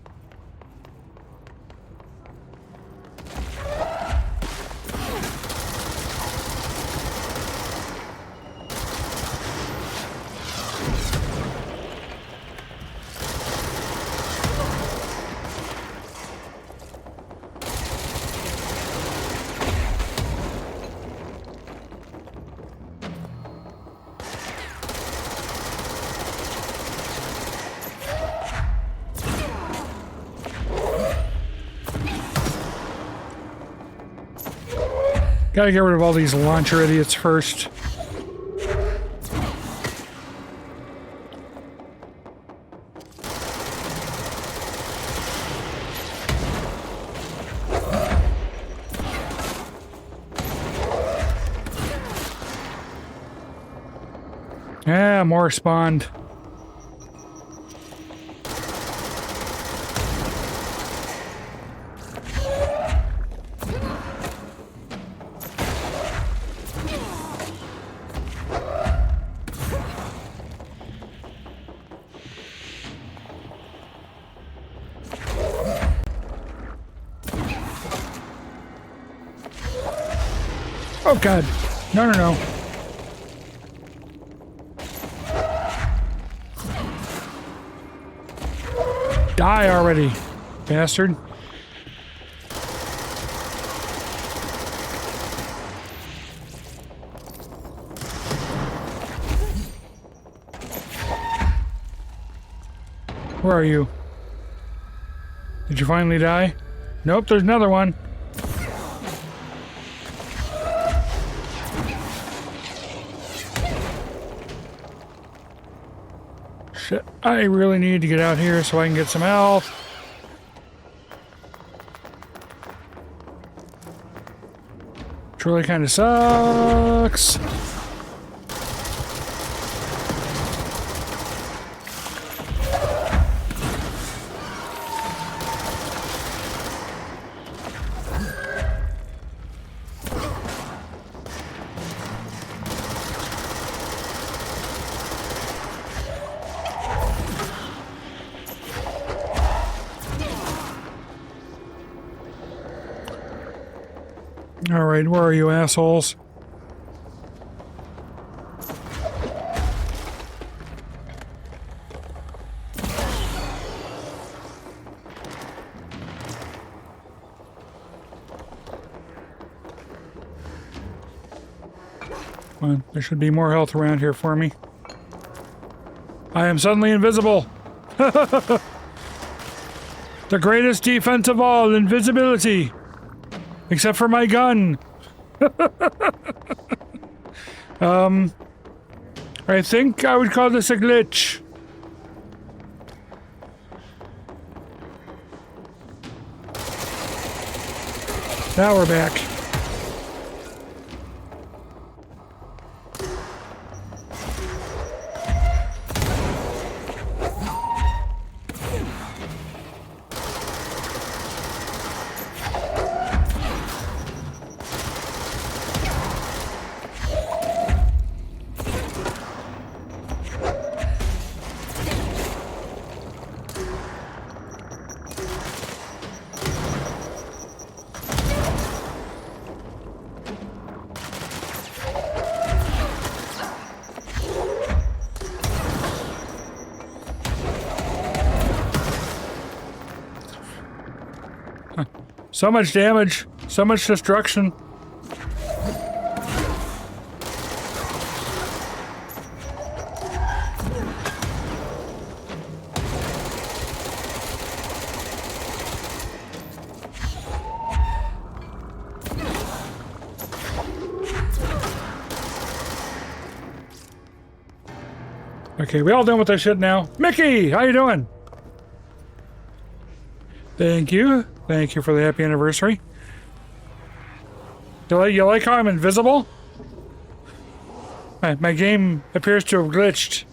Gotta get rid of all these launcher idiots first. Yeah, more spawned. Oh, God. No, no, no. Die already, bastard. Where are you? Did you finally die? Nope, there's another one. Shit, I really need to get out here so I can get some health. Which really kind of sucks. All right, where are you assholes? Well, there should be more health around here for me. I am suddenly invisible. The greatest defense of all, invisibility. Except for my gun. I think I would call this a glitch. Now we're back. So much damage, so much destruction. Okay, we all done with that shit now. Mickey, how you doing? Thank you. Thank you for the happy anniversary. You like how I'm invisible? My game appears to have glitched.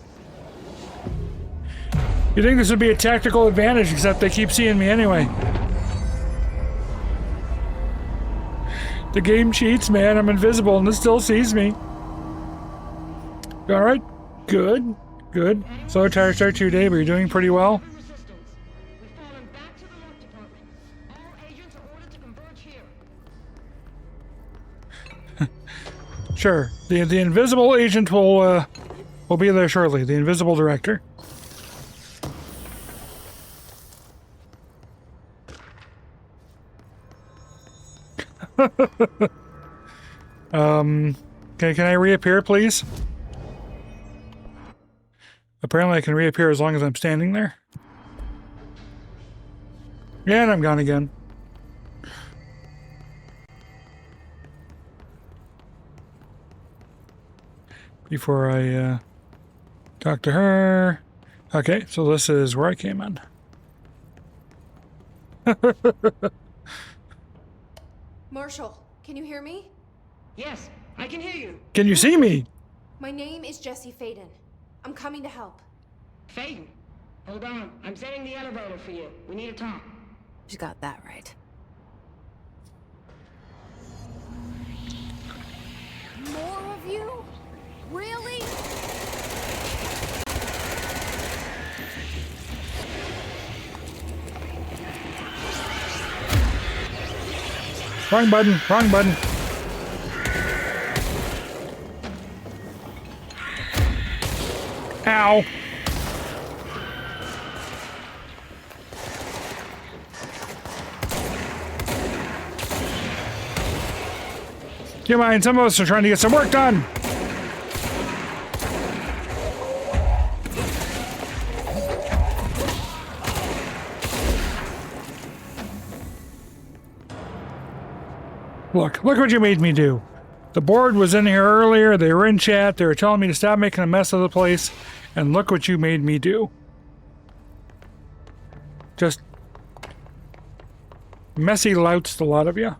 You think this would be a tactical advantage, except they keep seeing me anyway. The game cheats, man. I'm invisible and it still sees me. Alright. Good. Good. Slow tire start to your day, but you're doing pretty well. Sure. The invisible agent will be there shortly. The invisible director. Can I reappear, please? Apparently I can reappear as long as I'm standing there. Yeah, and I'm gone again. Before I talk to her. Okay, so this is where I came in. Marshall, can you hear me? Yes, I can hear you. Can you see me? My name is Jesse Faden. I'm coming to help. Faden, hold on. I'm setting the elevator for you. We need to talk. She's got that right. More of you? Really? Wrong button, wrong button. Ow. Do you mind? Some of us are trying to get some work done. Look what you made me do. The board was in here earlier, they were in chat, they were telling me to stop making a mess of the place, and look what you made me do. Just messy louts, a lot of you.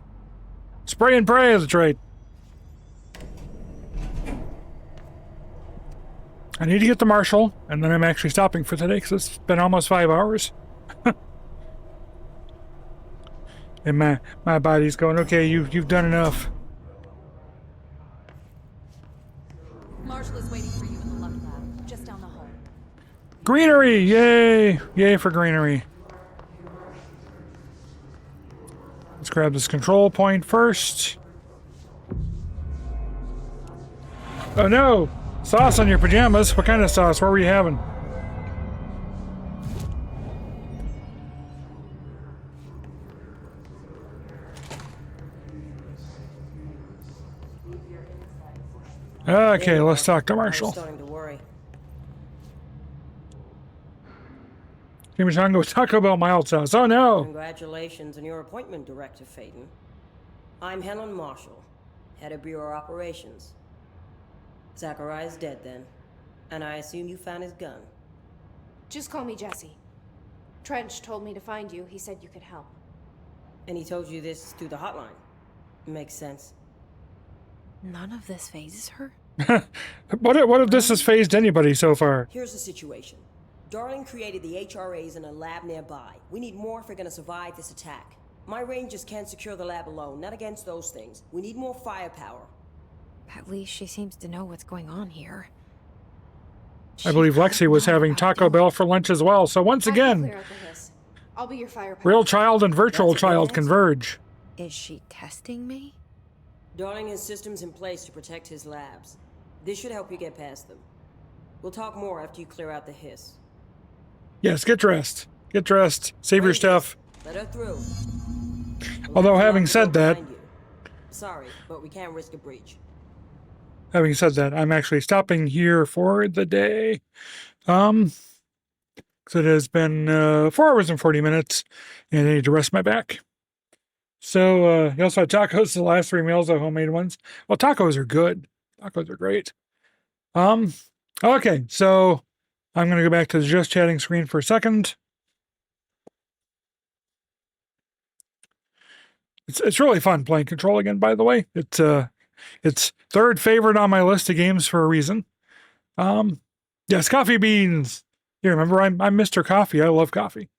Spray and pray, that's right. I need to get the marshal, and then I'm actually stopping for today, because it's been almost 5 hours. And my body's going, okay, you've done enough. Marshall is waiting for you in the left lab, just down the hall. Greenery! Yay! Yay for greenery. Let's grab this control point first. Oh no! Sauce on your pajamas? What kind of sauce? What were you having? Okay, let's talk to Marshall. I'm starting to worry. Chimichanga with Taco Bell mild sauce. Oh no! Congratulations on your appointment, Director Phaeton. I'm Helen Marshall, head of Bureau Operations. Zachariah's dead then, and I assume you found his gun. Just call me Jesse. Trench told me to find you. He said you could help. And he told you this through the hotline. Makes sense. None of this phases her? What if this has phased anybody so far? Here's the situation. Darling created the HRAs in a lab nearby. We need more if we're gonna survive this attack. My rangers can't secure the lab alone, not against those things. We need more firepower. At least she seems to know what's going on here. I believe Lexi was having Taco Bell for lunch as well. So once again, I'll be your firepower. real child and virtual child converge. Is she testing me? Darling has systems in place to protect his labs. This should help you get past them. We'll talk more after you clear out the hiss. Yes, get dressed. Get dressed. Save your stuff. Let her through. Although having said that, sorry, but we can't risk a breach. having said that, I'm actually stopping here for the day. Because it has been 4 hours and 40 minutes, and I need to rest my back. So, you also had tacos, the last 3 meals, the homemade ones. Well, tacos are good. Tacos are great. Okay, so I'm going to go back to the just chatting screen for a second. It's really fun playing Control again, by the way. It's third favorite on my list of games for a reason. Yes, coffee beans. You remember, I'm Mr. Coffee. I love coffee.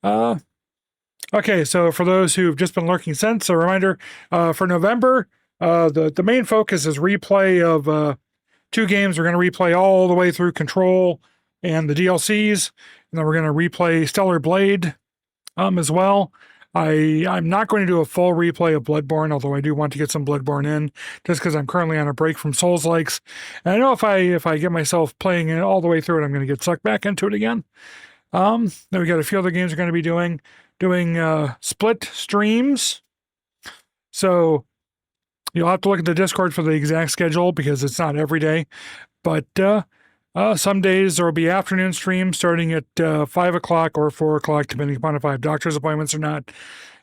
Okay, so for those who've just been lurking since, a reminder, for November, the main focus is replay of 2 games. We're going to replay all the way through Control and the DLCs, and then we're going to replay Stellar Blade as well. I'm not going to do a full replay of Bloodborne, although I do want to get some Bloodborne in, just because I'm currently on a break from Souls-likes. And I know if I get myself playing it all the way through it, I'm going to get sucked back into it again. Then we got a few other games we're going to be doing split streams. So you'll have to look at the Discord for the exact schedule, because it's not every day. But some days there will be afternoon streams starting at 5 o'clock or 4 o'clock, depending upon if I have doctor's appointments or not.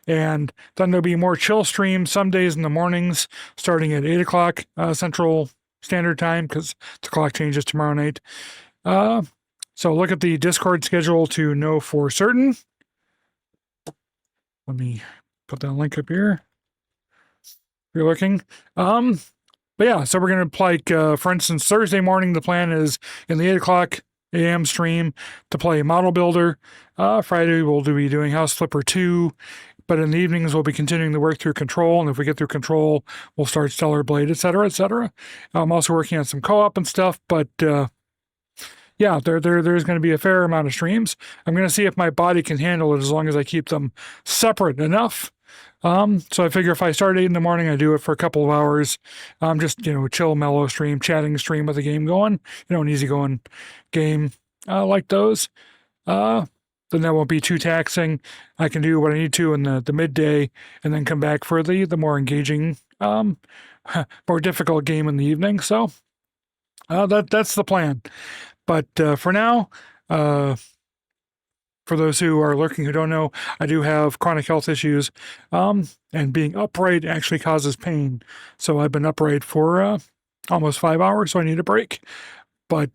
And then there'll be more chill streams some days in the mornings, starting at 8 o'clock Central Standard Time, because the clock changes tomorrow night. So look at the Discord schedule to know for certain. Let me put that link up here. If you're looking. But yeah, so we're going to play, for instance, Thursday morning, the plan is in the 8 o'clock a.m. stream to play Model Builder. Friday, we'll be doing House Flipper 2. But in the evenings, we'll be continuing to work through Control. And if we get through Control, we'll start Stellar Blade, etc., etc. I'm also working on some co-op and stuff. But yeah, there's going to be a fair amount of streams. I'm going to see if my body can handle it as long as I keep them separate enough. So I figure if I start 8 in the morning, I do it for a couple of hours. Just, chill, mellow stream, chatting stream with the game going, an easygoing game, like those. Then that won't be too taxing. I can do what I need to in the midday and then come back for the more engaging, more difficult game in the evening. So, that's the plan. But, for now, for those who are lurking who don't know, I do have chronic health issues, and being upright actually causes pain. So I've been upright for almost 5 hours, so I need a break. But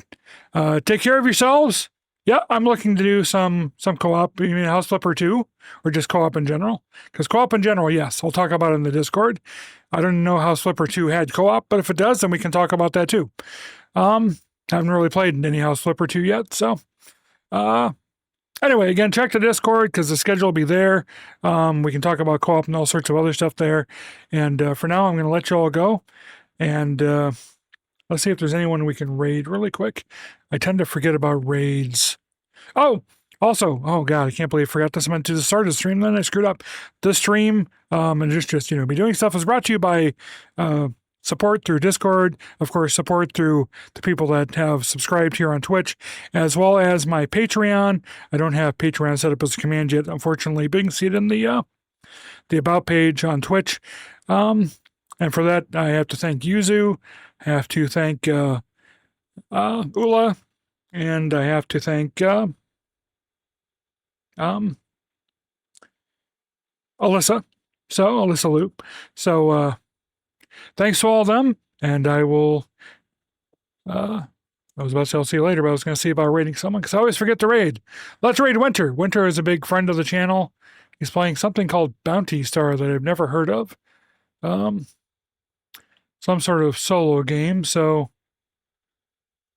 take care of yourselves. Yeah, I'm looking to do some co-op. You mean House Flipper 2? Or just co-op in general? Because co-op in general, yes, I'll talk about it in the Discord. I don't know House Flipper 2 had co-op, but if it does, then we can talk about that too. I haven't really played any House Flipper 2 yet, so... Anyway, again, check the Discord because the schedule will be there. We can talk about co-op and all sorts of other stuff there. And for now, I'm going to let you all go. And let's see if there's anyone we can raid really quick. I tend to forget about raids. Oh, also, oh God, I can't believe I forgot this. I meant to start the stream, then I screwed up. The stream, and just be doing stuff is brought to you by support through Discord, of course, support through the people that have subscribed here on Twitch, as well as my Patreon. I don't have Patreon set up as a command yet, unfortunately, but you can see it in the About page on Twitch. And for that, I have to thank Yooduh, I have to thank Ula, and I have to thank Alyssa. So, Alyssa Loop. So, thanks to all of them, and I will, I was about to say I'll see you later, but I was going to see about raiding someone, because I always forget to raid. Let's raid Winter. Winter is a big friend of the channel. He's playing something called Bounty Star that I've never heard of. Some sort of solo game, so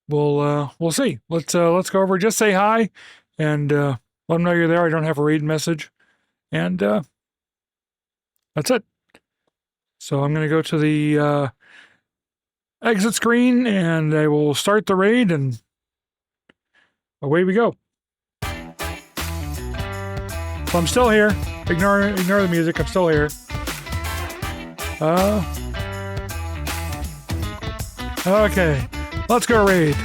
we'll see. Let's go over, just say hi, and let them know you're there. I don't have a raid message, and that's it. So I'm going to go to the exit screen, and I will start the raid, and away we go. So I'm still here. Ignore the music. I'm still here. Okay, let's go raid.